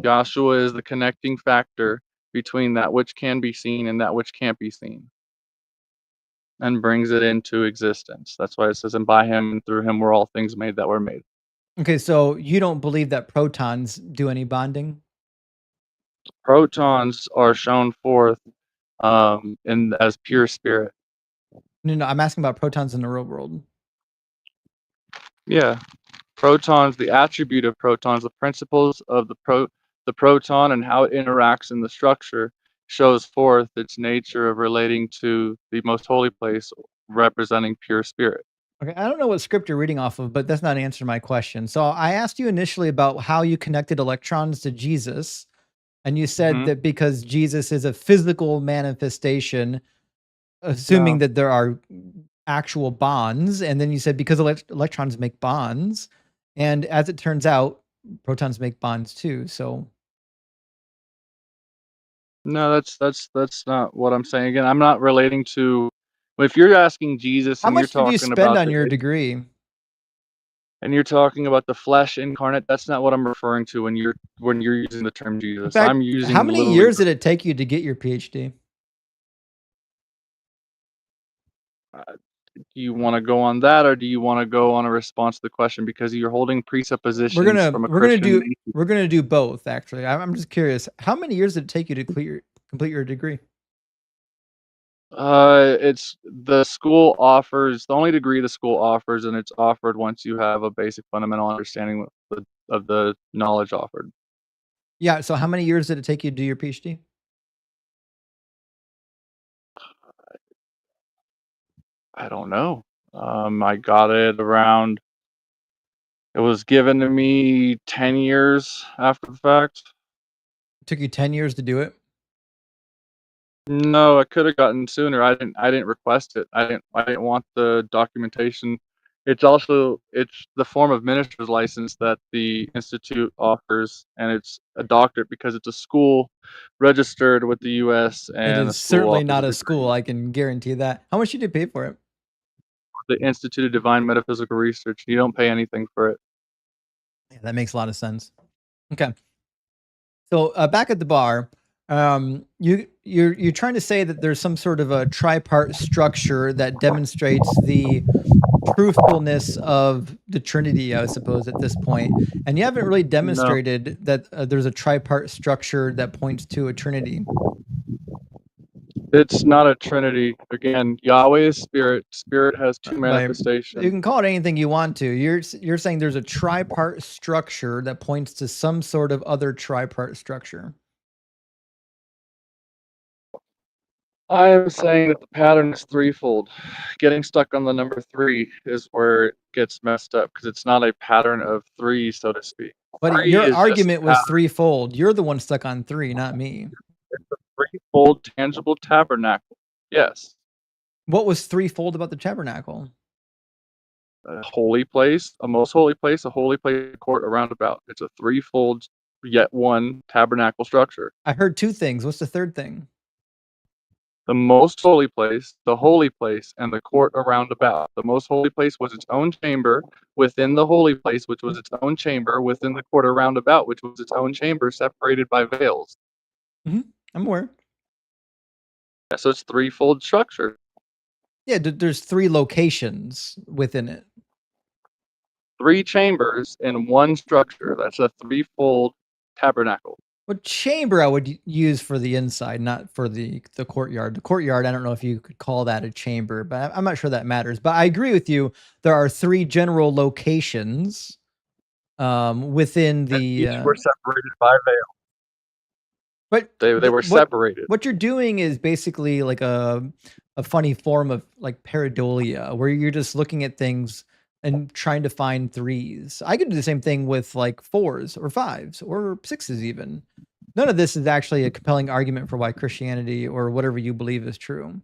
Yahshua is the connecting factor between that which can be seen and that which can't be seen, and brings it into existence. That's why it says, and by him and through him were all things made that were made. Okay, so you don't believe that protons do any bonding? Protons are shown forth as pure spirit. No, I'm asking about protons in the real world. Yeah. Protons, the attribute of protons, the principles of the proton and how it interacts in the structure shows forth its nature of relating to the most holy place, representing pure spirit. Okay, I don't know what script you're reading off of, but that's not answering my question. So I asked you initially about how you connected electrons to Jesus, and you said Mhm. that because Jesus is a physical manifestation, assuming No. that there are actual bonds, and then you said because electrons make bonds, and as it turns out, protons make bonds too. So No, that's not what I'm saying. Again, I'm not relating to. If you're asking Jesus how and you're much did you talking spend about on your degree? the flesh incarnate, that's not what I'm referring to when you're using the term In Jesus. fact, I'm how using many literally. years did it take you to get your PhD? Do you want to go on that, or do you want to go on a response to the question, because you're holding presuppositions from a Christian nation? We're gonna do both. Actually, I'm just curious. How many years did it take you to complete your degree? It's the school offers the only degree the school offers, and it's offered once you have a basic fundamental understanding of the knowledge offered. Yeah. So how many years did it take you to do your PhD? I don't know. I got it around. It was given to me 10 years after the fact. It took you 10 years to do it. No, I could have gotten sooner. I didn't request it. I didn't want the documentation. It's the form of minister's license that the institute offers, and it's a doctorate because it's a school registered with the US, It and the is school certainly offers a not a degree. school. I can guarantee that. How much did you pay for it? The Institute of Divine Metaphysical Research. You don't pay anything for it. Yeah, that makes a lot of sense. Okay. So back at the bar, you're trying to say that there's some sort of a tripart structure that demonstrates the truthfulness of the Trinity, I suppose, at this point, and you haven't really No. demonstrated that there's a tripart structure that points to a Trinity. It's not a trinity. Again, Yahweh is spirit. Spirit has two You manifestations. can call it anything you want to. You're saying there's a tripart structure that points to some sort of other tripart structure. I am saying that the pattern is threefold. Getting stuck on the number 3 is where it gets messed up, because it's not a pattern of 3, so to speak. But 3 your is just argument was threefold. You're the one stuck on 3, not me. it's a threefold tangible tabernacle. Yes. What was threefold about the tabernacle? A holy place, a most holy place, a holy place, a court, a roundabout. It's a threefold, yet one tabernacle structure. I heard 2 things. What's the third thing? The most holy place, the holy place, and the court around about. The most holy place was its own chamber within the holy place, which was its own chamber within the court around about, which was its own chamber separated by veils. I'm aware. Yeah, so it's threefold structure. Yeah, there's 3 locations within it. 3 chambers in one structure. That's a threefold tabernacle. What chamber I would use for the inside, not for the courtyard. The courtyard, I don't know if you could call that a chamber, but I'm not sure that matters. But I agree with you. There are 3 general locations within the. Each were separated by veil. But they were separated. What you're doing is basically like a funny form of like pareidolia, where you're just looking at things and trying to find 3s. I could do the same thing with like 4s or 5s or 6s even. None of this is actually a compelling argument for why Christianity or whatever you believe is true.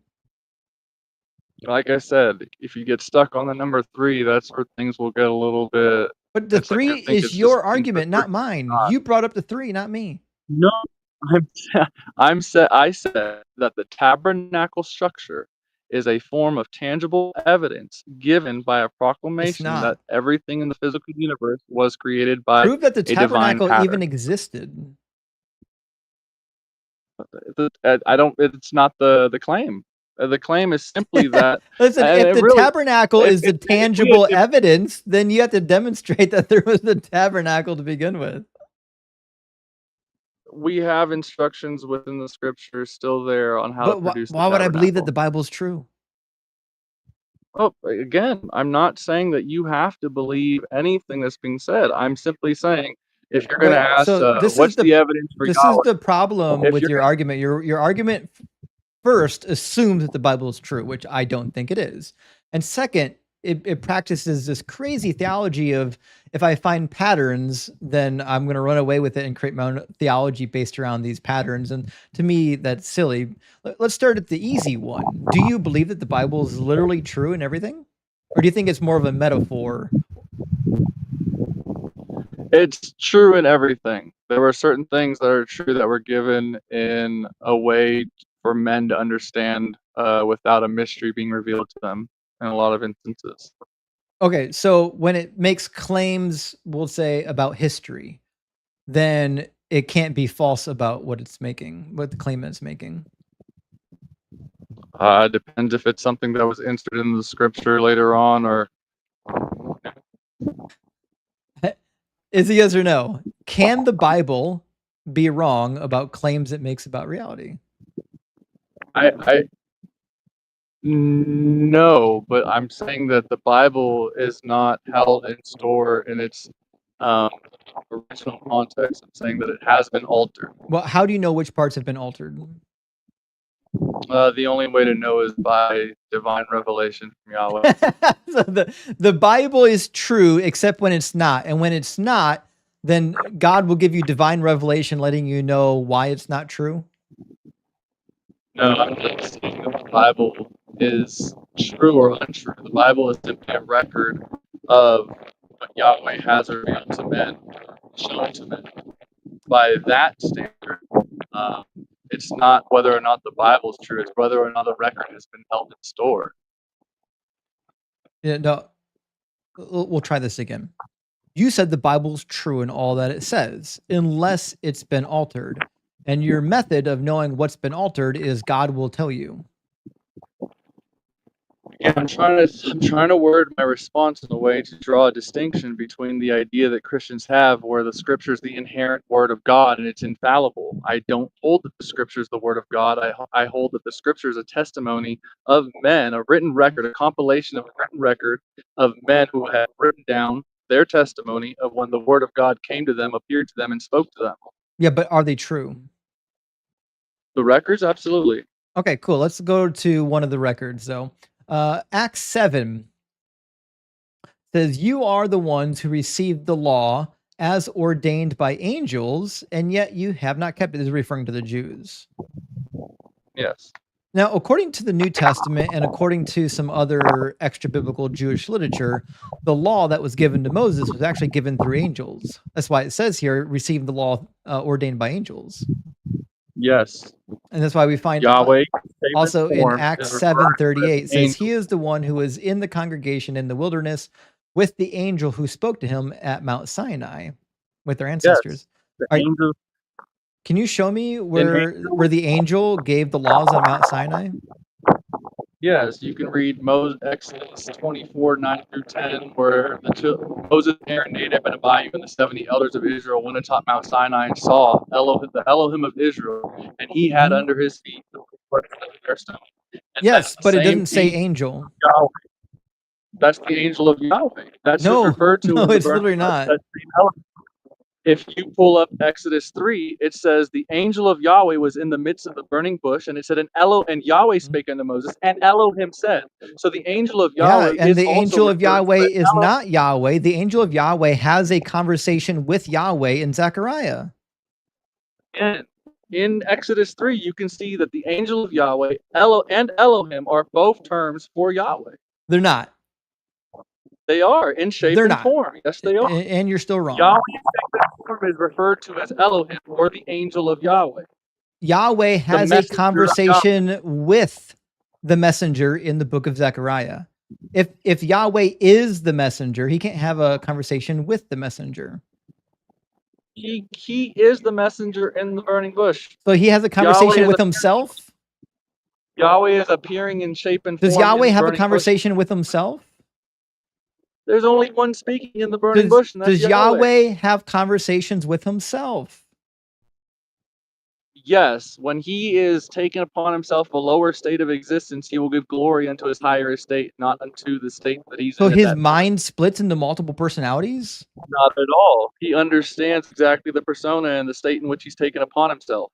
Like I said, if you get stuck on the number 3, that's where things will get a little bit. But the 3 is your argument, not mine. You brought up the 3, not me. No, I said that the tabernacle structure is a form of tangible evidence given by a proclamation that everything in the physical universe was created by prove that the a divine tabernacle pattern. even existed. I don't. It's not the claim. The claim is simply that. Listen, if the tabernacle is the tangible evidence, then you have to demonstrate that there was a tabernacle to begin with. We have instructions within the scriptures still there on how to produce. Why would I believe that the Bible's true? Oh, again, I'm not saying that you have to believe anything that's being said. I'm simply saying If you're going to ask, what's the evidence for this Yahweh? is the problem If with you're your argument. Your argument first assumes that the Bible is true, which I don't think it is. And second, it practices this crazy theology of if I find patterns, then I'm going to run away with it and create my own theology based around these patterns. And to me, that's silly. Let's start at the easy one. Do you believe that the Bible is literally true in everything? Or do you think it's more of a metaphor? It's true in everything. There were certain things that are true that were given in a way for men to understand without a mystery being revealed to them in a lot of instances. Okay, so when it makes claims, we'll say, about history, then it can't be false about what it's making, what the claim is making. Depends if it's something that was inserted in the scripture later on, or Is it yes or no? Can the Bible be wrong about claims it makes about reality? No, but I'm saying that the Bible is not held in store in its original context. I'm saying that it has been altered. Well, how do you know which parts have been altered? The only way to know is by divine revelation from Yahweh. So the Bible is true except when it's not. And when it's not, then God will give you divine revelation letting you know why it's not true. No, I'm not saying that the Bible is true or untrue. The Bible is simply a record of what Yahweh has revealed to men, shown to men. By that standard, it's not whether or not the Bible is true, it's whether or not the record has been held in store. Yeah, no, we'll try this again. You said the Bible's true in all that it says, unless it's been altered. And your method of knowing what's been altered is God will tell you. Yeah, I'm trying to word my response in a way to draw a distinction between the idea that Christians have where the scripture is the inherent word of God and it's infallible. I don't hold that the scripture is the word of God. I hold that the scripture is a testimony of men, a written record, a compilation of a written record of men who have written down their testimony of when the word of God came to them, appeared to them, and spoke to them. Yeah, but are they true? The records? Absolutely. Okay, cool. Let's go to one of the records, though. Acts 7 says, "You are the ones who received the law as ordained by angels, and yet you have not kept it." This is referring to the Jews. Yes. Now, according to the New Testament and according to some other extra biblical Jewish literature, the law that was given to Moses was actually given through angels. That's why it says here, received the law ordained by angels. Yes. And that's why we find Yahweh also in form Acts is referred to 7:38 as says, angels. "He is the one who was in the congregation in the wilderness with the angel who spoke to him at Mount Sinai with their ancestors." The Are- angels. Can you show me where the angel gave the laws on Mount Sinai? Yes, you can read Exodus 24, 9 through 10, where Moses, Aaron, Nadab, and Abihu, and the 70 elders of Israel went atop Mount Sinai and saw the Elohim of Israel, and he had under his feet the word of their stone. Yes, but it doesn't say angel. Yahweh. That's the angel of Yahweh. That's No, referred to. no, in the it's literally not. If you pull up Exodus 3, it says the angel of Yahweh was in the midst of the burning bush, and it said, and Yahweh spake unto Moses, and Elohim said. So the angel of Yahweh Yeah, and is the also angel of referred to Yahweh as is Elohim. not Yahweh. The angel of Yahweh has a conversation with Yahweh in Zechariah. And in Exodus 3, you can see that the angel of Yahweh and Elohim are both terms for Yahweh. They're not. They are in shape They're and not. form. Yes, they are. And you're still wrong. Yahweh in shape and form is referred to as Elohim or the angel of Yahweh. Yahweh has a conversation with the messenger in the book of Zechariah. If Yahweh is the messenger, he can't have a conversation with the messenger. He is the messenger in the burning bush. So he has a conversation with himself? Yahweh is appearing in shape and form. Does Yahweh have a conversation with himself? There's only one speaking in the burning bush, and that's Does Yahweh have conversations with himself? yes, when he is taken upon himself a lower state of existence, he will give glory unto his higher estate, not unto the state that he's So in at his that moment. mind splits into multiple personalities? Not at all. He understands exactly the persona and the state in which he's taken upon himself.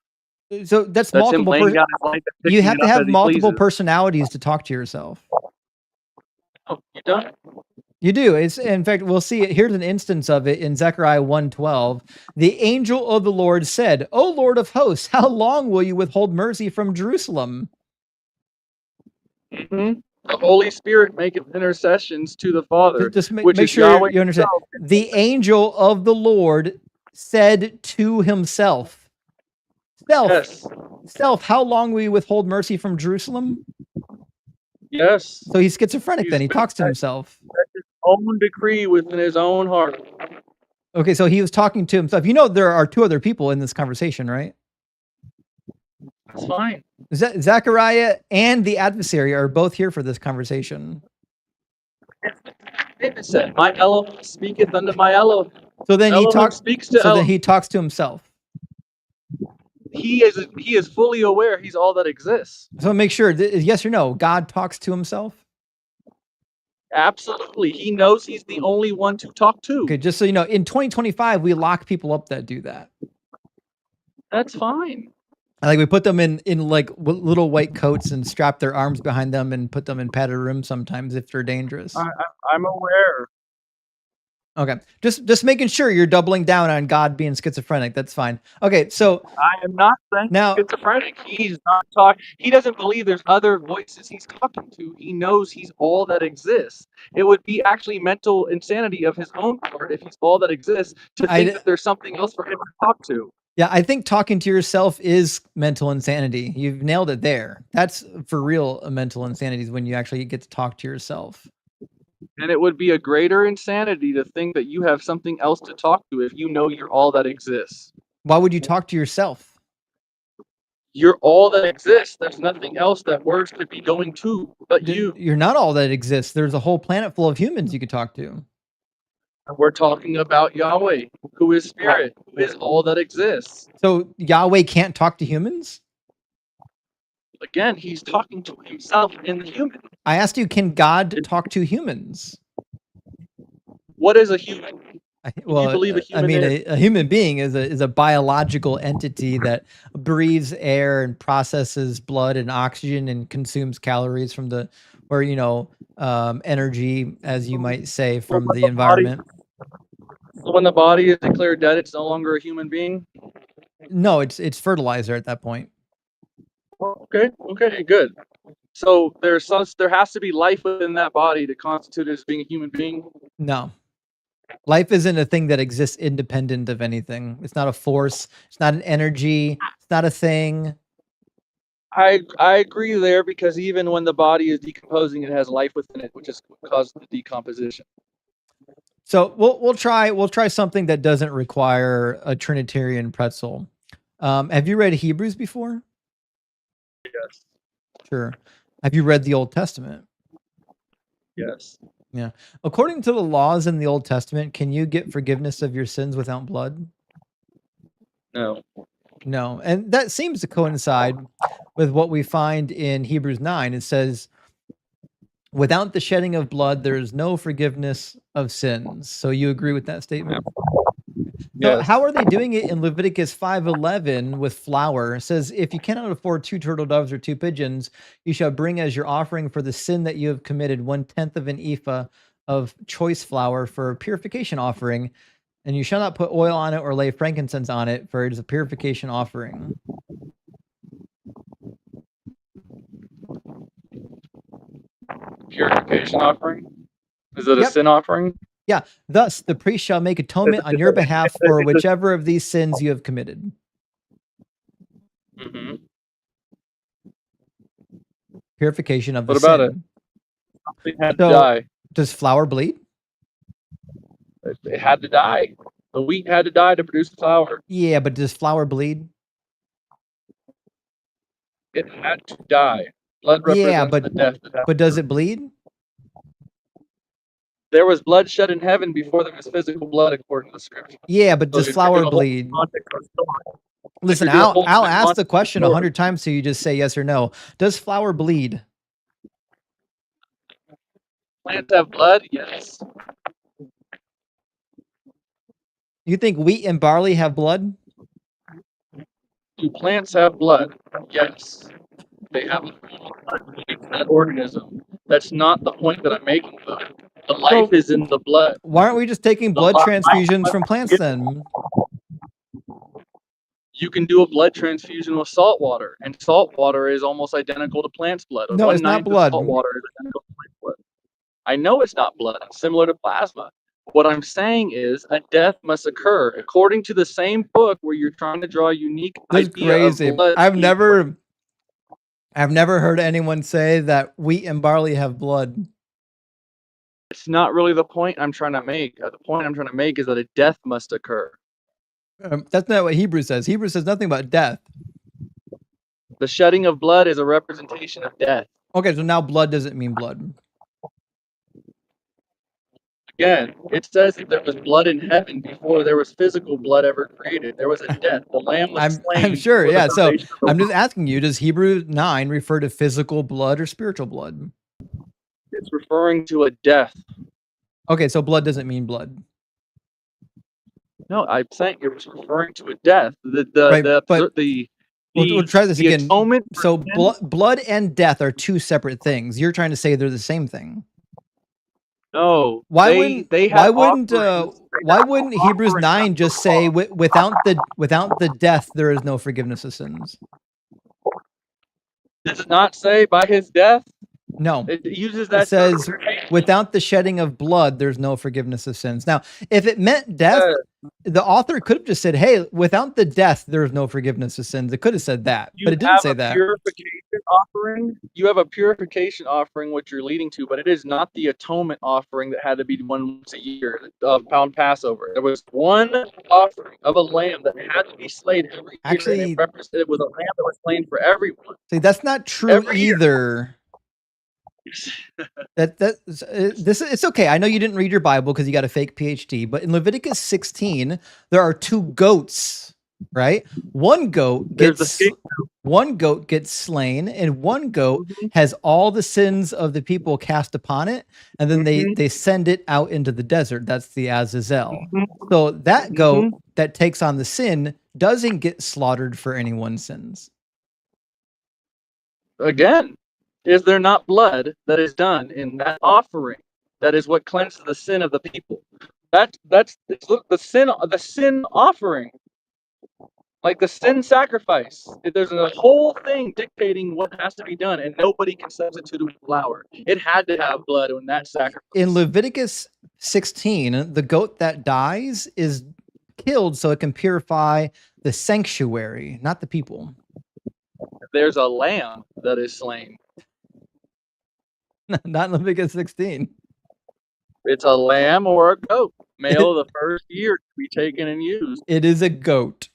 So that's That's him multiple. laying down his life and You picking have it to up have as he multiple pleases. personalities to talk to yourself. Oh, you don't? You do. It's, in fact, we'll see it. Here's an instance of it in Zechariah 1:12. The angel of the Lord said, "O Lord of hosts, how long will you withhold mercy from Jerusalem?" Mm-hmm. The Holy Spirit maketh intercessions to the Father, Just make which is sure Yahweh you understand. himself. The angel of the Lord said to himself, Yes. Self, how long will you withhold mercy from Jerusalem? Yes. So he's schizophrenic then. He He's talks to himself. his own decree within his own heart. Okay, so he was talking to himself. You know there are two other people in this conversation, right? That's fine. Zechariah and the adversary are both here for this conversation. David said, "My Elohim speaketh unto my Elohim." So then Elohim speaks to so then Elohim. he talks to himself. He is fully aware he's all that exists. So make sure, yes or no, God talks to himself? Absolutely. He knows he's the only one to talk to. Okay, just so you know, in 2025, we lock people up that do that. That's fine. Like we put them in like little white coats and strap their arms behind them and put them in padded rooms sometimes if they're dangerous. I'm aware. Okay, just making sure you're doubling down on God being schizophrenic. That's fine. Okay, so I am not saying now schizophrenic. He's not talking. He doesn't believe there's other voices he's talking to. He knows he's all that exists. It would be actually mental insanity of his own part if he's all that exists to think that there's something else for him to talk to. Yeah, I think talking to yourself is mental insanity. You've nailed it there. That's for real mental insanity is when you actually get to talk to yourself. And it would be a greater insanity to think that you have something else to talk to if you know you're all that exists. Why would you talk to yourself? You're all that exists. There's nothing else that words could be going to but you. You're not all that exists. There's a whole planet full of humans you could talk to. We're talking about Yahweh, who is spirit, who is all that exists. So Yahweh can't talk to humans? Again, he's talking to himself in the human. I asked you, can God talk to humans? What is a human? Well, you believe a human a human being is a biological entity that breathes air and processes blood and oxygen and consumes calories from the, or energy, as you might say, from the environment. So when the body is declared dead, it's no longer a human being? No, it's fertilizer at that point. Okay, good. So there has to be life within that body to constitute it as being a human being? No. Life isn't a thing that exists independent of anything. It's not a force. It's not an energy. It's not a thing. I agree there, because even when the body is decomposing, it has life within it, which is what causes the decomposition. So we'll try something that doesn't require a Trinitarian pretzel. Have you read Hebrews before? Yes. Sure. Have you read the Old Testament? Yes. Yeah. According to the laws in the Old Testament, can you get forgiveness of your sins without blood? No. No. And that seems to coincide with what we find in Hebrews 9. It says, without the shedding of blood, there is no forgiveness of sins. So you agree with that statement? So how are they doing it in Leviticus 5:11 with flour? It says, if you cannot afford 2 turtle doves or 2 pigeons, you shall bring as your offering for the sin that you have committed 1/10 of an ephah of choice flour for a purification offering, and you shall not put oil on it or lay frankincense on it, for it is a purification offering. Purification offering? Is it a sin offering? Yeah. Thus, the priest shall make atonement on your behalf for whichever of these sins you have committed. Mm-hmm. Purification of the sin. What about sin. it? Something had to die. Does flour bleed? It had to die. The wheat had to die to produce the flour. Yeah, but does flour bleed? It had to die. Blood represents the death. But does it bleed? There was blood shed in heaven before there was physical blood, according to the scripture. Yeah, but does flour bleed? Listen, could do a whole I'll nine ask months the question before. 100 times so you just say yes or no. Does flour bleed? Plants have blood? Yes. You think wheat and barley have blood? Do plants have blood? Yes. They have an organism. That's not the point that I'm making, though. The life is in the blood. Why aren't we just taking The blood life- transfusions from plants then? You can do a blood transfusion with salt water, and salt water is almost identical to plant's blood. No, it's not 1/9 blood. of salt water is identical to plant's blood. I know it's not blood. It's similar to plasma. What I'm saying is a death must occur according to the same book where you're trying to draw a unique That's idea crazy. of blood. I've never heard anyone say that wheat and barley have blood. It's not really the point I'm trying to make. The point I'm trying to make is that a death must occur. That's not what Hebrews says. Hebrews says nothing about death. The shedding of blood is a representation of death. Okay, so now blood doesn't mean blood. Again, it says that there was blood in heaven before there was physical blood ever created. There was a death. The lamb was slain. I'm sure, before the yeah. So foundation of the I'm just world. asking you, does Hebrews 9 refer to physical blood or spiritual blood? It's referring to a death. Okay, so blood doesn't mean blood. No, I'm saying it was referring to a death. We'll try this again. Atonement So blood and death are two separate things. You're trying to say they're the same thing. No. Why wouldn't Hebrews 9 just say without the death there is no forgiveness of sins? Does it not say by his death? No. It uses that. It says without the shedding of blood there's no forgiveness of sins. Now, if it meant death, the author could have just said, hey, without the death there's no forgiveness of sins. It could have said that, but it didn't say that. Purification offering. You have a purification offering which you're leading to, but it is not the atonement offering that had to be once a year of pound Passover. There was one offering of a lamb that had to be slain every year. Actually, and it was a lamb that was slain for everyone. See, that's not true either. It's okay. I know you didn't read your Bible because you got a fake PhD, but in Leviticus 16 there are two goats, right? One goat gets slain, and one goat has all the sins of the people cast upon it, and then they send it out into the desert. That's the Azazel. So that goat that takes on the sin doesn't get slaughtered for anyone's sins. Again, is there not blood that is done in that offering? That is what cleanses the sin of the people. That's the sin offering, like the sin sacrifice. There's a whole thing dictating what has to be done, and nobody can substitute it with flour. It had to have blood in that sacrifice. In Leviticus 16, the goat that dies is killed so it can purify the sanctuary, not the people. There's a lamb that is slain. Not in Leviticus 16. It's a lamb or a goat, male of the first year to be taken and used. It is a goat.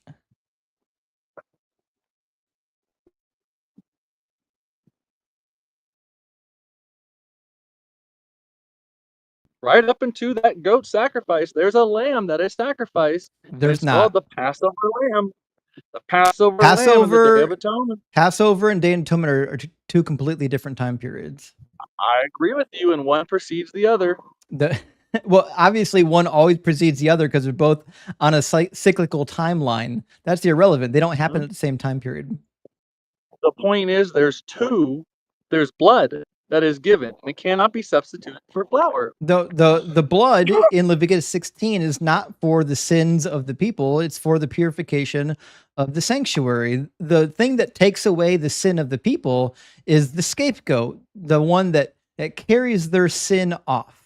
Right up into that goat sacrifice, there's a lamb that is sacrificed. There's not. Called the Passover lamb. The Passover lamb and the Day of Atonement. Passover and Day of Atonement are two completely different time periods. I agree with you, and one precedes the other. Well, obviously one always precedes the other because they're both on a cyclical timeline. That's irrelevant. They don't happen at the same time period. The point is there's blood that is given. It cannot be substituted for flour. The blood in Leviticus 16 is not for the sins of the people. It's for the purification of the sanctuary. The thing that takes away the sin of the people is the scapegoat, the one that carries their sin off.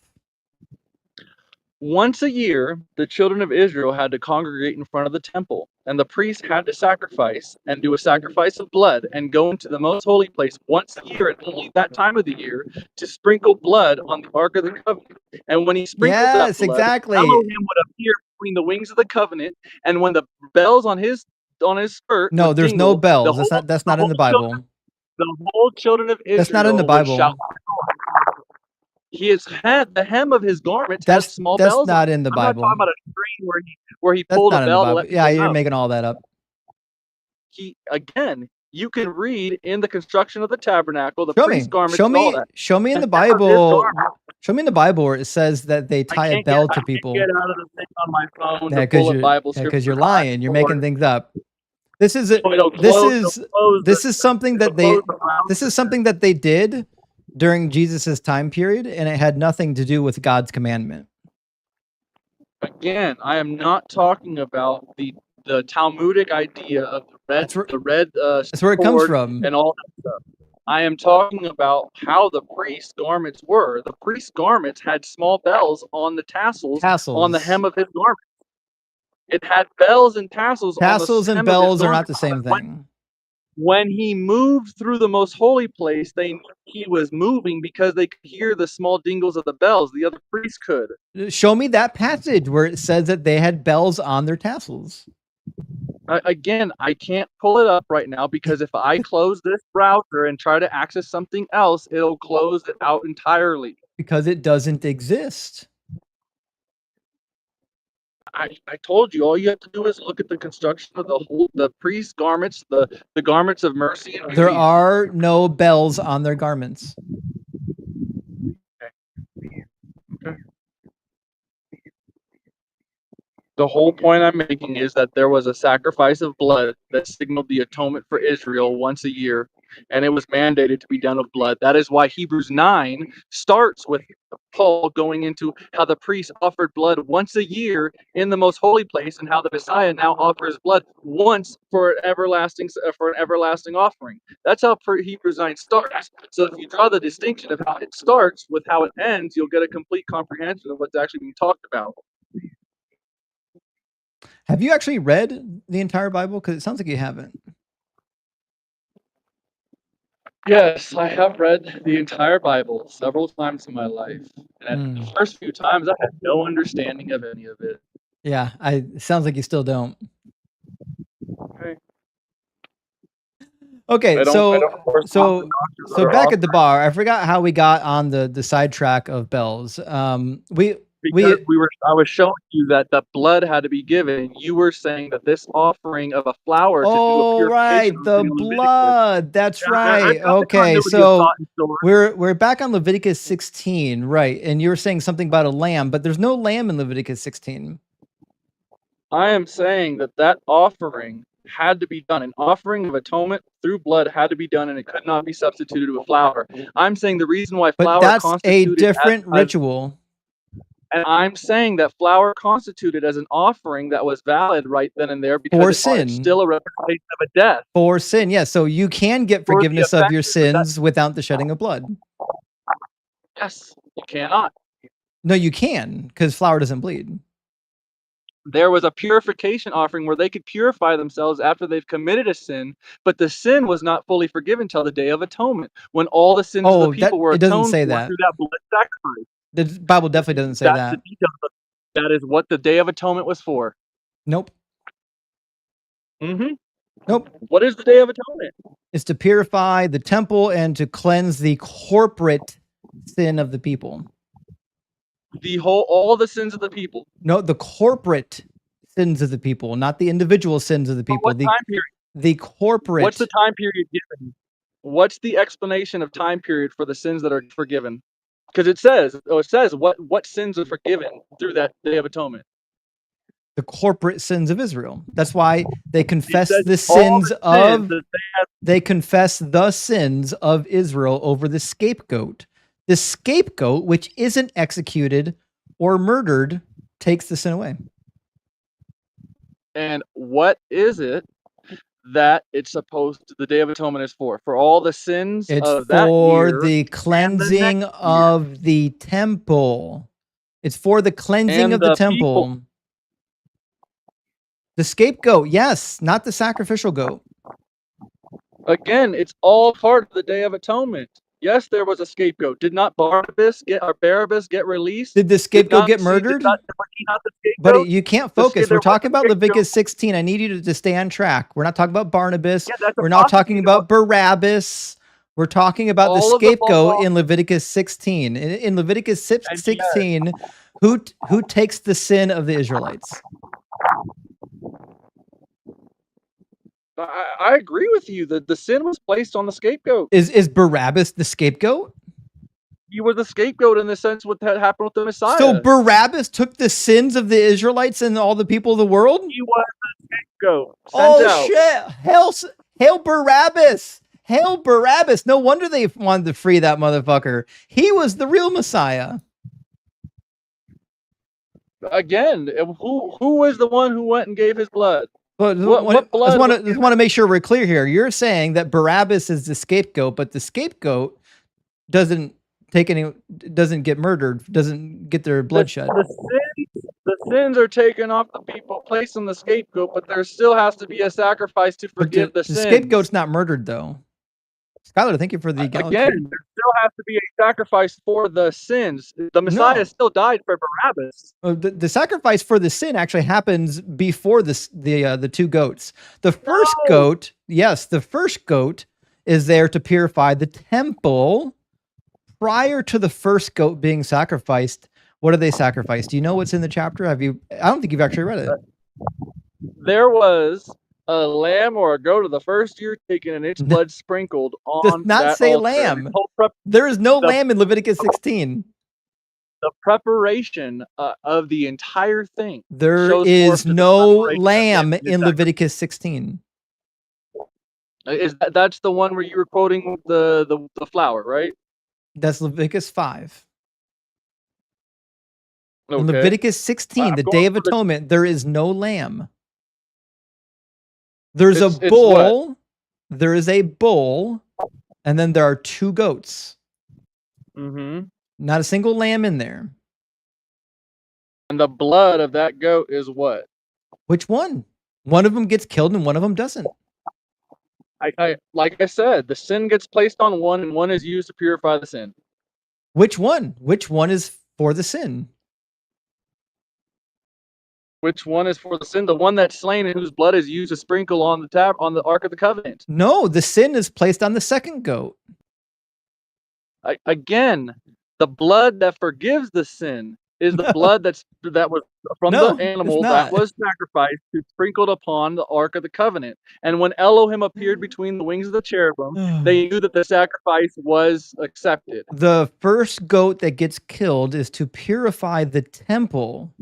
Once a year, the children of Israel had to congregate in front of the temple, and the priest had to sacrifice and do a sacrifice of blood and go into the most holy place once a year, and only that time of the year, to sprinkle blood on the Ark of the Covenant. And when he sprinkled that blood, exactly. Elohim would appear between the wings of the covenant, and when the bells on his skirt there's jingle, no bells. That's not in the Bible. The whole children of Israel. That's not in the Bible. He has had the hem of his garment. That's small bells. Not in the Bible. I'm not talking about a string where he pulled a bell. Yeah, you're making all that up. You can read in the construction of the tabernacle, the Show priest me. garments, Show and all me. that. Show me in the And that was his Bible. garment. Show me in the Bible where it says that they tie a bell to people. I can't get out of the thing on my phone Yeah, to pull up Bible scripture. because you're lying. You're making things up. This is something that they did during Jesus's time period, and it had nothing to do with God's commandment. Again, I am not talking about the Talmudic idea of that's where it comes from, and all that stuff. I am talking about how the priest's garments were. The priest's garments had small bells on the tassels. On the hem of his garment. It had bells and tassels. Tassels and bells are not the same thing. When he moved through the most holy place, they knew he was moving because they could hear the small dingles of the bells. The other priests could. Show me that passage where it says that they had bells on their tassels. Again, I can't pull it up right now because if I close this browser and try to access something else, it'll close it out entirely. Because it doesn't exist. I told you, all you have to do is look at the construction of the priest's garments, the garments of mercy. And there are no bells on their garments. Okay. The whole point I'm making is that there was a sacrifice of blood that signaled the atonement for Israel once a year, and it was mandated to be done with blood. That is why Hebrews 9 starts with Paul going into how the priest offered blood once a year in the most holy place, and how the Messiah now offers blood once for an everlasting offering. That's how Hebrews 9 starts. So if you draw the distinction of how it starts with how it ends, you'll get a complete comprehension of what's actually being talked about. Have you actually read the entire Bible? Because it sounds like you haven't. Yes, I have read the entire Bible several times in my life. And the first few times, I had no understanding of any of it. Yeah, it sounds like you still don't. Okay, so back at the bar, I forgot how we got on the sidetrack of bells. I was showing you that the blood had to be given. You were saying that this offering of a flower to do a purification. The blood. That's right. Okay, so we're back on Leviticus 16, right? And you were saying something about a lamb, but there's no lamb in Leviticus 16. I am saying that offering had to be done. An offering of atonement through blood had to be done, and it could not be substituted with flour. I'm saying the reason why flour constituted a different ritual. And I'm saying that flour constituted as an offering that was valid right then and there because it's still a representation of a death. For sin, yes. So you can get forgiveness of your sins without the shedding of blood. Yes, you cannot. No, you can, because flour doesn't bleed. There was a purification offering where they could purify themselves after they've committed a sin, but the sin was not fully forgiven till the Day of Atonement, when all the sins of the people were atoned for through that blood sacrifice. The Bible definitely doesn't say that. That is what the Day of Atonement was for. Nope. Nope. What is the Day of Atonement? It's to purify the temple and to cleanse the corporate sin of the people. All the sins of the people. No, the corporate sins of the people, not the individual sins of the people. What time period? The corporate. What's the time period given? What's the explanation of time period for the sins that are forgiven? Because it says what sins are forgiven through that Day of Atonement. The corporate sins of Israel. That's why they confess the sins of. They confess the sins of Israel over the scapegoat. The scapegoat, which isn't executed or murdered, takes the sin away. And what is it that it's supposed to, the Day of Atonement is for? For all the sins of that year. It's for the cleansing of the temple. It's for the cleansing of the temple. People. The scapegoat, yes, not the sacrificial goat. Again, it's all part of the Day of Atonement. Yes, there was a scapegoat. Did not Barabbas get released? Did the scapegoat get murdered? But you can't focus. We're talking about Leviticus 16. I need you to stay on track. We're not talking about Barnabas. We're not talking about Barabbas. We're talking about the scapegoat in Leviticus 16. In Leviticus 16, who takes the sin of the Israelites? I agree with you that the sin was placed on the scapegoat. Is Barabbas the scapegoat? He was the scapegoat in the sense what had happened with the Messiah. So Barabbas took the sins of the Israelites and all the people of the world? He was the scapegoat. Oh shit! Hail Barabbas! Hail Barabbas! No wonder they wanted to free that motherfucker. He was the real Messiah. Again, who was the one who went and gave his blood? But What blood? I just want to make sure we're clear here. You're saying that Barabbas is the scapegoat, but the scapegoat doesn't get murdered, doesn't get their blood shed. The sins are taken off the people, placed on the scapegoat, but there still has to be a sacrifice to forgive the sins. The scapegoat's not murdered, though. Skylar, thank you for the again. There still has to be a sacrifice for the sins. The Messiah still died for Barabbas. The sacrifice for the sin actually happens before the two goats. The first goat, yes, the first goat is there to purify the temple. Prior to the first goat being sacrificed, what do they sacrifice? Do you know what's in the chapter? I don't think you've actually read it. There was a lamb or a goat of the first year taken and its blood sprinkled on. Does not say altar. Lamb. There is no lamb in Leviticus 16. The preparation of the entire thing. There is no lamb in Leviticus 16. That's the one where you were quoting the flour, right? That's Leviticus 5. Okay. In Leviticus 16, the Day of Atonement, there is no lamb. There's a bull. There is a bull, and then there are two goats. Mm-hmm. Not a single lamb in there. And the blood of that goat is what? Which one? One of them gets killed and one of them doesn't. Like I said, the sin gets placed on one, and one is used to purify the sin. Which one? Which one is for the sin? Which one is for the sin? The one that's slain and whose blood is used to sprinkle on the Ark of the Covenant. No, the sin is placed on the second goat. Again, the blood that forgives the sin is the blood that was from the animal that was sacrificed, sprinkled upon the Ark of the Covenant. And when Elohim appeared between the wings of the cherubim, they knew that the sacrifice was accepted. The first goat that gets killed is to purify the temple.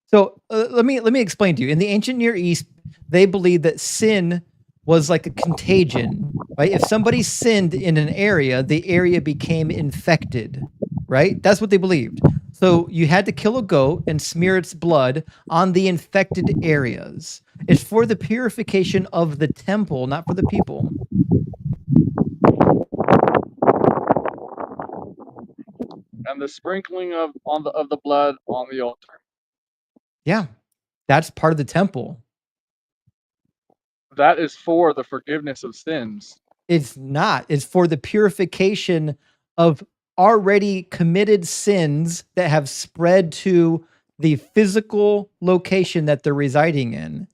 So let me explain to you. In the ancient Near East, they believed that sin was like a contagion, right? If somebody sinned in an area, the area became infected, right? That's what they believed. So you had to kill a goat and smear its blood on the infected areas. It's for the purification of the temple, not for the people. And the sprinkling of the blood on the altar. Yeah, that's part of the temple. That is for the forgiveness of sins. It's not. It's for the purification of already committed sins that have spread to the physical location that they're residing in.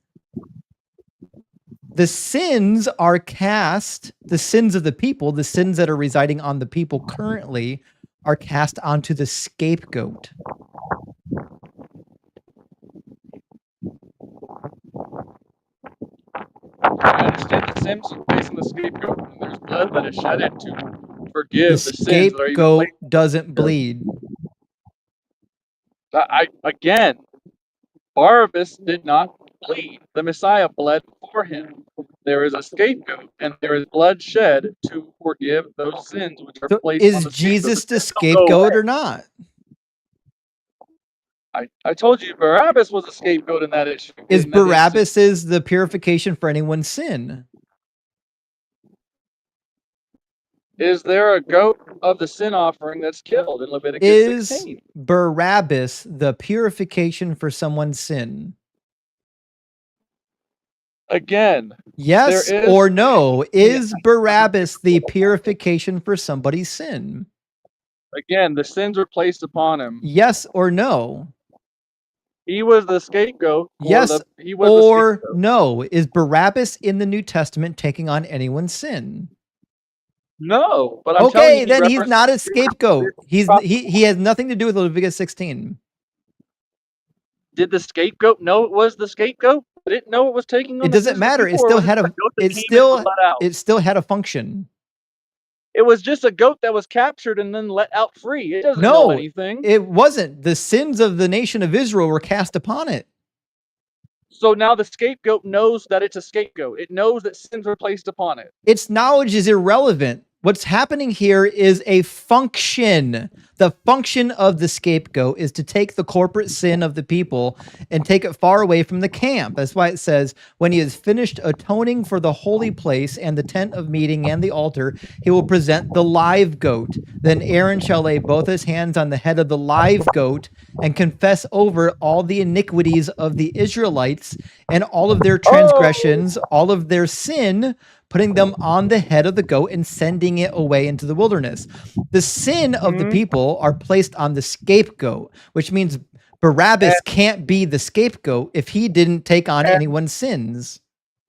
The sins are cast, the sins of the people, the sins that are residing on the people currently are cast onto the scapegoat. I understand the sins are placed on the scapegoat, and there's blood that is shed to forgive the sins. The scapegoat doesn't bleed. Again, Barabbas did not bleed. The Messiah bled for him. There is a scapegoat, and there is blood shed to forgive those sins which are placed on the scapegoat. Is Jesus the scapegoat or not? I told you Barabbas was a scapegoat in that issue. Is Barabbas the purification for anyone's sin? Is there a goat of the sin offering that's killed in Leviticus 16? Is Barabbas the purification for someone's sin? Again. Yes or no? Is Barabbas the purification for somebody's sin? Again, the sins were placed upon him. Yes or no? He was the scapegoat. Yes or no? Is Barabbas in the New Testament taking on anyone's sin? No, but I'm telling you, then he's not a scapegoat. He has nothing to do with Leviticus 16. Did the scapegoat know it was the scapegoat? It didn't know it was taking on It the doesn't physical matter. It people, or still was it had just a a goat that it came and still was let out? it still had a function. It was just a goat that was captured and then let out free. It doesn't know No, anything. it wasn't. The sins of the nation of Israel were cast upon it. So now the scapegoat knows that it's a scapegoat. It knows that sins were placed upon it. Its knowledge is irrelevant. What's happening here is a function. The function of the scapegoat is to take the corporate sin of the people and take it far away from the camp. That's why it says, when he has finished atoning for the holy place and the tent of meeting and the altar, he will present the live goat. Then Aaron shall lay both his hands on the head of the live goat and confess over all the iniquities of the Israelites and all of their transgressions, all of their sin, putting them on the head of the goat and sending it away into the wilderness. The sin of the people are placed on the scapegoat, which means Barabbas can't be the scapegoat if he didn't take on anyone's sins.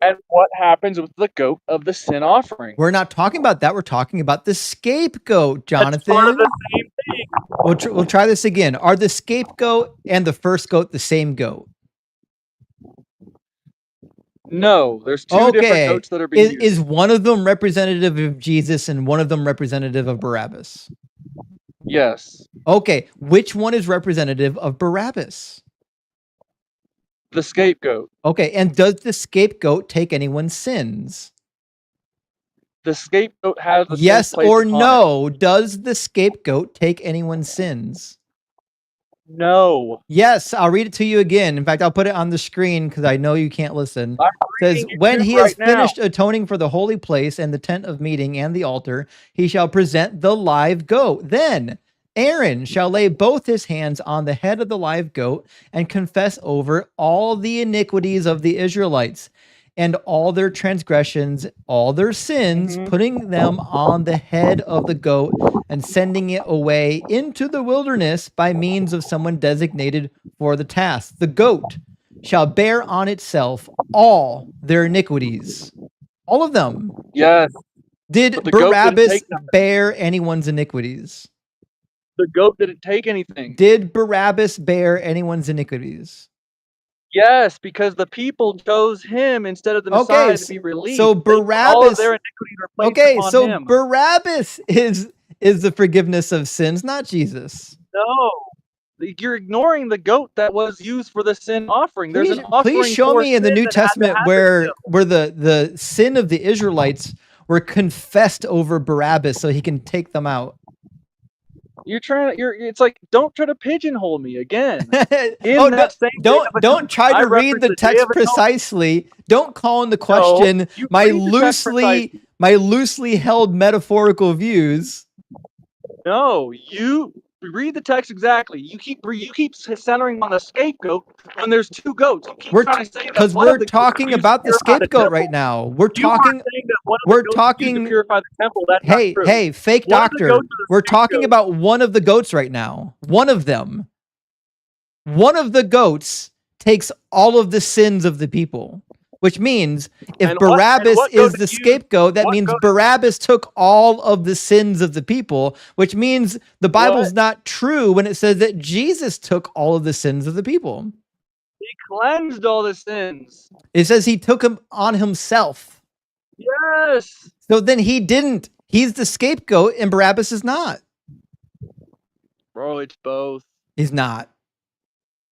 And what happens with the goat of the sin offering? We're not talking about that. We're talking about the scapegoat, Jonathan. That's part of the same thing. We'll try this again. Are the scapegoat and the first goat the same goat? No, there's two different goats that are being used. Is one of them representative of Jesus and one of them representative of Barabbas? Yes. Okay, which one is representative of Barabbas? The scapegoat. Okay, and does the scapegoat take anyone's sins? The scapegoat has the yes sins placed or upon no? it. Does the scapegoat take anyone's sins? No. Yes, I'll read it to you again. In fact, I'll put it on the screen because I know you can't listen. It says, when he has finished atoning for the holy place and the tent of meeting and the altar, he shall present the live goat. Then Aaron shall lay both his hands on the head of the live goat and confess over all the iniquities of the Israelites and all their transgressions, all their sins, putting them on the head of the goat and sending it away into the wilderness by means of someone designated for the task. The goat shall bear on itself all their iniquities. All of them. Yes. Did Barabbas bear anyone's iniquities? The goat didn't take anything. Did Barabbas bear anyone's iniquities? Yes, because the people chose him instead of the Messiah to be released. So Barabbas, all of their iniquities are placed upon him. Barabbas is the forgiveness of sins, not Jesus. No, you're ignoring the goat that was used for the sin offering. There's an offering. Please show me in the New Testament where the sin of the Israelites were confessed over Barabbas so he can take them out. It's like, don't try to pigeonhole me again. Don't try to read the text precisely. Don't call into question my loosely held metaphorical views. No, you read the text exactly. You keep centering on the scapegoat when there's two goats. We're talking about the scapegoat right now. We're talking to purify the temple. That's not true. Hey, fake doctor. We're talking about one of the goats right now. One of them. One of the goats takes all of the sins of the people. Which means if Barabbas is the scapegoat, that means Barabbas took all of the sins of the people, which means the Bible's not true when it says that Jesus took all of the sins of the people. He cleansed all the sins. It says he took them on himself. Yes. So then he didn't. He's the scapegoat and Barabbas is not. Bro, it's both. He's not.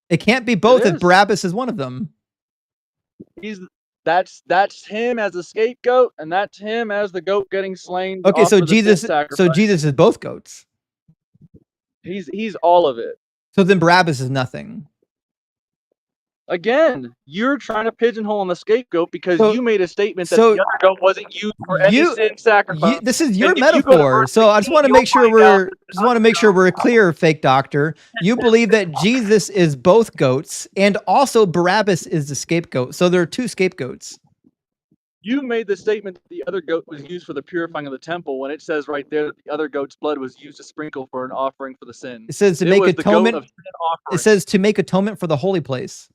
It can't be both if Barabbas is one of them. That's him as the scapegoat, and that's him as the goat getting slain. Okay, so Jesus is both goats. He's all of it. So then Barabbas is nothing. Again, you're trying to pigeonhole on the scapegoat because you made a statement that the other goat wasn't used for any sin sacrifice. This is your metaphor. So I just want to make sure we're clear, fake doctor. You believe that Jesus is both goats and also Barabbas is the scapegoat. So there are two scapegoats. You made the statement that the other goat was used for the purifying of the temple when it says right there that the other goat's blood was used to sprinkle for an offering for the sin. It says to make atonement. It says to make atonement for the holy place.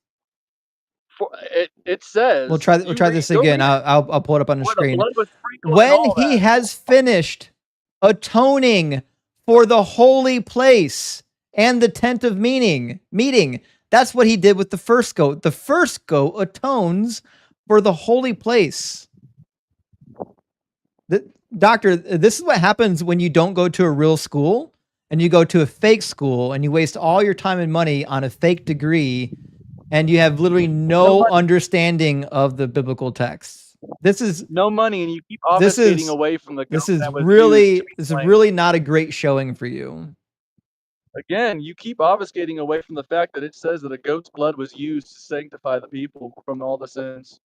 It says. We'll try this again. I'll pull it up on the screen. When he has finished atoning for the holy place and the tent of meeting, That's what he did with the first goat. The first goat atones for the holy place. Doctor, this is what happens when you don't go to a real school and you go to a fake school and you waste all your time and money on a fake degree and you have literally no understanding of the biblical text. This is no money, and you keep obfuscating away from the. This is really not a great showing for you. Again, you keep obfuscating away from the fact that it says that a goat's blood was used to sanctify the people from all the sins.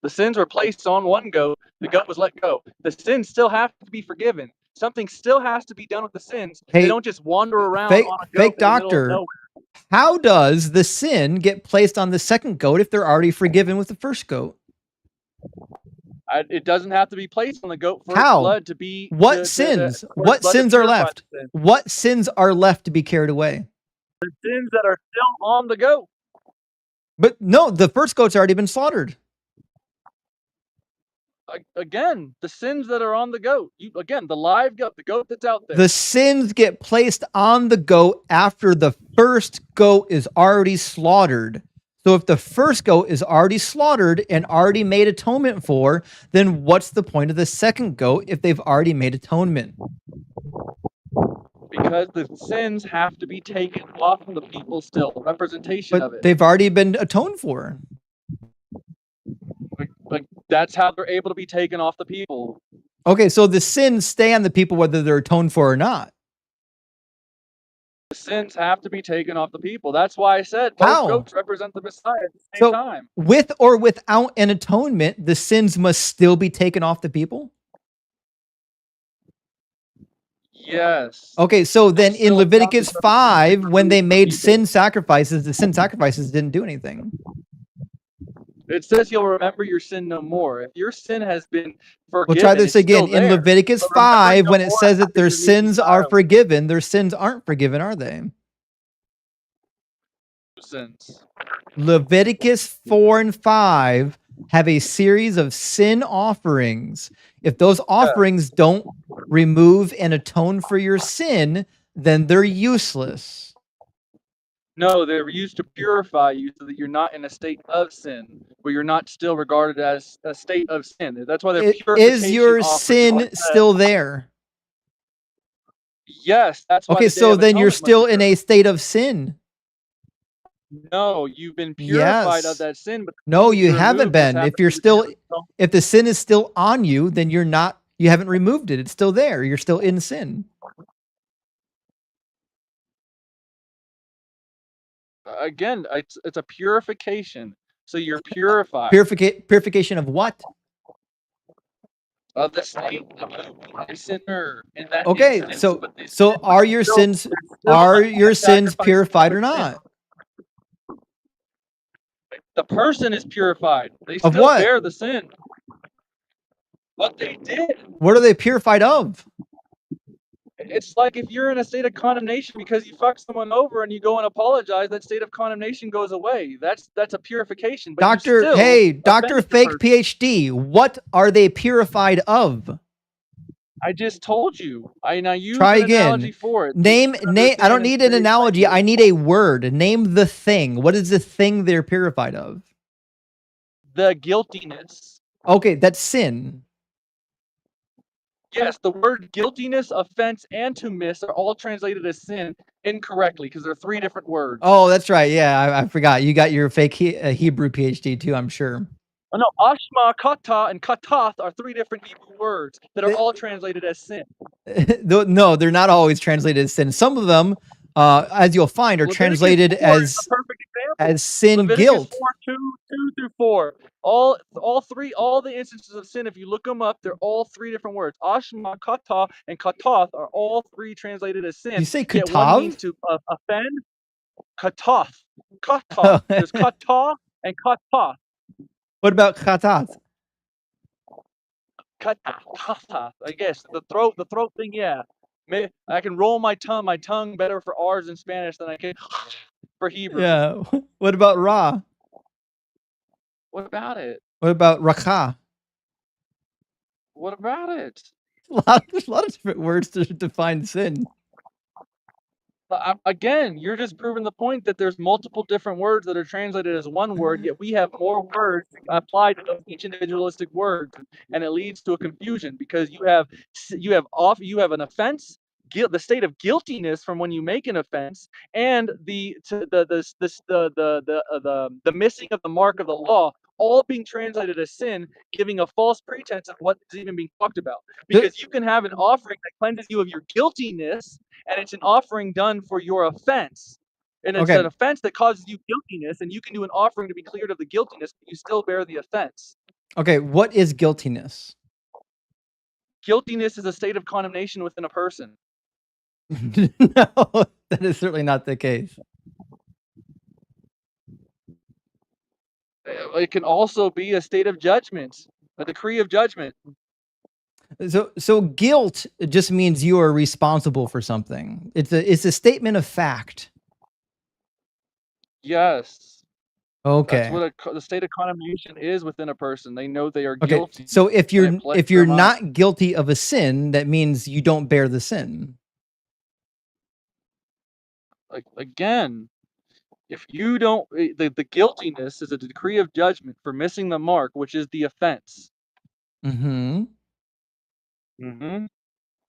The sins were placed on one goat. The goat was let go. The sins still have to be forgiven. Something still has to be done with the sins. They don't just wander around on a goat fake in the middle doctor. of nowhere. How does the sin get placed on the second goat if they're already forgiven with the first goat? It doesn't have to be placed on the goat for blood to be. What sins? What sins are left? What sins are left to be carried away? The sins that are still on the goat. But no, the first goat's already been slaughtered. Again, the sins that are on the goat. The live goat, the goat that's out there. The sins get placed on the goat after the first goat is already slaughtered. So if the first goat is already slaughtered and already made atonement for, then what's the point of the second goat if they've already made atonement? Because the sins have to be taken off of the people still. Representation of it. They've already been atoned for. Like that's how they're able to be taken off the people. Okay, so the sins stay on the people whether they're atoned for or not. The sins have to be taken off the people. That's why I said both goats represent the Messiah at the same time. With or without an atonement, the sins must still be taken off the people? Yes. Okay, so then in Leviticus 5, when they made sin sacrifices, the sin sacrifices didn't do anything. It says you'll remember your sin no more. If your sin has been forgiven, we'll try this again. In Leviticus 5, when it says that their sins are forgiven, their sins aren't forgiven, are they? Sins. Leviticus 4 and 5 have a series of sin offerings. If those offerings don't remove and atone for your sin, then they're useless. No, they're used to purify you so that you're not in a state of sin, where you're not still regarded as a state of sin. That's why they're purification. Is your sin still there? Yes, that's why. Okay, so then you're still in a state of sin. No, you've been purified of that sin, but no, you haven't been. If the sin is still on you, then you haven't removed it. It's still there. You're still in sin. Again, it's a purification. So you're purified. Purification of what? Of the state of a sinner. In that instance, so are your sins purified or not? The person is purified. They still bear the sin. What they did. What are they purified of? It's like if you're in a state of condemnation because you fuck someone over and you go and apologize, that state of condemnation goes away. That's a purification. But Dr. Fake PhD, what are they purified of? I just told you. I use Try an again. analogy for it. Name. I don't need an analogy. I need a word. Name the thing. What is the thing they're purified of? The guiltiness. Okay, that's sin. Yes, the word guiltiness, offense, and to miss are all translated as sin incorrectly because they're three different words. Oh, that's right. Yeah, I forgot. You got your fake Hebrew PhD too, I'm sure. Oh, no, ashma, kata, and katath are three different Hebrew words that are all translated as sin. No, they're not always translated as sin. Some of them, as you'll find, are translated as sin Leviticus guilt. 4, 2-4. All the instances of sin, if you look them up, they're all three different words. Ashma, kata, and katath are all three translated as sin. You say Yet katav? one means to offend. Katath. Katath. There's kata and katath. What about chatat? Katath. I guess the throat thing. Yeah, maybe I can roll my tongue better for R's in Spanish than I can for Hebrew. Yeah. What about ra? What about it? What about rakha? What about it? There's a lot of different words to define sin. Again, you're just proving the point that there's multiple different words that are translated as one word, yet we have more words applied to each individualistic word, and it leads to a confusion because you have an offense, the state of guiltiness from when you make an offense, and the missing of the mark of the law, all being translated as sin, giving a false pretense of what is even being talked about. Because you can have an offering that cleanses you of your guiltiness, and it's an offering done for your offense. And it's an offense that causes you guiltiness, and you can do an offering to be cleared of the guiltiness, but you still bear the offense. Okay, what is guiltiness? Guiltiness is a state of condemnation within a person. No, that is certainly not the case. It can also be a state of judgment, a decree of judgment. So guilt just means you are responsible for something. It's a statement of fact. Yes. Okay. That's what the state of condemnation is within a person. They know they are Okay. guilty. So if you're not guilty of a sin, that means you don't bear the sin. Like again, if you don't, the guiltiness is a decree of judgment for missing the mark, which is the offense. Mm-hmm. Mm-hmm.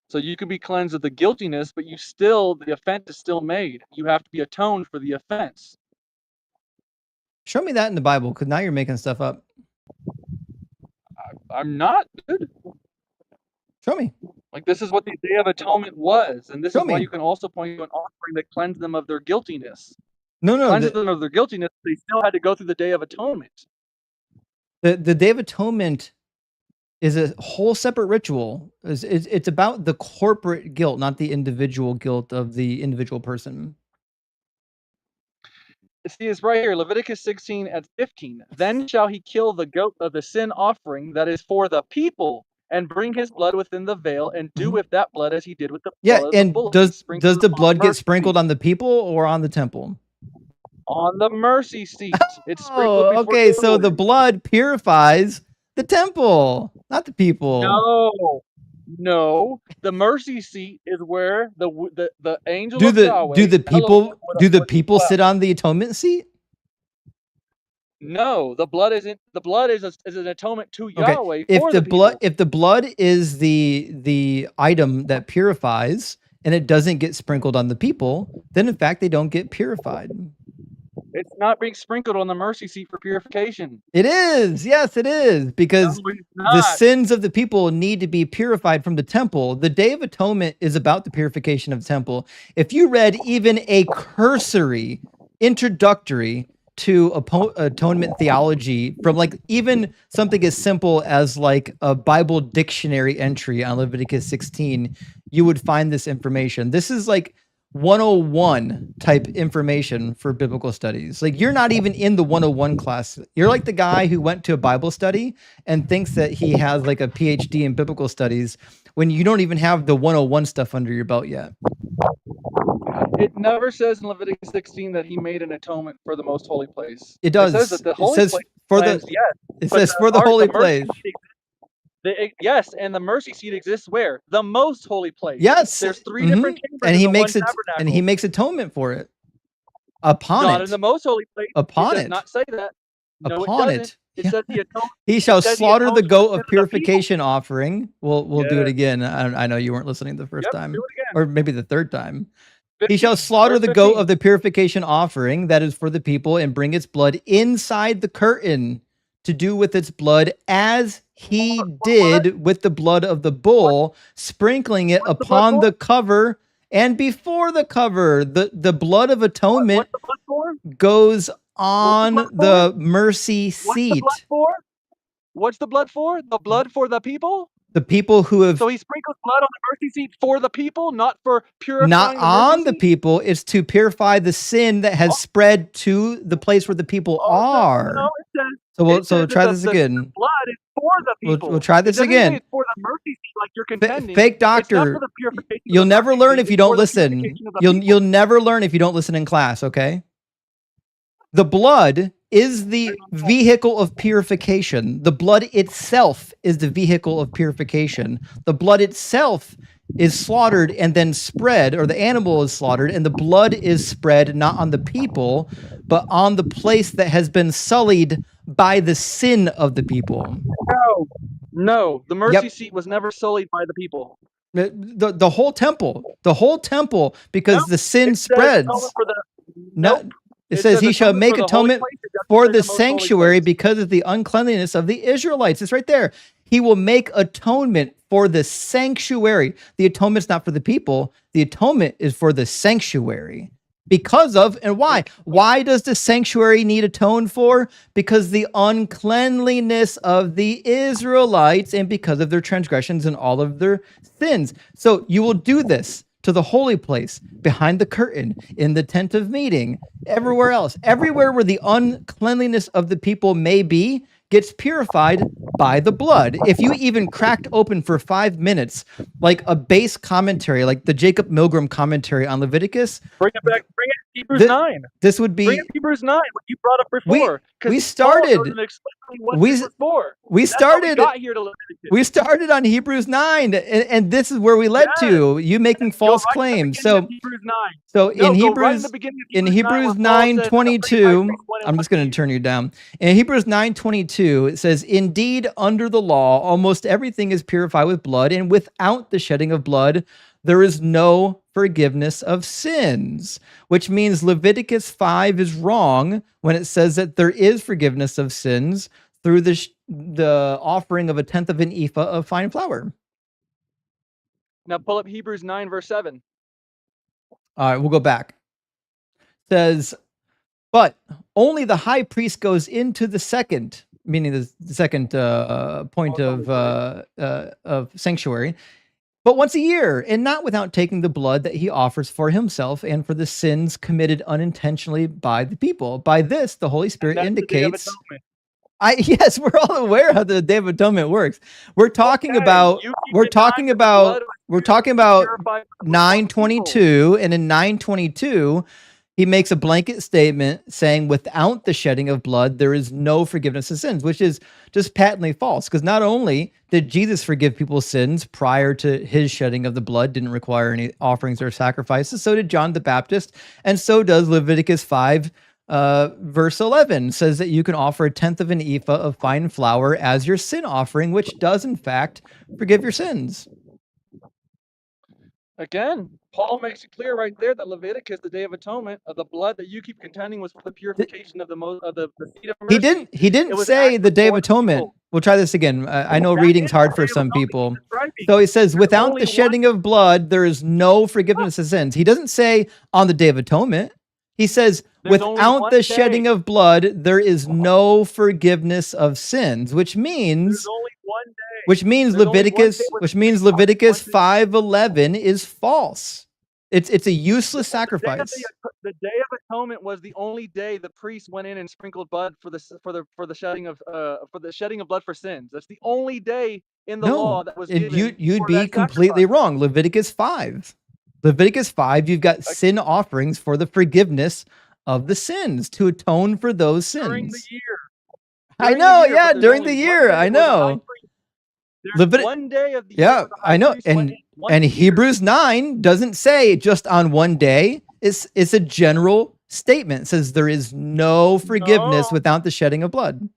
So you can be cleansed of the guiltiness, but the offense is still made. You have to be atoned for the offense. Show me that in the Bible, because now you're making stuff up. I'm not, dude. Show me. Like, this is what the Day of Atonement was, and this is why you can also point to an offering that cleansed them of their guiltiness. No. Cleanses them of their guiltiness, they still had to go through the Day of Atonement. The Day of Atonement is a whole separate ritual. It's about the corporate guilt, not the individual guilt of the individual person. See, it's right here, Leviticus 16 at 15. Then shall he kill the goat of the sin offering that is for the people, and bring his blood within the veil, and do with that blood as he did with the blood of the bull. Does the blood get sprinkled on the people or on the temple? On the mercy seat. It's sprinkled. Okay, so the blood purifies the temple, not the people. No. The mercy seat is where the angel do of Yahweh. Do the people sit on the atonement seat? No, the blood is an atonement to Yahweh. If the blood is the item that purifies and it doesn't get sprinkled on the people, then in fact they don't get purified. It's not being sprinkled on the mercy seat for purification. It is. Yes, it is. Because the sins of the people need to be purified from the temple. The Day of Atonement is about the purification of the temple. If you read even a cursory introductory to atonement theology from like even something as simple as like a Bible dictionary entry on Leviticus 16, you would find this information. This is like 101 type information for biblical studies. Like, you're not even in the 101 class. You're like the guy who went to a Bible study and thinks that he has like a PhD in biblical studies when you don't even have the 101 stuff under your belt yet. It never says in Leviticus 16 that he made an atonement for the most holy place. It does. It says that the holy place it says for the holy place. Yes, and the mercy seat exists where? The most holy place. Yes. There's three different chambers and he in makes atonement for it. Upon not it. in the most holy place. Upon it does not say that. No, upon it doesn't. It says the atonement. He shall slaughter the goat of purification offering. We'll do it again. I know you weren't listening the first time. Do it again. Or maybe the third time. He shall slaughter the goat of the purification offering that is for the people and bring its blood inside the curtain to do with its blood as he did with the blood of the bull, sprinkling it upon the cover and before the cover. The blood of atonement goes on the mercy seat. What's the blood for? The blood for the people? The people who have... So he sprinkles blood on the mercy seat for the people, not for purifying not on the people. It's to purify the sin that has spread to the place where the people are. No, it says, so try this again. The blood is for the people. We'll try this again. It's for the mercy seat, like you're contending. Fake doctor. You'll never learn if you don't listen. You'll never learn if you don't listen in class, okay? The blood is the vehicle of purification. The blood itself is the vehicle of purification. The blood itself is slaughtered and then spread, or the animal is slaughtered, and the blood is spread not on the people, but on the place that has been sullied by the sin of the people. No, the mercy Yep. seat was never sullied by the people. The whole temple, because Nope. the sin It says spreads. atonement for the No, nope. it says he shall make for the holy atonement place, it doesn't for say the most holy sanctuary place. because of the uncleanliness of the Israelites. It's right there. He will make atonement for the sanctuary. The atonement's not for the people. The atonement is for the sanctuary. Because of, and why? Why does the sanctuary need atoned for? Because the uncleanliness of the Israelites and because of their transgressions and all of their sins. So you will do this to the holy place, behind the curtain, in the tent of meeting, everywhere else. Everywhere where the uncleanliness of the people may be, gets purified by the blood. If you even cracked open for 5 minutes, like a base commentary, like the Jacob Milgram commentary on Leviticus, Bring it back. Bring it Hebrews 9. this would be. Bring it Hebrews 9. What you brought up before. We 'Cause started- Paul doesn't explain what we- this was for. We That's how we started. got here to Leviticus. We started on Hebrews 9, and this is where we led to you making false Go right in the claims. beginning So, of Hebrews 9. so No, in go right in Hebrews, the beginning of in Hebrews where Paul says, 9:22, "When I'm just going to turn you down. In Hebrews 9:22, it says, "Indeed, under the law, almost everything is purified with blood, and without the shedding of blood, there is no forgiveness of sins," which means Leviticus 5 is wrong when it says that there is forgiveness of sins through the offering of a tenth of an ephah of fine flour. Now pull up Hebrews 9, verse 7. All right, we'll go back. It says, "But only the high priest goes into the second," meaning the second point of sanctuary, "but once a year, and not without taking the blood that he offers for himself and for the sins committed unintentionally by the people. By this, the Holy Spirit That's the Day of indicates." Atonement. Yes, we're all aware how the Day of Atonement works. We're talking Okay, about. you keep We're denying talking that the about. blood was We're talking about purified for the 9:22, and in 9:22, he makes a blanket statement saying, "Without the shedding of blood, there is no forgiveness of sins," which is just patently false. Because not only did Jesus forgive people's sins prior to his shedding of the blood, didn't require any offerings or sacrifices, so did John the Baptist, and so does Leviticus 5. Verse 11 says that you can offer a tenth of an ephah of fine flour as your sin offering, which does in fact forgive your sins. Again, Paul makes it clear right there that Leviticus, the Day of Atonement, of the blood that you keep contending was for the purification of the seat of mercy. He didn't It was say actually the Day of for the Atonement. people. We'll try this again. I know That reading's is the hard for Day of some Atonement people. he's describing. So he says, There's without only the shedding of blood, there is no forgiveness of sins. He doesn't say on the Day of Atonement. He says, There's only without one the day. shedding of blood, there is no forgiveness of sins, which means There's only one day. There's only one Leviticus, day with which means one Leviticus day. 5:11 is false. It's a useless sacrifice. The Day of Atonement was the only day the priest went in and sprinkled blood for the shedding of blood for sins. That's the only day in the law that was given. You'd for be that completely sacrifice. wrong. Leviticus 5. Leviticus 5, you've got sin offerings for the forgiveness of the sins, to atone for those sins. During the year. I During know, the year, yeah, but there's during only the one year, day I where the high know. priest- There's one day of the year Yeah, where the high I know. priest went in once And a year. Hebrews 9 doesn't say just on one day. It's a general statement. It says there is no forgiveness No. without the shedding of blood.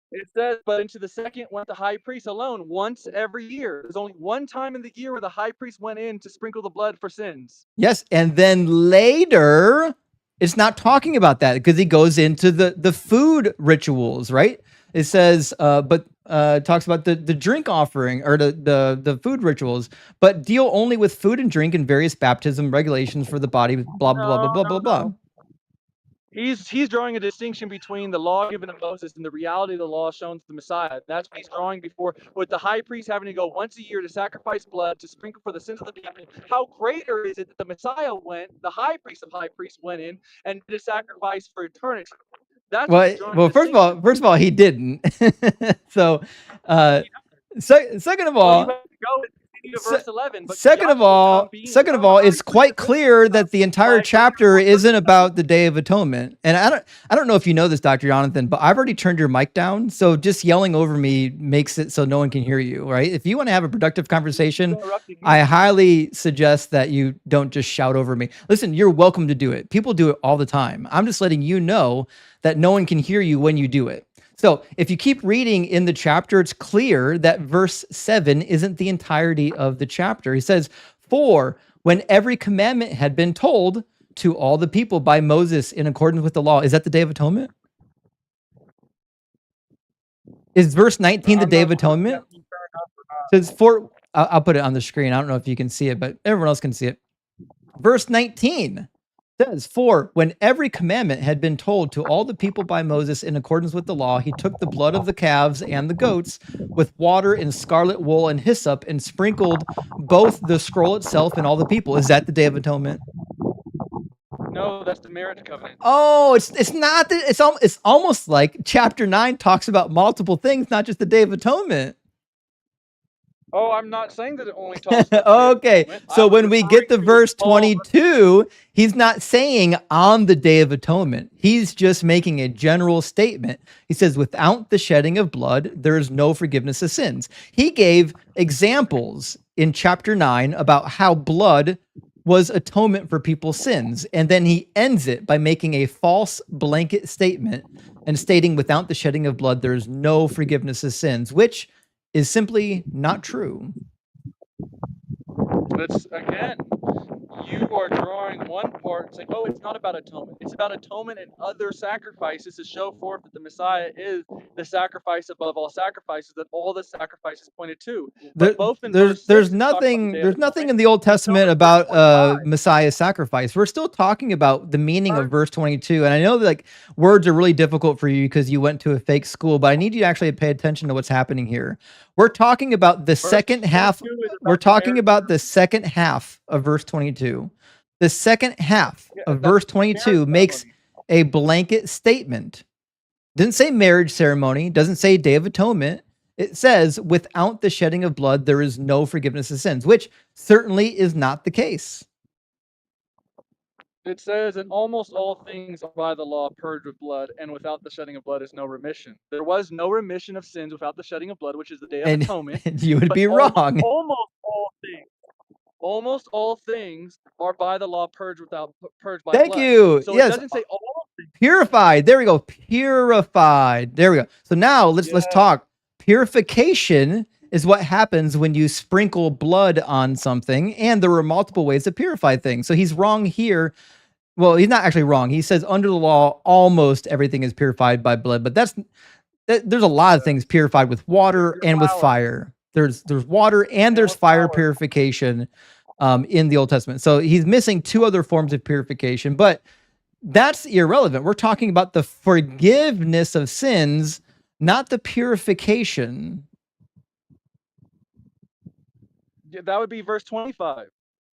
It says, but into the second went the high priest alone once every year. There's only one time in the year where the high priest went in to sprinkle the blood for sins. Yes, and then later, it's not talking about that because he goes into the food rituals, right? It says, it talks about the drink offering or the food rituals, but deal only with food and drink and various baptism regulations for the body, blah, blah, blah, blah, blah, blah. He's drawing a distinction between the law given to Moses and the reality of the law shown to the Messiah. That's what he's drawing before, with the high priest having to go once a year to sacrifice blood to sprinkle for the sins of the people. How greater is it that the Messiah the high priest of high priests went in and did a sacrifice for eternity? That's what he's drawing a First of all, he didn't. So, second of Well, all, you have to go and beginning of verse 11. But Second of all, it's quite clear that the entire chapter isn't about the Day of Atonement. And I don't know if you know this, Dr. Jonathan, but I've already turned your mic down. So just yelling over me makes it so no one can hear you, right? If you want to have a productive conversation, I highly suggest that you don't just shout over me. Listen, you're welcome to do it. People do it all the time. I'm just letting you know that no one can hear you when you do it. So if you keep reading in the chapter, it's clear that verse 7 isn't the entirety of the chapter. He says, "For when every commandment had been told to all the people by Moses in accordance with the law." Is that the Day of Atonement? Is verse 19 the Day of Atonement? It says, "For," I'll put it on the screen. I don't know if you can see it, but everyone else can see it. Verse 19 says, "For when every commandment had been told to all the people by Moses in accordance with the law, he took the blood of the calves and the goats with water and scarlet wool and hyssop and sprinkled both the scroll itself and all the people." Is that the Day of Atonement? No, that's the marriage covenant. Oh, it's not. It's almost like chapter 9 talks about multiple things, not just the Day of Atonement. Oh, I'm not saying that it only talks about okay, so when we get to verse 22, he's not saying on the Day of Atonement. He's just making a general statement. He says, without the shedding of blood, there is no forgiveness of sins. He gave examples in chapter 9 about how blood was atonement for people's sins. And then he ends it by making a false blanket statement and stating without the shedding of blood, there is no forgiveness of sins, which is simply not true. That's, again, you are drawing one part and saying, oh, it's not about atonement. It's about atonement and other sacrifices to show forth that the Messiah is the sacrifice above all sacrifices, that all the sacrifices pointed to. But there's nothing in the Old Testament about Messiah's sacrifice. We're still talking about the meaning of verse 22. And I know that, like, words are really difficult for you because you went to a fake school, but I need you to actually pay attention to what's happening here. We're talking about the second half. We're talking about the second half of verse 22. The second half of verse 22 makes a blanket statement. Doesn't say marriage ceremony, doesn't say Day of Atonement. It says, without the shedding of blood, there is no forgiveness of sins, which certainly is not the case. It says, in almost all things are by the law purged with blood, and without the shedding of blood is no remission. There was no remission of sins without the shedding of blood, which is the Day of Atonement. You would be wrong. Almost all things are by the law purged by blood. Thank you. So yes. It doesn't say all things. Purified. There we go. Purified. There we go. So now let's talk. Purification is what happens when you sprinkle blood on something, and there were multiple ways to purify things. So he's wrong here. Well, he's not actually wrong. He says under the law, almost everything is purified by blood, but there's a lot of things purified with water and with fire. There's water and there's fire purification in the Old Testament. So he's missing two other forms of purification, but that's irrelevant. We're talking about the forgiveness of sins, not the purification. Yeah, that would be verse 25.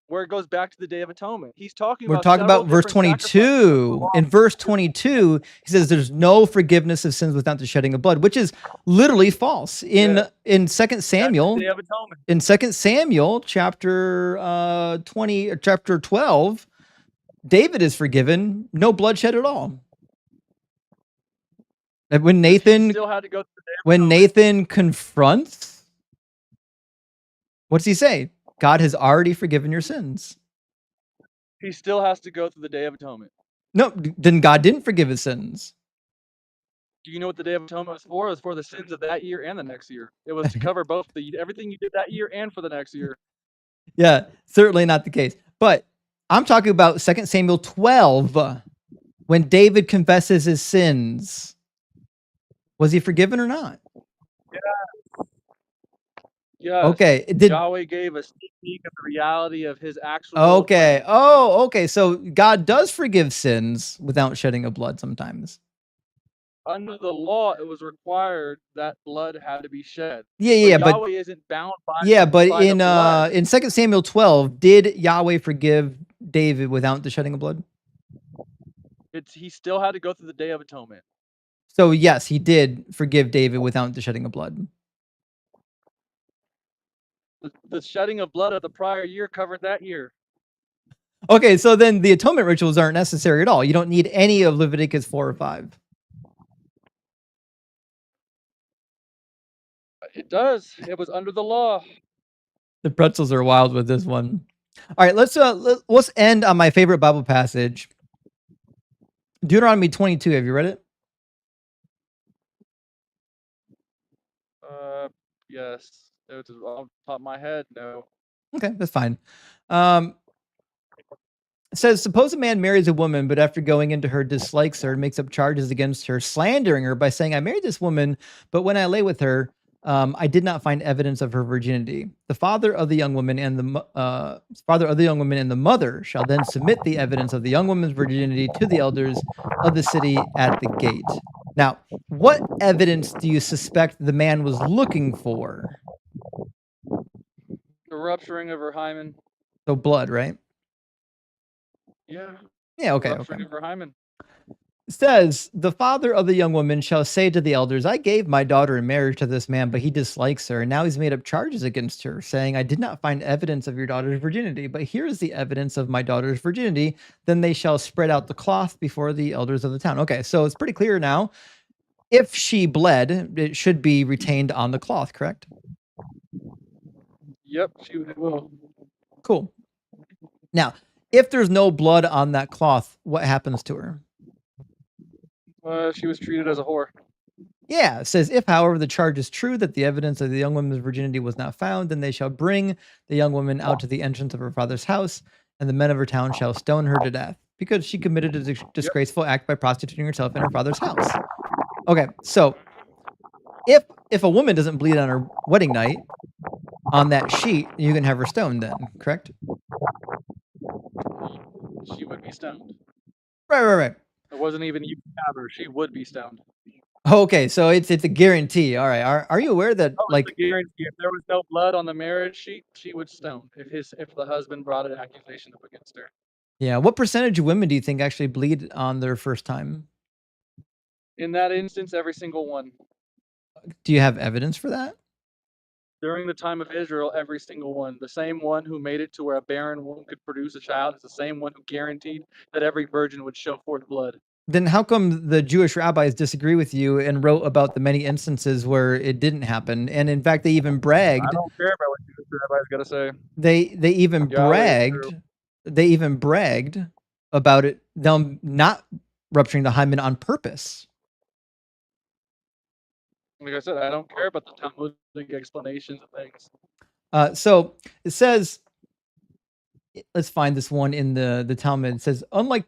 Where it goes back to the Day of Atonement. We're talking about verse 22. In verse 22, he says there's no forgiveness of sins without the shedding of blood, which is literally false. In 2 Samuel, in 2 Samuel chapter 20 or chapter 12, David is forgiven, no bloodshed at all. And when Nathan confronts, what's he say? God has already forgiven your sins. He still has to go through the Day of Atonement. No, then God didn't forgive his sins. Do you know what the Day of Atonement was for? It was for the sins of that year and the next year. It was to cover both everything you did that year and for the next year. Yeah, certainly not the case. But I'm talking about 2 Samuel 12, when David confesses his sins. Was he forgiven or not? Yeah. Yes. Okay. Yahweh gave a sneak peek of the reality of his actual. Okay. Oh, okay. So God does forgive sins without shedding of blood sometimes. Under the law, it was required that blood had to be shed. Yeah, but Yahweh isn't bound by. Yeah, but in 2 Samuel 12, did Yahweh forgive David without the shedding of blood? He still had to go through the Day of Atonement. So yes, he did forgive David without the shedding of blood. The shedding of blood of the prior year covered that year. Okay, so then the atonement rituals aren't necessary at all. You don't need any of Leviticus 4 or 5. It does. It was under the law. The pretzels are wild with this one. All right, let's end on my favorite Bible passage. Deuteronomy 22. Have you read it? Yes. It was off the top of my head. No. Okay, that's fine. It says, suppose a man marries a woman, but after going into her, dislikes her and makes up charges against her, slandering her by saying, I married this woman, but when I lay with her, I did not find evidence of her virginity. The father of the young woman and the mother shall then submit the evidence of the young woman's virginity to the elders of the city at the gate. Now, what evidence do you suspect the man was looking for? The rupturing of her hymen. So blood, right? Yeah. Yeah, okay. Rupturing of her hymen. It says, the father of the young woman shall say to the elders, I gave my daughter in marriage to this man, but he dislikes her. And now he's made up charges against her, saying, I did not find evidence of your daughter's virginity, but here is the evidence of my daughter's virginity. Then they shall spread out the cloth before the elders of the town. Okay, so it's pretty clear now. If she bled, it should be retained on the cloth, correct? Yep, she will. Cool. Now, if there's no blood on that cloth, what happens to her? She was treated as a whore. Yeah, it says, if, however, the charge is true that the evidence of the young woman's virginity was not found, then they shall bring the young woman out to the entrance of her father's house, and the men of her town shall stone her to death, because she committed a disgraceful act by prostituting herself in her father's house. Okay, so if a woman doesn't bleed on her wedding night, on that sheet, you can have her stoned then, correct? She would be stoned. Right. It wasn't even you have her. She would be stoned. Okay, so it's a guarantee. All right. Are you aware that It's a guarantee. If there was no blood on the marriage sheet, she would stone. If the husband brought an accusation up against her. Yeah, what percentage of women do you think actually bleed on their first time? In that instance, every single one. Do you have evidence for that? During the time of Israel, every single one. The same one who made it to where a barren woman could produce a child is the same one who guaranteed that every virgin would show forth blood. Then how come the Jewish rabbis disagree with you and wrote about the many instances where it didn't happen? And in fact, they even bragged. I don't care about what Jewish rabbis got to say. They even bragged. They even bragged about it, them not rupturing the hymen on purpose. Like I said, I don't care about the Talmudic explanations of things. So it says, let's find this one in the Talmud. It says, unlike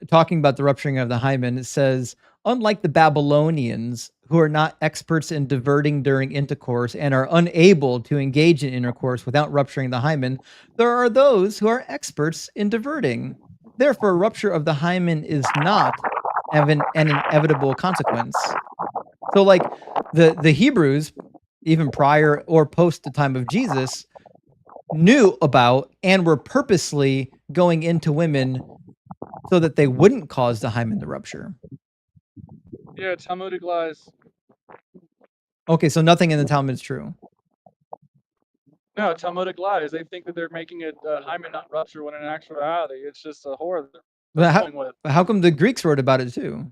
talking about the rupturing of the hymen, it says, unlike the Babylonians, who are not experts in diverting during intercourse and are unable to engage in intercourse without rupturing the hymen, there are those who are experts in diverting. Therefore, rupture of the hymen is not an inevitable consequence. So like the Hebrews, even prior or post the time of Jesus, knew about and were purposely going into women so that they wouldn't cause the hymen to rupture. Yeah, Talmudic lies. Okay, so nothing in the Talmud is true. No, Talmudic lies. They think that they're making it hymen not rupture when in actuality it's just a whore. But how come the Greeks wrote about it too?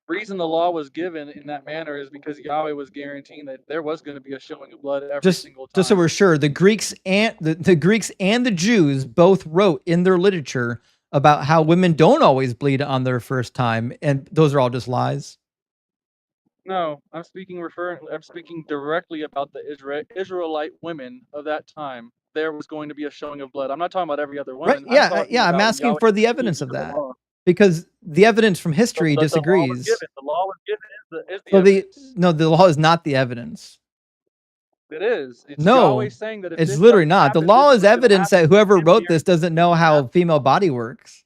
The reason the law was given in that manner is because Yahweh was guaranteeing that there was going to be a showing of blood every single time. Just so we're sure, the Greeks and the Greeks and the Jews both wrote in their literature about how women don't always bleed on their first time, and those are all just lies. No, I'm speaking directly about the Israelite women of that time. There was going to be a showing of blood. I'm not talking about every other woman. Right? Yeah. I'm asking for the evidence of that. Because the evidence from history disagrees. The law was given. The law is not the evidence. It is. It's no, Yahweh saying that it's literally not. The law is evidence that whoever wrote this doesn't know how female body works.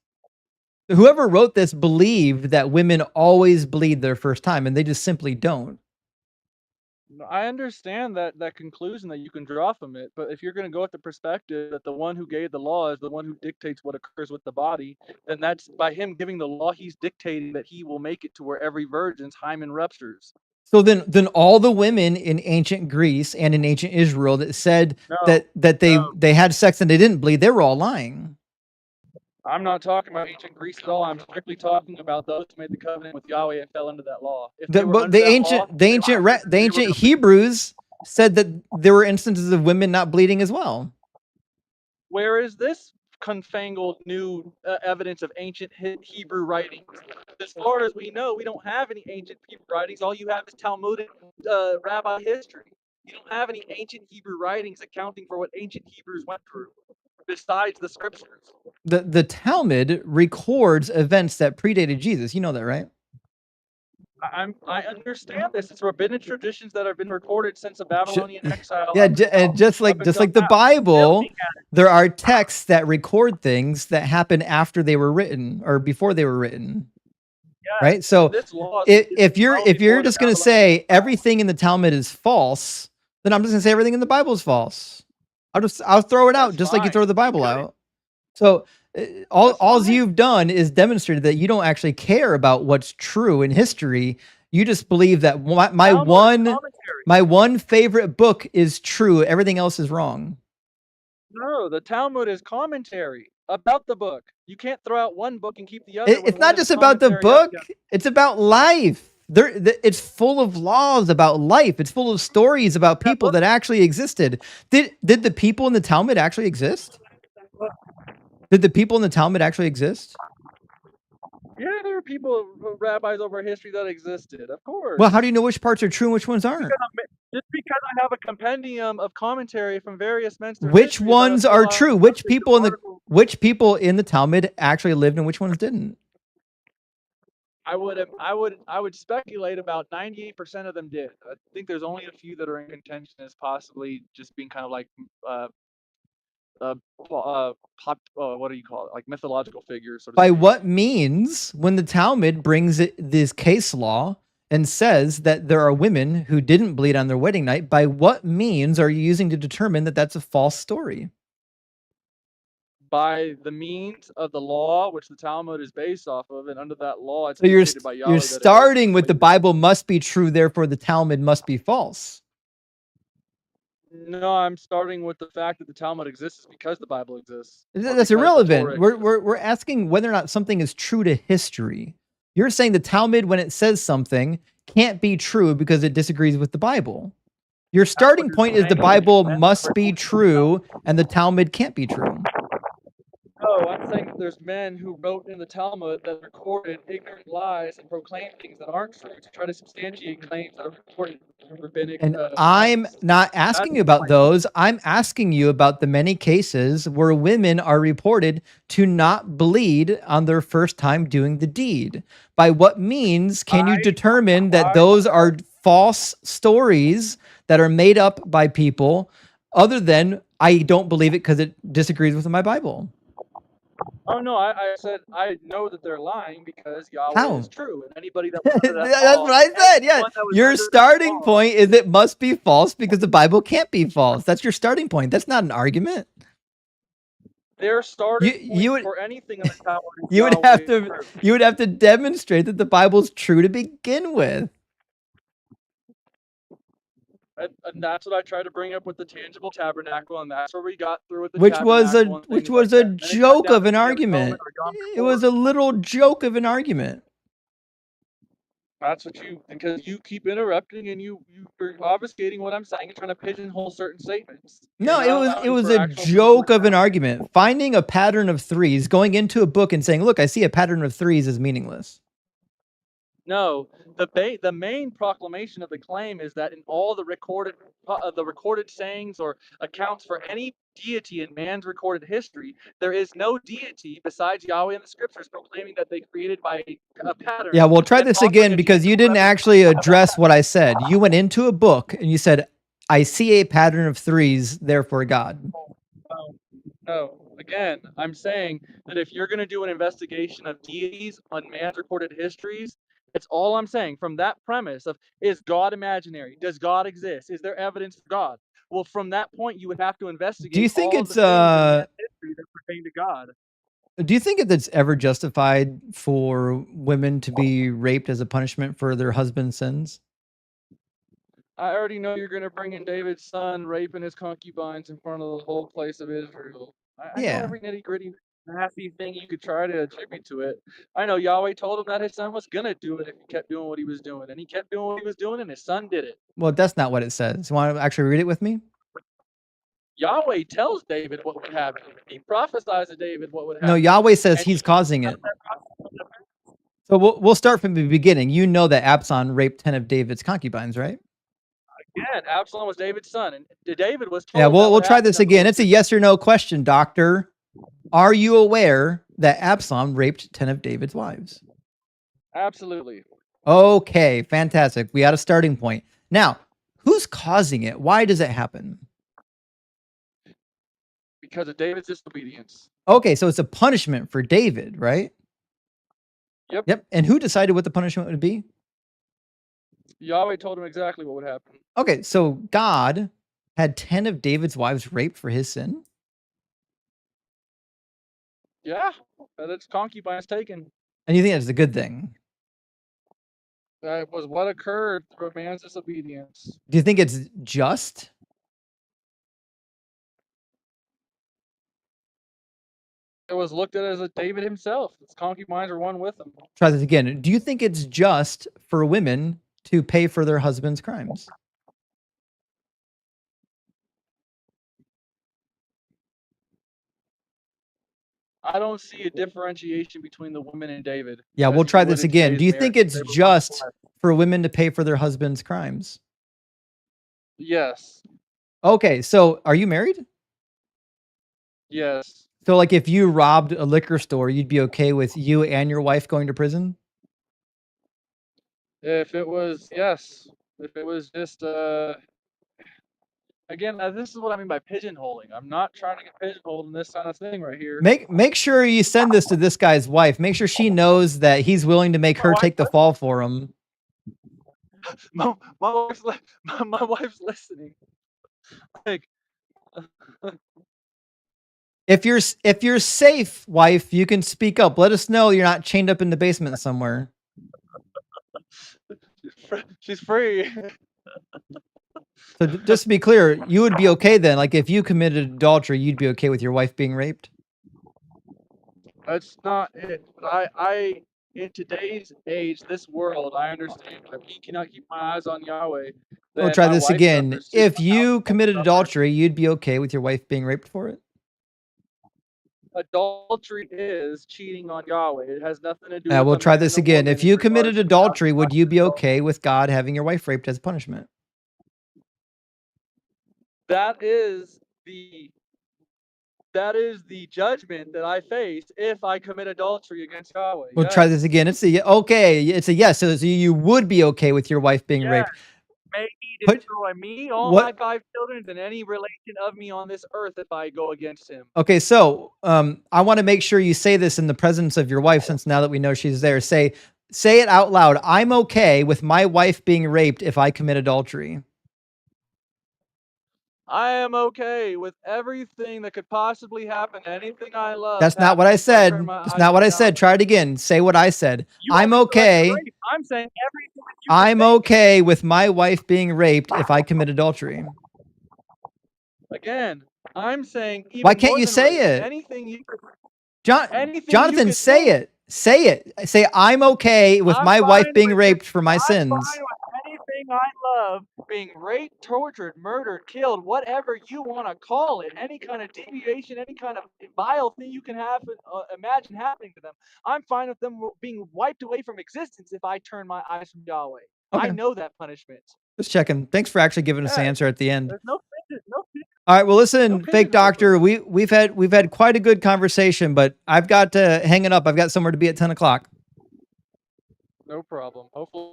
Whoever wrote this believed that women always bleed their first time, and they just simply don't. I understand that conclusion that you can draw from it, but if you're going to go with the perspective that the one who gave the law is the one who dictates what occurs with the body, then that's by him giving the law, he's dictating that he will make it to where every virgin's hymen ruptures. So then all the women in ancient Greece and in ancient Israel that said No, that no. they had sex and they didn't bleed, they were all lying. I'm not talking about ancient Greece at all. I'm strictly talking about those who made the covenant with Yahweh and fell into that law. If they were But under the that law, ancient the ancient Hebrews said that there were instances of women not bleeding as well. where is this confangled new evidence of ancient Hebrew writings? As far as we know, we don't have any ancient Hebrew writings. All you have is Talmudic rabbi history. You don't have any ancient Hebrew writings accounting for what ancient Hebrews went through, besides the scriptures. The Talmud records events that predated Jesus. You know that, right? I understand this. It's rabbinic traditions that have been recorded since the Babylonian exile. Yeah, and just like the Bible, there are texts that record things that happen after they were written or before they were written. Yeah, right? So if you're just going to say everything in the Talmud is false, then I'm just going to say everything in the Bible is false. I'll throw it out just like you throw the Bible out. So all you've done is demonstrated that you don't actually care about what's true in history. You just believe that my one favorite book is true. Everything else is wrong. No, the Talmud is commentary about the book. You can't throw out one book and keep the other. It's not just about the book. It's about life. It's full of laws about life. It's full of stories about people that actually existed. Did the people in the Talmud actually exist? Did the people in the Talmud actually exist? Yeah, there were people, rabbis over history that existed, of course. Well, how do you know which parts are true and which ones aren't? Just because I have a compendium of commentary from various men. Which ones are true? Which people in the Talmud actually lived and which ones didn't? I would speculate about 98% of them did. I think there's only a few that are in contention as possibly just being kind of like what do you call it? Like mythological figures. By what means, when the Talmud brings this case law and says that there are women who didn't bleed on their wedding night, by what means are you using to determine that that's a false story? By the means of the law, which the Talmud is based off of, and under that law, it's so you're starting with the Bible must be true, therefore the Talmud must be false. No, I'm starting with the fact that the Talmud exists because the Bible exists. That's irrelevant. We're asking whether or not something is true to history. You're saying the Talmud, when it says something, can't be true because it disagrees with the Bible. Your starting point is the Bible must be true and the Talmud can't be true. No, I'm saying that there's men who wrote in the Talmud that recorded ignorant lies and proclaimed things that aren't true to try to substantiate claims that are recorded in rabbinic. And I'm not asking you about those. I'm asking you about the many cases where women are reported to not bleed on their first time doing the deed. By what means can you determine that those are false stories that are made up by people other than I don't believe it because it disagrees with my Bible? Oh no, I said I know that they're lying because Yahweh is true, and anybody that was under that that's what I said. Yeah, your starting point is it must be false because the Bible can't be false. That's your starting point. That's not an argument. Their starting point for anything in the Talmud is you would have to demonstrate that the Bible's true to begin with. And that's what I tried to bring up with the tangible tabernacle, and that's where we got through with the which was a joke of an argument. It was a little joke of an argument. That's what because you keep interrupting and you're obfuscating what I'm saying and trying to pigeonhole certain statements. No, it was a joke of an argument. Finding a pattern of threes, going into a book and saying, "Look, I see a pattern of threes," is meaningless. No, the main proclamation of the claim is that in all the recorded sayings or accounts for any deity in man's recorded history, there is no deity besides Yahweh in the scriptures proclaiming that they created by a pattern. Yeah, well, try this again because you didn't actually address what I said. You went into a book and you said, "I see a pattern of threes, therefore God." No. Again, I'm saying that if you're going to do an investigation of deities on man's recorded histories, it's all I'm saying from that premise of, is God imaginary? Does God exist? Is there evidence for God? Well, from that point, you would have to investigate. Do you think it's history that pertain to God? Do you think it's ever justified for women to be raped as a punishment for their husband's sins? I already know you're gonna bring in David's son raping his concubines in front of the whole place of Israel. I know Yeah. every nitty-gritty nasty thing you could try to attribute to it. I know Yahweh told him that his son was gonna do it if he kept doing what he was doing, and he kept doing what he was doing, and his son did it. Well, that's not what it says. You want to actually read it with me? Yahweh tells David what would happen. He prophesies to David what would happen. No, Yahweh says and he's he causing it. So we'll start from the beginning. You know that Absalom raped 10 of David's concubines, right? Again, Absalom was David's son, and David was told. Yeah, that we'll would try happen this at again. the- It's a yes or no question, doctor. Are you aware that Absalom raped 10 of David's wives? Absolutely. Okay, fantastic. We got a starting point. Now, who's causing it? Why does it happen? Because of David's disobedience. Okay, so it's a punishment for David, right? Yep. Yep. And who decided what the punishment would be? Yahweh told him exactly what would happen. Okay, so God had 10 of David's wives raped for his sin? Yeah, but its concubines taken. And you think that's a good thing? That was what occurred through a man's disobedience. Do you think it's just? It was looked at as a David himself. His concubines were one with him. Try this again. Do you think it's just for women to pay for their husband's crimes? I don't see a differentiation between the women and David. Yeah, as we'll you try would this in again. today's Do you think marriage. it's They were one just flesh. for women to pay for their husband's crimes? Yes. Okay, so are you married? Yes. So like if you robbed a liquor store, you'd be okay with you and your wife going to prison? If it was, yes. If it was just, again, this is what I mean by pigeonholing. I'm not trying to get pigeonholed in this kind of thing right here. Make sure you send this to this guy's wife. Make sure she knows that he's willing to make her take the fall for him. My wife's listening. Like, If you're safe, wife, you can speak up. Let us know you're not chained up in the basement somewhere. she's free. So just to be clear, you would be okay then. Like if you committed adultery, you'd be okay with your wife being raped? That's not it. I in today's age, this world, I understand. If he cannot keep my eyes on Yahweh, We'll then try my this wife again. suffers too. If My you house committed suffers. adultery, you'd be okay with your wife being raped for it? Adultery is cheating on Yahweh. It has nothing to do with We'll a try man this and a again. woman If in you regards committed to adultery, how would you be God- okay with God having your wife raped as punishment? That is the judgment that I face if I commit adultery against Yahweh. We'll try this again. It's a yes. So you would be okay with your wife being raped. May he Put- destroy me, all what- my 5 children, and any relation of me on this earth if I go against him. Okay, so I want to make sure you say this in the presence of your wife, since now that we know she's there. Say it out loud. I'm okay with my wife being raped if I commit adultery. I am okay with everything that could possibly happen, anything I love. That's not what I happening if said. turn my That's eyes not what to I God. said. Try it again. Say what I said. You I'm want me to okay. rape? I'm saying everything that you I'm could think. okay with my wife being raped if I commit adultery. Again, I'm saying even Why can't more you than say rape, it? anything you could, Jonathan, anything you could say think. it. Say it. Say I'm okay with I'm my wife fine being with raped for my I'm sins. fine with anything I love being raped, tortured, murdered, killed, whatever you want to call it, any kind of deviation, any kind of vile thing you can have imagine happening to them. I'm fine with them being wiped away from existence if I turn my eyes from Yahweh. Okay. I know that punishment. Just checking. Thanks for actually giving us the Yeah. answer at the end. There's no All right. Well, listen, No fake pigeonhole. doctor. We've had quite a good conversation, but I've got to hang it up. I've got somewhere to be at 10 o'clock. No problem. Hopefully.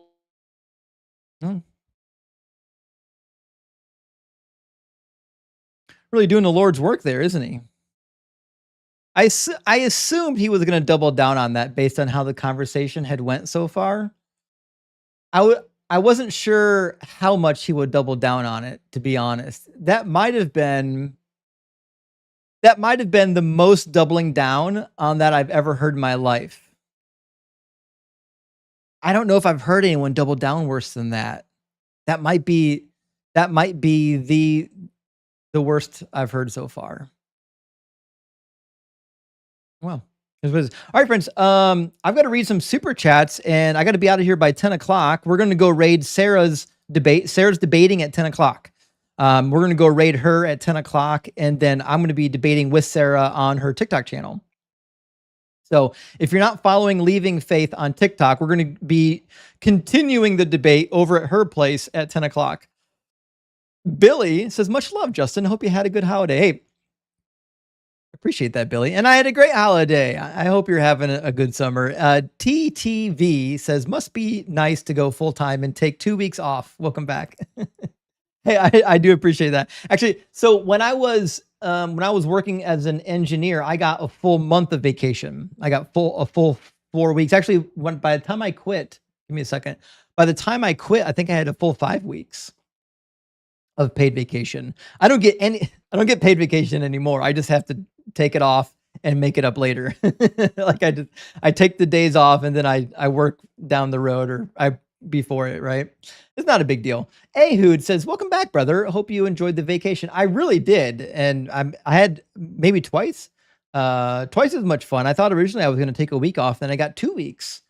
Really doing the Lord's work there, isn't he? I assumed he was going to double down on that based on how the conversation had went so far. I wasn't sure how much he would double down on it, to be honest. That might have been the most doubling down on that I've ever heard in my life. I don't know if I've heard anyone double down worse than that. That might be that might be the worst I've heard so far. Well, all right, friends. I've got to read some super chats, and I got to be out of here by 10 o'clock. We're going to go raid Sarah's debate. Sarah's debating at 10 o'clock. We're going to go raid her at 10 o'clock, and then I'm going to be debating with Sarah on her TikTok channel. So if you're not following Leaving Faith on TikTok, we're going to be continuing the debate over at her place at 10 o'clock. Billy says, much love, Justin. Hope you had a good holiday. Hey, appreciate that, Billy. And I had a great holiday. I hope you're having a good summer. TTV says, must be nice to go full time and take 2 weeks off. Welcome back. Hey, I do appreciate that. Actually, so when I was working as an engineer, I got a full month of vacation. I got a full 4 weeks. Actually, by the time I quit, give me a second. By the time I quit, I think I had a full 5 weeks of paid vacation. I don't get paid vacation anymore. I just have to take it off and make it up later. Like I take the days off and then I work down the road or before it, right? It's not a big deal. Ehud says, welcome back, brother. Hope you enjoyed the vacation. I really did. And I had maybe twice as much fun. I thought originally I was going to take a week off. Then I got 2 weeks.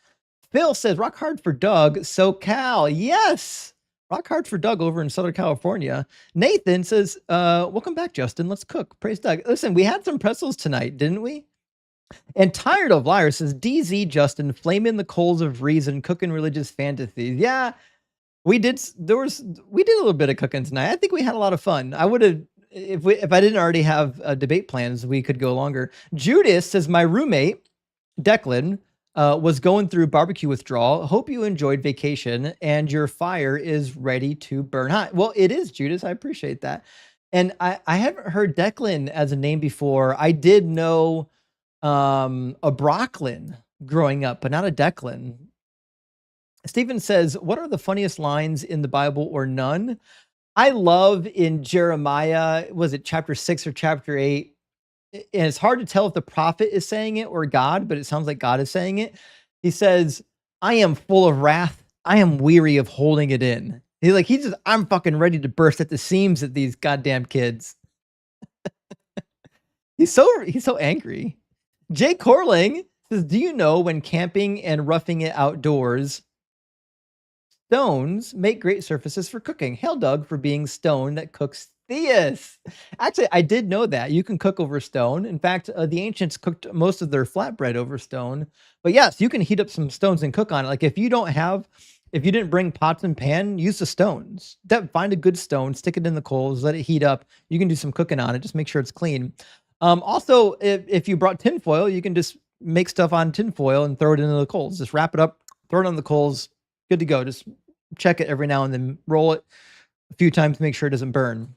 Phil says, rock hard for Doug. SoCal. Yes. Rock hard for Doug over in Southern California. Nathan says, welcome back, Justin. Let's cook. Praise Doug. Listen, we had some pretzels tonight, didn't we? And Tired of Liars says, DZ Justin, flame in the coals of reason, cooking religious fantasies. Yeah, we did. We did a little bit of cooking tonight. I think we had a lot of fun. I would have, if I didn't already have debate plans, we could go longer. Judas says, my roommate, Declan, was going through barbecue withdrawal. Hope you enjoyed vacation and your fire is ready to burn hot. Well, it is, Judas. I appreciate that. And I haven't heard Declan as a name before. I did know a Brooklyn growing up, but not a Declan. Stephen says, what are the funniest lines in the Bible or none? I love in Jeremiah, was it chapter 6 or chapter 8? And it's hard to tell if the prophet is saying it or God, but it sounds like God is saying it. He says, I am full of wrath. I am weary of holding it in. I'm fucking ready to burst at the seams at these goddamn kids. He's so angry. Jay Corling says, do you know when camping and roughing it outdoors, stones make great surfaces for cooking? Hail Doug for being stone that cooks Theus. Actually, I did know that. You can cook over stone. In fact, the ancients cooked most of their flatbread over stone. But yes, you can heat up some stones and cook on it. Like if you didn't bring pots and pan, use the stones. Find a good stone, stick it in the coals, let it heat up. You can do some cooking on it. Just make sure it's clean. Also, if you brought tinfoil, you can just make stuff on tinfoil and throw it into the coals. Just wrap it up, throw it on the coals. Good to go. Just check it every now and then. Roll it a few times to make sure it doesn't burn.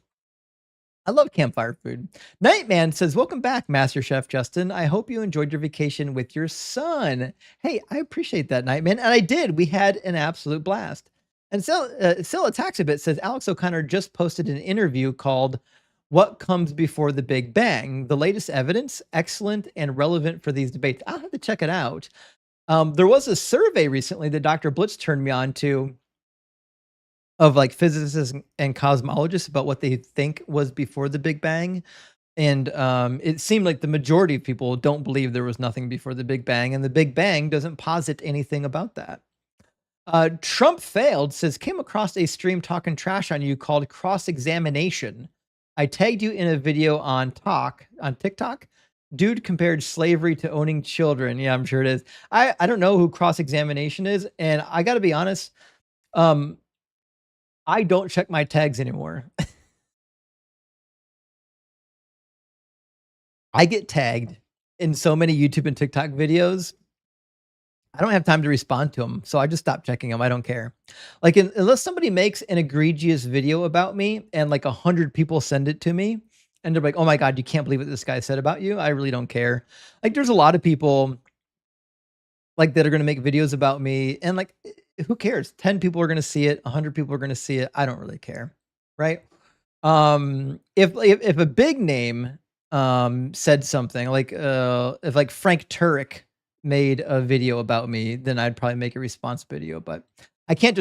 I love campfire food. Nightman says, welcome back, Master Chef Justin. I hope you enjoyed your vacation with your son. Hey, I appreciate that, Nightman. And I did. We had an absolute blast. And Still Attacks a Bit says, Alex O'Connor just posted an interview called What Comes Before the Big Bang? The latest evidence, excellent and relevant for these debates. I'll have to check it out. There was a survey recently that Dr. Blitz turned me on to of like physicists and cosmologists about what they think was before the Big Bang. And it seemed like the majority of people don't believe there was nothing before the Big Bang, and the Big Bang doesn't posit anything about that. Trump Failed says, came across a stream talking trash on you called Cross-Examination. I tagged you in a video on TikTok. Dude compared slavery to owning children. Yeah, I'm sure it is. I don't know who Cross-Examination is, and I got to be honest, I don't check my tags anymore. I get tagged in so many YouTube and TikTok videos. I don't have time to respond to them, so I just stop checking them. I don't care. Like, unless somebody makes an egregious video about me and like 100 people send it to me, and they're like, oh my God, you can't believe what this guy said about you. I really don't care. Like, there's a lot of people like that are going to make videos about me, and like, who cares? 10 people are going to see it. 100 people are going to see it. I don't really care. Right. If a big name, said something like, if like Frank Turek made a video about me, then I'd probably make a response video, but I can't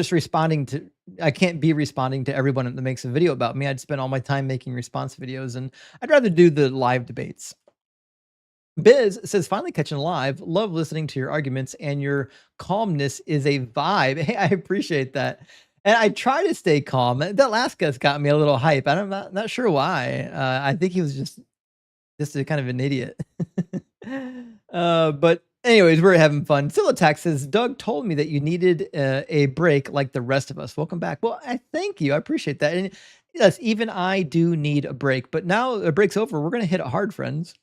be responding to everyone that makes a video about me. I'd spend all my time making response videos, and I'd rather do the live debates. Biz says, finally catching live. Love listening to your arguments, and your calmness is a vibe. Hey, I appreciate that. And I try to stay calm. That last guy's got me a little hype. I'm not sure why. I think he was just a kind of an idiot. But anyways, we're having fun. Silotax says, Doug told me that you needed a break like the rest of us. Welcome back. Well, I thank you. I appreciate that. And yes, even I do need a break. But now the break's over. We're going to hit it hard, friends.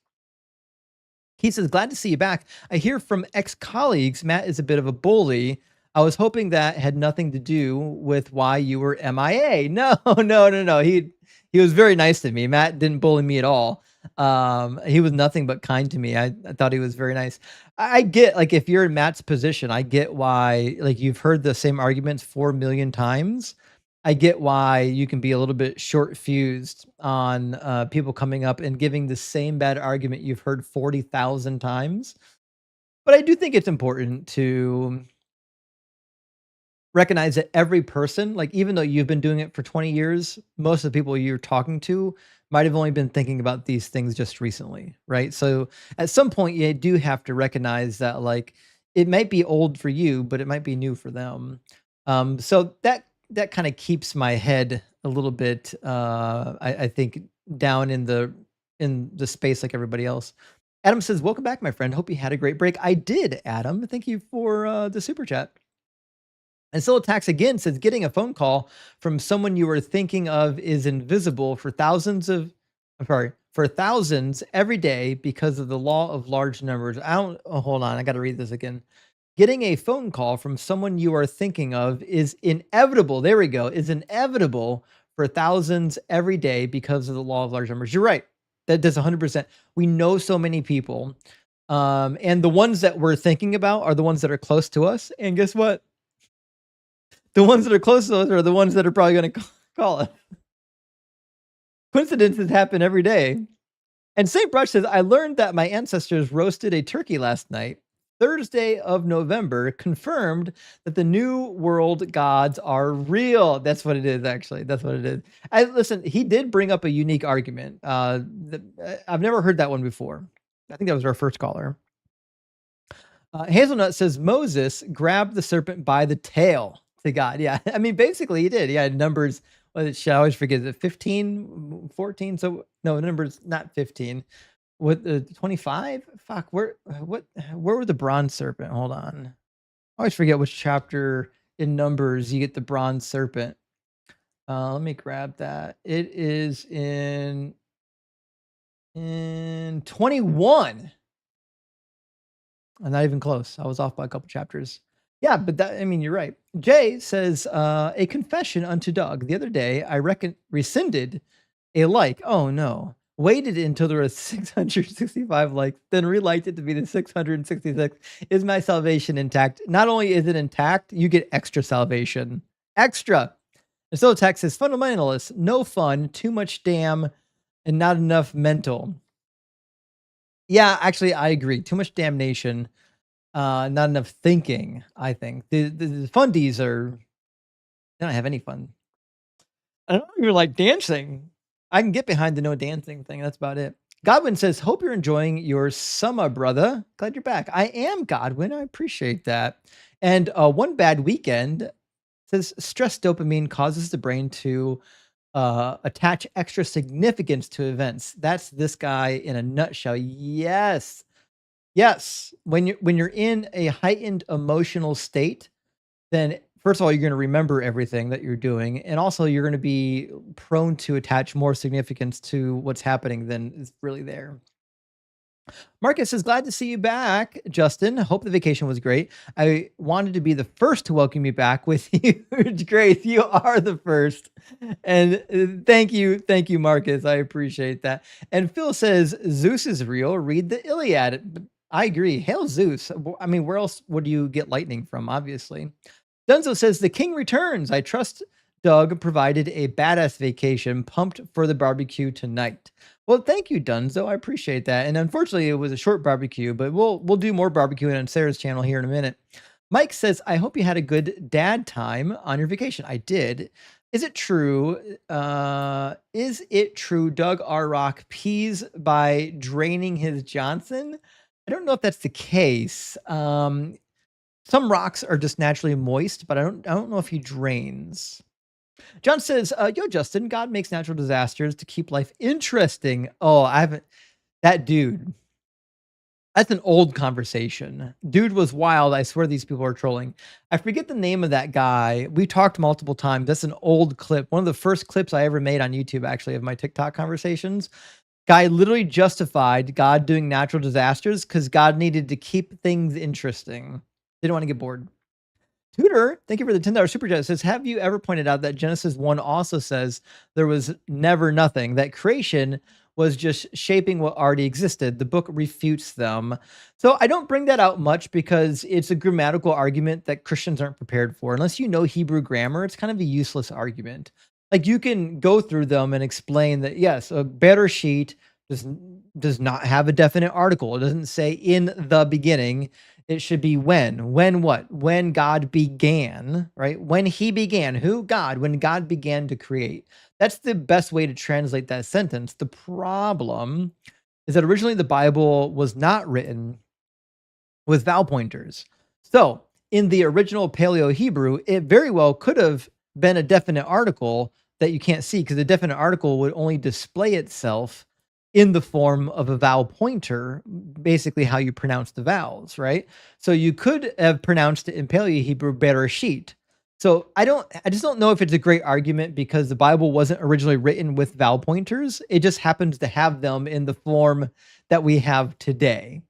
He says, glad to see you back. I hear from ex-colleagues Matt is a bit of a bully. I was hoping that had nothing to do with why you were MIA. No. He was very nice to me. Matt didn't bully me at all. He was nothing but kind to me. I thought he was very nice. I get, like, if you're in Matt's position, I get why, like, you've heard the same arguments 4 million times. I get why you can be a little bit short fused on people coming up and giving the same bad argument you've heard 40,000 times. But I do think it's important to recognize that every person, like, even though you've been doing it for 20 years, most of the people you're talking to might have only been thinking about these things just recently, right? So at some point, you do have to recognize that, like, it might be old for you, but it might be new for them. So that kind of keeps my head a little bit, I think, down in the space like everybody else. Adam says, welcome back, my friend. Hope you had a great break. I did, Adam. Thank you for the super chat. And Silotax again says, getting a phone call from someone you were thinking of is invisible for thousands every day because of the law of large numbers. Hold on. I got to read this again. Getting a phone call from someone you are thinking of is inevitable. There we go. Is inevitable for thousands every day because of the law of large numbers. You're right. That does 100%. We know so many people. And the ones that we're thinking about are the ones that are close to us. And guess what? The ones that are close to us are the ones that are probably going to call us. Coincidences happen every day. And St. Brush says, I learned that my ancestors roasted a turkey last night. Thursday of November confirmed that the New World gods are real. That's what it is, actually. That's what it is. Listen, he did bring up a unique argument. I've never heard that one before. I think that was our first caller. Hazelnut says, Moses grabbed the serpent by the tail to God. Yeah, I mean, basically he did. He had numbers. I always forget it. 15, 14. So no, numbers, not 15. What, 25? Fuck, where were the bronze serpent? Hold on. I always forget which chapter in Numbers you get the bronze serpent. Let me grab that. It is in 21. I'm not even close. I was off by a couple chapters. Yeah, but I mean, you're right. Jay says, a confession unto Doug. The other day, I rescinded a like. Oh, no. Waited until there was 665 likes, then reliked it to be the 666. Is my salvation intact? Not only is it intact, you get extra salvation. Extra. And so text says, fundamentalists, no fun, too much damn, and not enough mental. Yeah, actually, I agree. Too much damnation, not enough thinking, I think. The fundies they don't have any fun. I don't even like dancing. I can get behind the no dancing thing. That's about it. Godwin says, hope you're enjoying your summer, brother. Glad you're back. I am, Godwin. I appreciate that. And one bad weekend says, stress dopamine causes the brain to attach extra significance to events. That's this guy in a nutshell. Yes. When you're in a heightened emotional state, then first of all, you're going to remember everything that you're doing. And also you're going to be prone to attach more significance to what's happening than is really there. Marcus says, glad to see you back, Justin. Hope the vacation was great. I wanted to be the first to welcome you back with you. Grace, you are the first. And thank you, Marcus. I appreciate that. And Phil says, Zeus is real. Read the Iliad. I agree. Hail Zeus. I mean, where else would you get lightning from, obviously? Dunzo says, the king returns. I trust Doug provided a badass vacation. Pumped for the barbecue tonight. Well, thank you, Dunzo. I appreciate that. And unfortunately, it was a short barbecue, but we'll do more barbecuing on Sarah's channel here in a minute. Mike says, I hope you had a good dad time on your vacation. I did. Is it true? Doug R. Rock pees by draining his Johnson? I don't know if that's the case. Some rocks are just naturally moist, but I don't know if he drains. John says, yo, Justin, God makes natural disasters to keep life interesting. Oh, that dude. That's an old conversation. Dude was wild. I swear these people are trolling. I forget the name of that guy. We talked multiple times. That's an old clip. One of the first clips I ever made on YouTube, actually, of my TikTok conversations. Guy literally justified God doing natural disasters because God needed to keep things interesting. Didn't want to get bored. Tudor, thank you for the $10 super chat. It says, have you ever pointed out that Genesis 1 also says there was never nothing, that creation was just shaping what already existed? The book refutes them. So I don't bring that out much because it's a grammatical argument that Christians aren't prepared for. Unless you know Hebrew grammar, it's kind of a useless argument. Like, you can go through them and explain that, yes, a Bereshit does not have a definite article. It doesn't say in the beginning. It should be when. When what? When God began, right? When he began. Who? God. When God began to create. That's the best way to translate that sentence. The problem is that originally the Bible was not written with vowel pointers. So in the original Paleo Hebrew, it very well could have been a definite article that you can't see, because the definite article would only display itself in the form of a vowel pointer, basically how you pronounce the vowels, right? So you could have pronounced it in Paleo Hebrew Bereshit. So I just don't know if it's a great argument, because the Bible wasn't originally written with vowel pointers. It just happens to have them in the form that we have today.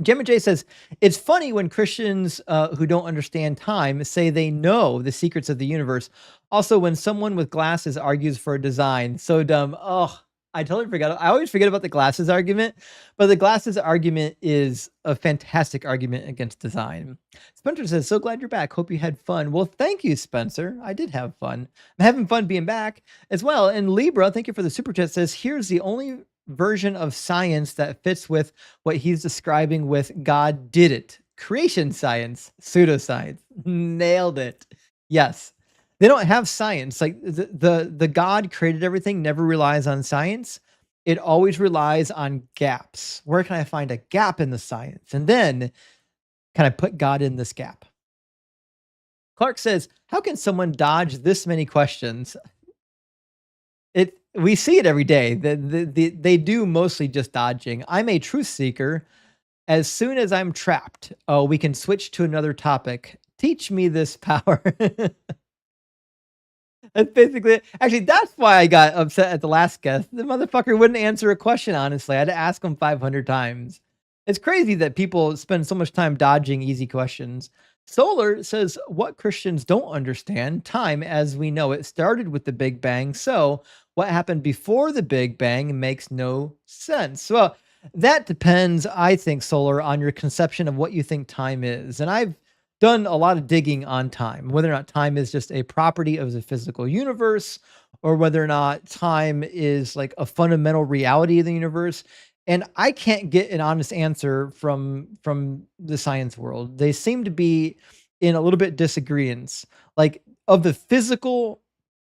Gemma J says, it's funny when Christians who don't understand time say they know the secrets of the universe. Also, when someone with glasses argues for a design, so dumb. Oh, I totally forgot. I always forget about the glasses argument, but the glasses argument is a fantastic argument against design. Spencer says, so glad you're back. Hope you had fun. Well, thank you, Spencer. I did have fun. I'm having fun being back as well. And Libra, thank you for the super chat, says, here's the only version of science that fits with what he's describing with God did it. Creation science, pseudoscience. Nailed it. Yes. They don't have science. Like the God created everything never relies on science. It always relies on gaps. Where can I find a gap in the science? And then can I put God in this gap? Clark says, how can someone dodge this many questions? We see it every day. They do mostly just dodging. I'm a truth seeker. As soon as I'm trapped, we can switch to another topic. Teach me this power. That's basically it. Actually, that's why I got upset at the last guest. The motherfucker wouldn't answer a question, honestly. I had to ask him 500 times. It's crazy that people spend so much time dodging easy questions. Solar says, what Christians don't understand, time as we know it started with the Big Bang. So what happened before the Big Bang makes no sense. Well, that depends, I think, Solar, on your conception of what you think time is. And I've done a lot of digging on time, whether or not time is just a property of the physical universe, or whether or not time is like a fundamental reality of the universe. And I can't get an honest answer from the science world. They seem to be in a little bit disagreements. Like, of the physical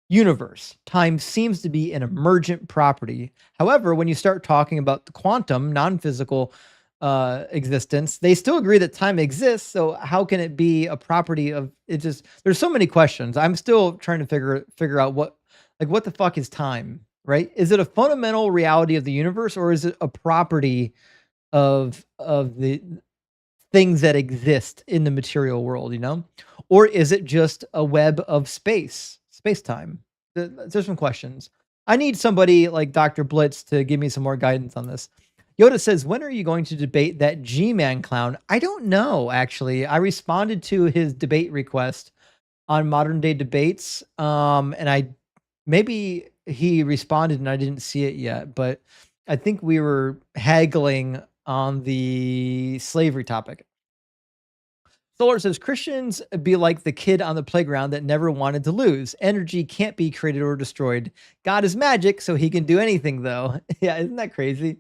universe, time seems to be an emergent property. However, when you start talking about the quantum, non-physical existence, they still agree that time exists. So how can it be a property of it? Just, there's so many questions. I'm still trying to figure out what the fuck is time, right? Is it a fundamental reality of the universe, or is it a property of the things that exist in the material world, or is it just a web of space-time? There's some questions. I need somebody like Dr. Blitz to give me some more guidance on this. Yoda says, when are you going to debate that G-Man clown? I don't know, actually. I responded to his debate request on Modern Day Debates, and maybe he responded and I didn't see it yet, but I think we were haggling on the slavery topic. Solar says Christians be like the kid on the playground that never wanted to lose. Energy can't be created or destroyed. God is magic, so he can do anything, though. Yeah, isn't that crazy?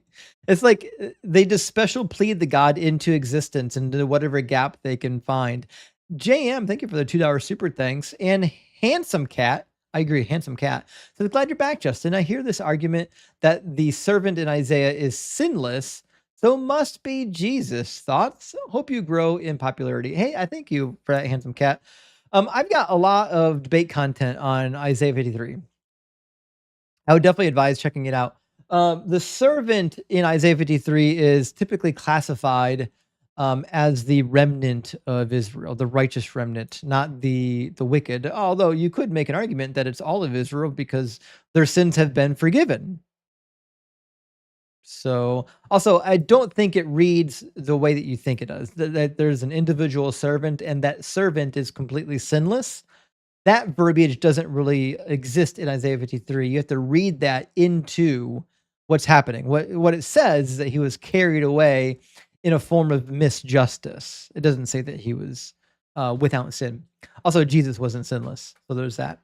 It's like they just special plead the God into existence, into whatever gap they can find. JM, thank you for the $2 super thanks. And Handsome Cat, I agree, Handsome Cat. So glad you're back, Justin. I hear this argument that the servant in Isaiah is sinless, so must be Jesus. Thoughts? Hope you grow in popularity. Hey, I thank you for that, Handsome Cat. I've got a lot of debate content on Isaiah 53. I would definitely advise checking it out. The servant in Isaiah 53 is typically classified as the remnant of Israel, the righteous remnant, not the wicked. Although you could make an argument that it's all of Israel because their sins have been forgiven. So also, I don't think it reads the way that you think it does. That there's an individual servant, and that servant is completely sinless. That verbiage doesn't really exist in Isaiah 53. You have to read that into what's happening. What it says is that he was carried away in a form of misjustice. It doesn't say that he was without sin. Also, Jesus wasn't sinless, so there's that.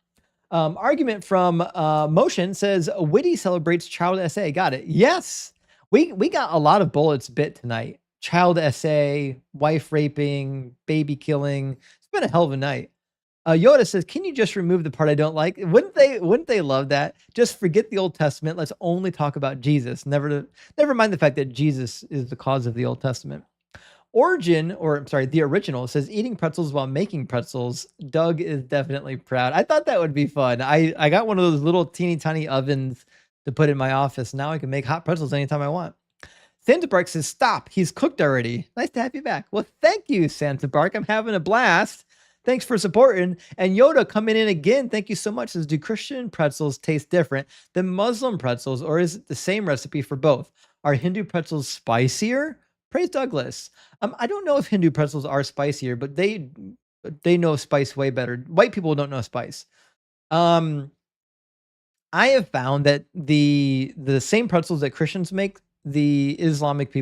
Argument from Motion says Witty celebrates child essay. Got it. Yes, we got a lot of bullets bit tonight. Child essay, wife raping, baby killing. It's been a hell of a night. Yoda says, "Can you just remove the part I don't like?" Wouldn't they love that? Just forget the Old Testament. Let's only talk about Jesus. Never mind the fact that Jesus is the cause of the Old Testament. The original says eating pretzels while making pretzels. Doug is definitely proud. I thought that would be fun. I got one of those little teeny tiny ovens to put in my office. Now I can make hot pretzels anytime I want. Santa Bark says, "Stop. He's cooked already." Nice to have you back. Well, thank you, Santa Bark. I'm having a blast. Thanks for supporting. And Yoda coming in again. Thank you so much. Says, do Christian pretzels taste different than Muslim pretzels, or is it the same recipe for both? Are Hindu pretzels spicier? Praise Douglas. I don't know if Hindu pretzels are spicier, but they know spice way better. White people don't know spice. I have found that the same pretzels that Christians make, the Islamic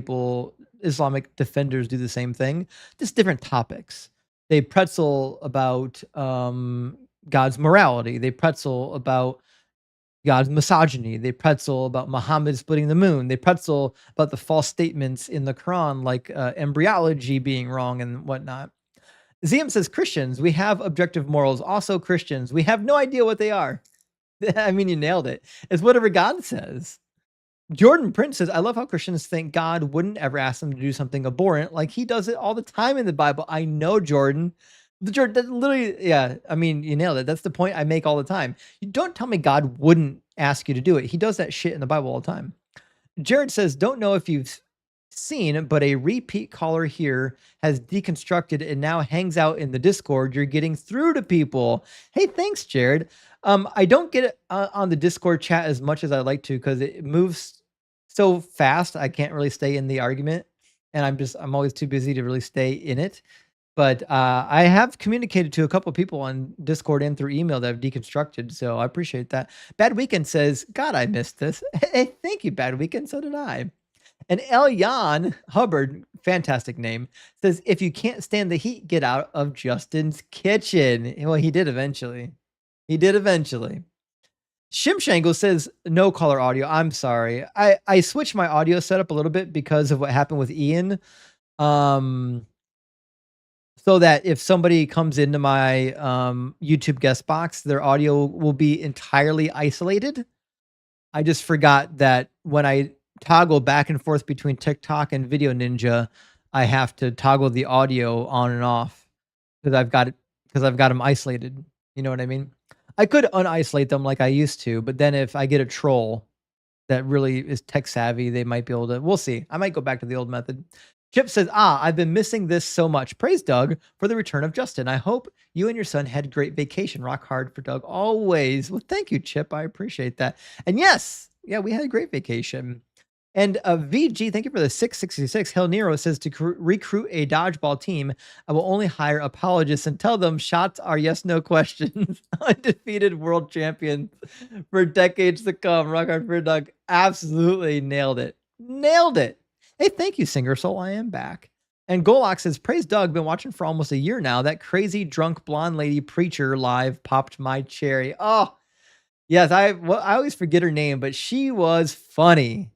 defenders do the same thing, just different topics. They pretzel about God's morality. They pretzel about God's misogyny. They pretzel about Muhammad splitting the moon. They pretzel about the false statements in the Quran, like embryology being wrong and whatnot. Ziam says, Christians, we have objective morals. Also Christians, we have no idea what they are. I mean, you nailed it. It's whatever God says. Jordan Prince says, I love how Christians think God wouldn't ever ask them to do something abhorrent. Like he does it all the time in the Bible. I know, Jordan. Jordan, that literally, yeah, I mean, you nailed it. That's the point I make all the time. You don't tell me God wouldn't ask you to do it. He does that shit in the Bible all the time. Jared says, don't know if you've seen, but a repeat caller here has deconstructed and now hangs out in the Discord. You're getting through to people. Hey, thanks, Jared. I don't get it on the Discord chat as much as I'd like to because it moves so fast. I can't really stay in the argument, and I'm always too busy to really stay in it. But I have communicated to a couple of people on Discord and through email that I've deconstructed, so I appreciate that. Bad Weekend says, God, I missed this. Hey, thank you, Bad Weekend. So did I. And Elyon Hubbard, fantastic name, says, if you can't stand the heat, get out of Justin's kitchen. Well, he did eventually. Shimshangle says, no caller audio. I'm sorry. I switched my audio setup a little bit because of what happened with Ian. So that if somebody comes into my YouTube guest box, their audio will be entirely isolated. I just forgot that when I toggle back and forth between TikTok and Video Ninja, I have to toggle the audio on and off because I've got them isolated. You know what I mean? I could unisolate them like I used to, but then if I get a troll that really is tech savvy, they might be able to. We'll see. I might go back to the old method. Chip says, I've been missing this so much. Praise Doug for the return of Justin. I hope you and your son had a great vacation. Rock hard for Doug always. Well, thank you, Chip. I appreciate that. And yes, yeah, we had a great vacation. And VG, thank you for the 666. Hell Nero says to recruit a dodgeball team, I will only hire apologists and tell them shots are yes, no questions. Undefeated world champions for decades to come. Rock hard for Doug. Absolutely nailed it. Hey, thank you, Singer Soul. I am back. And Golok says, praise Doug, been watching for almost a year now. That crazy drunk blonde lady preacher live popped my cherry. Oh, yes, I always forget her name, but she was funny.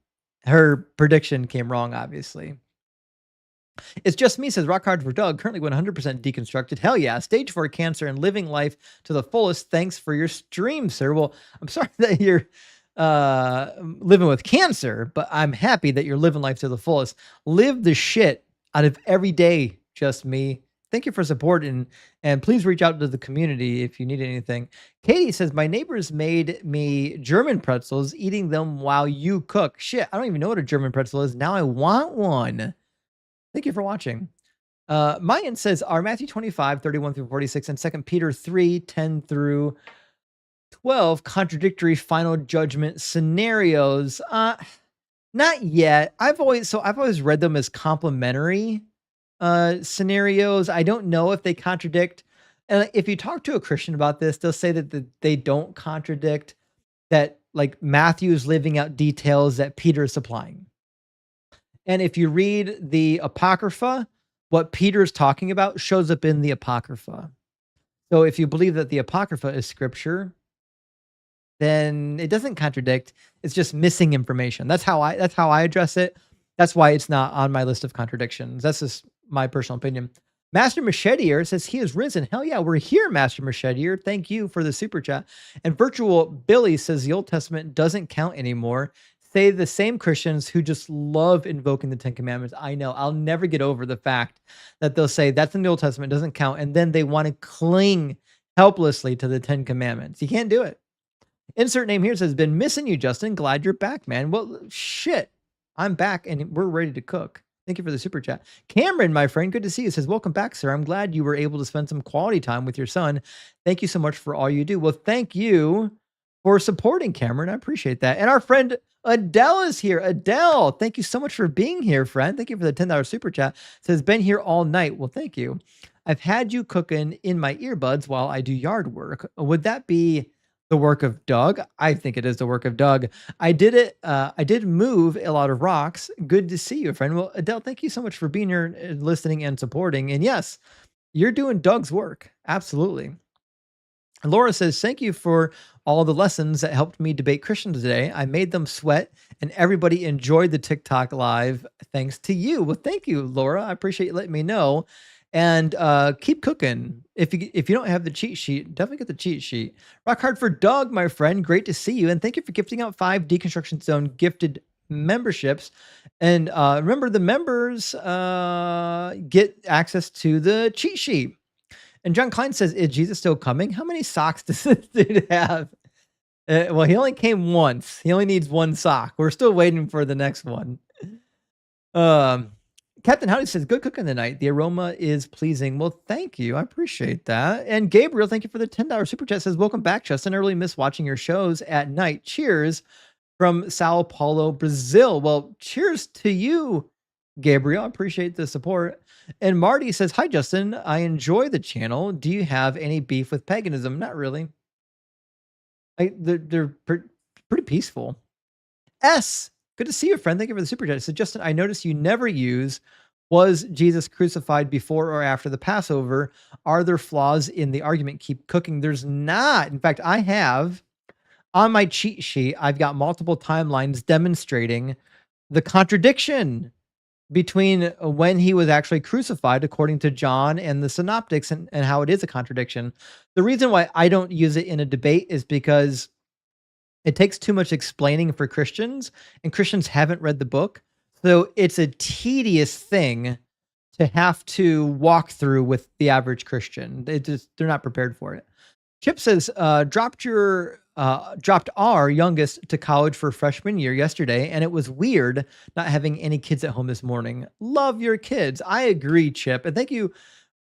Her prediction came wrong, obviously. It's just me, says Rock Hard for Doug, currently 100% deconstructed. Hell yeah, stage 4 cancer and living life to the fullest. Thanks for your stream, sir. Well, I'm sorry that you're living with cancer, but I'm happy that you're living life to the fullest. Live the shit out of every day, just me. Thank you for support, and please reach out to the community if you need anything. Katie says, my neighbors made me German pretzels, eating them while you cook. Shit, I don't even know what a German pretzel is. Now I want one. Thank you for watching. Mayan says, are Matthew 25, 31 through 46 and 2 Peter 3, 10 through 12 contradictory final judgment scenarios? Not yet. I've always read them as complementary scenarios. I don't know if they contradict. And if you talk to a Christian about this, they'll say that they don't contradict, that like Matthew is living out details that Peter is supplying. And if you read the Apocrypha, what Peter's talking about shows up in the Apocrypha. So if you believe that the Apocrypha is scripture, then it doesn't contradict. It's just missing information. That's how I address it. That's why it's not on my list of contradictions. That's just my personal opinion. Master Machetier says he is risen. Hell yeah, we're here, Master Machetier. Thank you for the super chat. And Virtual Billy says the Old Testament doesn't count anymore. Say the same Christians who just love invoking the 10 Commandments. I know. I'll never get over the fact that they'll say that's in the Old Testament, doesn't count, and then they want to cling helplessly to the 10 Commandments. You can't do it. Insert name here says, been missing you, Justin. Glad you're back, man. Well, shit. I'm back, and we're ready to cook. Thank you for the super chat. Cameron, my friend, good to see you. Says, welcome back, sir. I'm glad you were able to spend some quality time with your son. Thank you so much for all you do. Well, thank you for supporting, Cameron. I appreciate that. And our friend Adele is here. Adele, thank you so much for being here, friend. Thank you for the $10 super chat. Says, been here all night. Well, thank you. I've had you cooking in my earbuds while I do yard work. Would that be the work of Doug? I think it is the work of Doug. I did it. I did move a lot of rocks. Good to see you, friend. Well, Adele, thank you so much for being here, listening and supporting. And yes, you're doing Doug's work. Absolutely. Laura says, thank you for all the lessons that helped me debate Christians today. I made them sweat and everybody enjoyed the TikTok live thanks to you. Well, thank you, Laura. I appreciate you letting me know. And keep cooking. If you don't have the cheat sheet, definitely get the cheat sheet. Rock hard for Doug, my friend. Great to see you. And thank you for gifting out 5 Deconstruction Zone gifted memberships. And remember, the members get access to the cheat sheet. And John Klein says, is Jesus still coming? How many socks does this dude have? Well, he only came once. He only needs 1 sock. We're still waiting for the next one. Captain Howdy says, good cooking tonight. The aroma is pleasing. Well, thank you. I appreciate that. And Gabriel, thank you for the $10 super chat. Says, welcome back, Justin. I really miss watching your shows at night. Cheers from Sao Paulo, Brazil. Well, cheers to you, Gabriel. I appreciate the support. And Marty says, hi, Justin. I enjoy the channel. Do you have any beef with paganism? Not really. They're pretty peaceful. Good to see you, friend. Thank you for the super chat. So, Justin, I noticed you never use, was Jesus crucified before or after the Passover? Are there flaws in the argument? Keep cooking. There's not. In fact, I have on my cheat sheet, I've got multiple timelines demonstrating the contradiction between when he was actually crucified, according to John and the synoptics, and how it is a contradiction. The reason why I don't use it in a debate is because it takes too much explaining for Christians, and Christians haven't read the book. So it's a tedious thing to have to walk through with the average Christian. They're not prepared for it. Chip says, dropped our youngest to college for freshman year yesterday, and it was weird not having any kids at home this morning. Love your kids. I agree, Chip. And thank you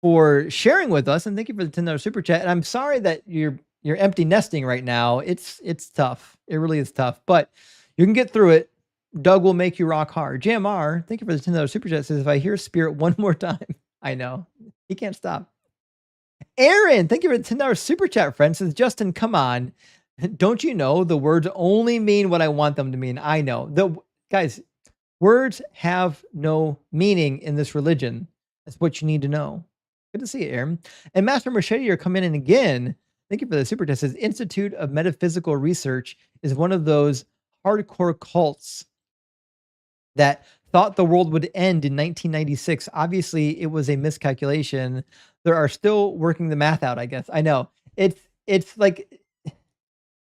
for sharing with us, and thank you for the $10 super chat. And I'm sorry that you're empty nesting right now. It's tough. It really is tough, but you can get through it. Doug will make you rock hard. JMR, thank you for the $10 super chat. Says, if I hear Spirit one more time, I know he can't stop. Aaron, thank you for the $10 super chat, friend. Says, Justin, come on. Don't you know the words only mean what I want them to mean? I know. Guys, words have no meaning in this religion. That's what you need to know. Good to see you, Aaron. And Master Machete, you're coming in again. Thank you for the super test. Says Institute of Metaphysical Research is one of those hardcore cults that thought the world would end in 1996. Obviously, it was a miscalculation. There are still working the math out, I guess. I know. It's like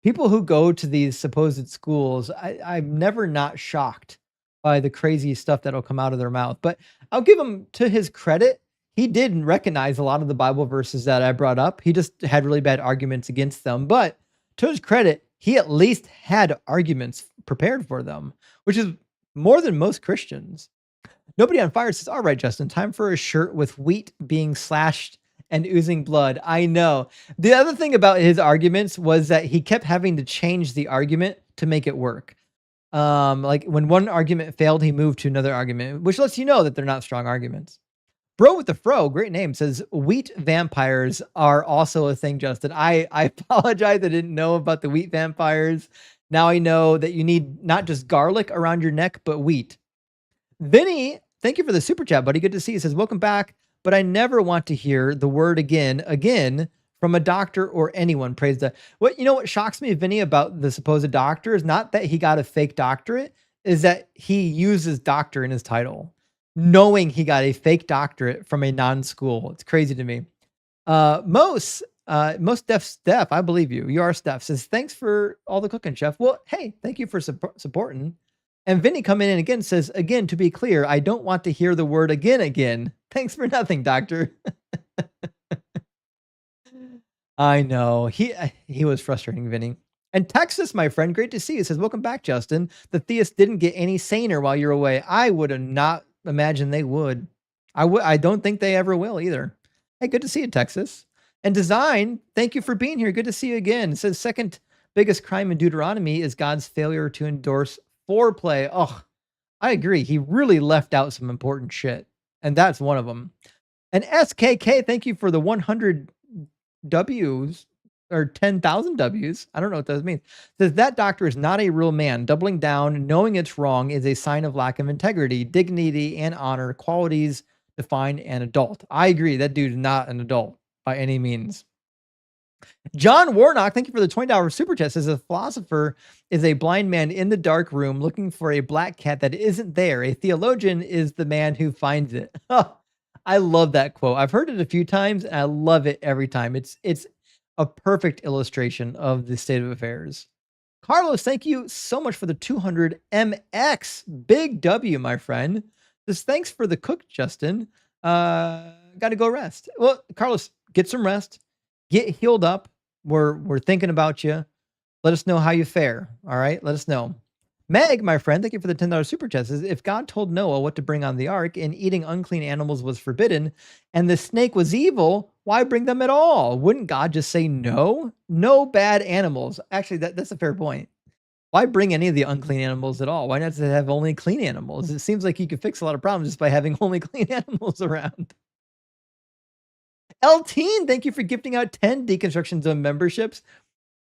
people who go to these supposed schools, I'm never not shocked by the crazy stuff that'll come out of their mouth. But I'll give him, to his credit, he did recognize a lot of the Bible verses that I brought up. He just had really bad arguments against them. But to his credit, he at least had arguments prepared for them, which is more than most Christians. Nobody on Fire says, all right, Justin, time for a shirt with wheat being slashed and oozing blood. I know. The other thing about his arguments was that he kept having to change the argument to make it work. Like when one argument failed, he moved to another argument, which lets you know that they're not strong arguments. Bro with the Fro, great name, says wheat vampires are also a thing, Justin. I apologize. I didn't know about the wheat vampires. Now I know that you need not just garlic around your neck, but wheat. Vinny, thank you for the super chat, buddy. Good to see you. Says, welcome back, but I never want to hear the word again from a doctor or anyone. Praise the what shocks me, Vinny, about the supposed doctor is not that he got a fake doctorate, is that he uses doctor in his title, knowing he got a fake doctorate from a non-school. It's crazy to me. Most Steph, I believe you. You are Steph. Says, thanks for all the cooking, chef. Well, hey, thank you for supporting. And Vinny coming in again says, again, to be clear, I don't want to hear the word again. Thanks for nothing, doctor. I know. He was frustrating, Vinny. And Texas, my friend, great to see you. Says, welcome back, Justin. The theists didn't get any saner while you're away. I would have not imagined they would. I don't think they ever will either. Hey, good to see you, Texas. And Design, thank you for being here. Good to see you again. It says, second biggest crime in Deuteronomy is God's failure to endorse foreplay. Oh, I agree. He really left out some important shit. And that's one of them. And SKK, thank you for the 100 W's or 10,000 W's. I don't know what that means. Says that doctor is not a real man. Doubling down, knowing it's wrong is a sign of lack of integrity, dignity, and honor, qualities define an adult. I agree. That dude is not an adult by any means. John Warnock, thank you for the $20 super chat. Says a philosopher is a blind man in the dark room looking for a black cat that isn't there. A theologian is the man who finds it. Oh, I love that quote. I've heard it a few times and I love it every time. It's a perfect illustration of the state of affairs. Carlos, thank you so much for the 200 MX. Big W, my friend. Just thanks for the cook, Justin. Got to go rest. Well, Carlos, get some rest. Get healed up. We're thinking about you. Let us know how you fare. All right, let us know. Meg, my friend, thank you for the $10 super chat. Says, if God told Noah what to bring on the ark and eating unclean animals was forbidden and the snake was evil, why bring them at all? Wouldn't God just say no? No bad animals. Actually, that's a fair point. Why bring any of the unclean animals at all? Why not have only clean animals? It seems like you could fix a lot of problems just by having only clean animals around. Elteen, thank you for gifting out 10 Deconstruction Zone memberships.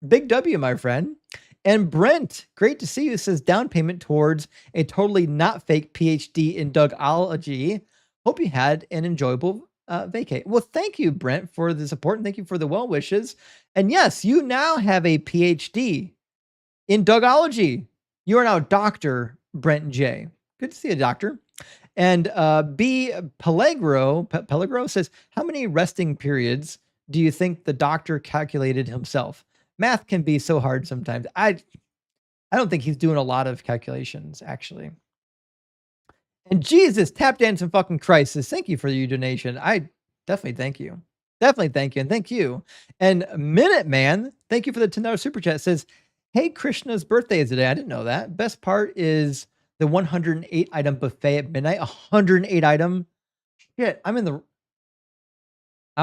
Big W, my friend. And Brent, great to see you, says down payment towards a totally not fake PhD in Dougology. Hope you had an enjoyable vacay. Well, thank you, Brent, for the support, and thank you for the well wishes. And yes, you now have a PhD in Dougology. You are now Dr. Brent J. Good to see you, doctor. And B. Pellegro says, how many resting periods do you think the doctor calculated himself? Math can be so hard sometimes. I don't think he's doing a lot of calculations, actually. And Jesus, tap dance and fucking Christ says, thank you for your donation. I definitely thank you. Definitely thank you. And thank you. And Minuteman, thank you for the $10 super chat. Says, hey, Krishna's birthday is today. I didn't know that. Best part is the 108 item buffet at midnight. 108 item. Shit, I'm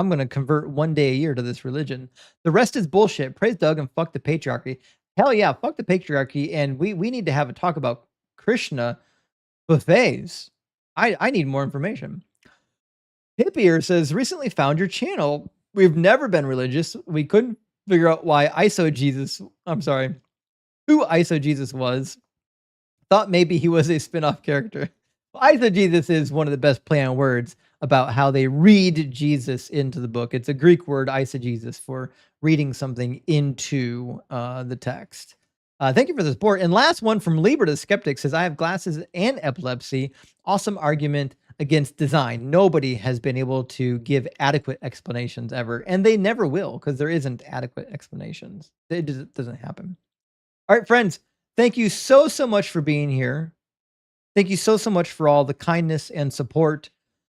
going to convert one day a year to this religion. The rest is bullshit. Praise Doug and fuck the patriarchy. Hell yeah, fuck the patriarchy. And we need to have a talk about Krishna buffets. I need more information. Hippier says, recently found your channel. We've never been religious. We couldn't figure out why who ISO Jesus was. Thought maybe he was a spin-off character. Well, ISO Jesus is one of the best play on words. about how they read Jesus into the book. It's a Greek word, eisegesis, for reading something into the text. Thank you for the support. And last one from Lieber the Skeptic says, I have glasses and epilepsy. Awesome argument against design. Nobody has been able to give adequate explanations ever, and they never will, because there isn't adequate explanations. It doesn't happen. All right, friends, thank you so much for being here. Thank you so much for all the kindness and support,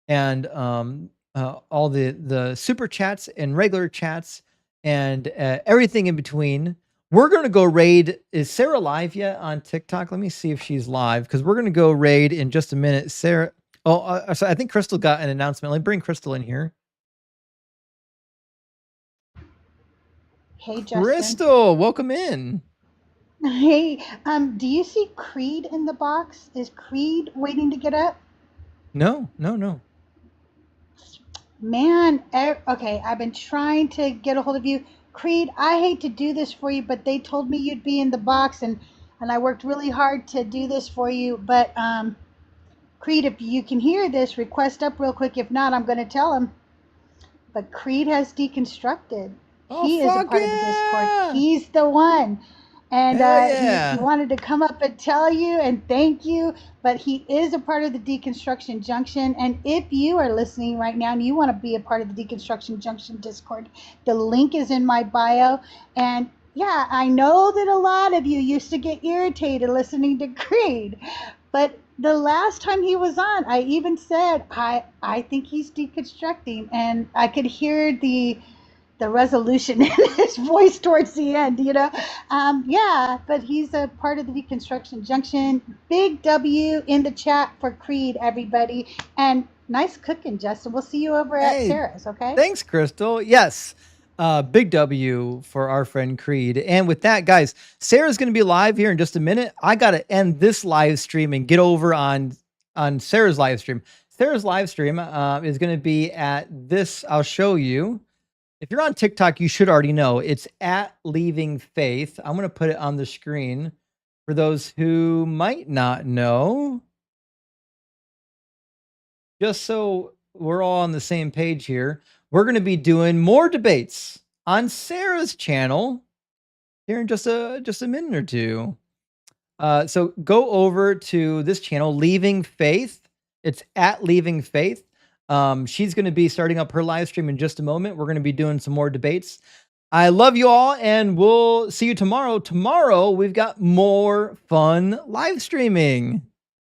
and all the super chats and regular chats and everything in between. We're going to go raid. Is Sarah live yet on TikTok? Let me see if she's live, because we're going to go raid in just a minute. Sarah. Oh, so I think Crystal got an announcement. Let me bring Crystal in here. Hey, Justin. Crystal, welcome in. Hey, do you see Creed in the box? Is Creed waiting to get up? No. Man, okay, I've been trying to get a hold of you. Creed, I hate to do this for you, but they told me you'd be in the box, and I worked really hard to do this for you. But Creed, if you can hear this, request up real quick. If not, I'm going to tell him. But Creed has deconstructed. He is a part of the Discord. He's the one. And he wanted to come up and tell you and thank you, but he is a part of the Deconstruction Junction. And if you are listening right now and you want to be a part of the Deconstruction Junction Discord, the link is in my bio. And yeah, I know that a lot of you used to get irritated listening to Creed, but the last time he was on, I even said, I think he's deconstructing, and I could hear the resolution in his voice towards the end, yeah, but he's a part of the Deconstruction Junction. Big W in the chat for Creed, everybody, and nice cooking, Justin. We'll see you over at Sarah's. Okay, thanks, Crystal. Yes, big W for our friend Creed. And with that, guys, Sarah's going to be live here in just a minute. I got to end this live stream and get over on Sarah's live stream. Sarah's live stream is going to be at this. I'll show you. If you're on TikTok, you should already know. It's at Leaving Faith. I'm going to put it on the screen for those who might not know. Just so we're all on the same page here, we're going to be doing more debates on Sarah's channel here in just a minute or two. So go over to this channel, Leaving Faith. It's at Leaving Faith. She's going to be starting up her live stream in just a moment. We're going to be doing some more debates. I love you all, and we'll see you tomorrow. Tomorrow, we've got more fun live streaming.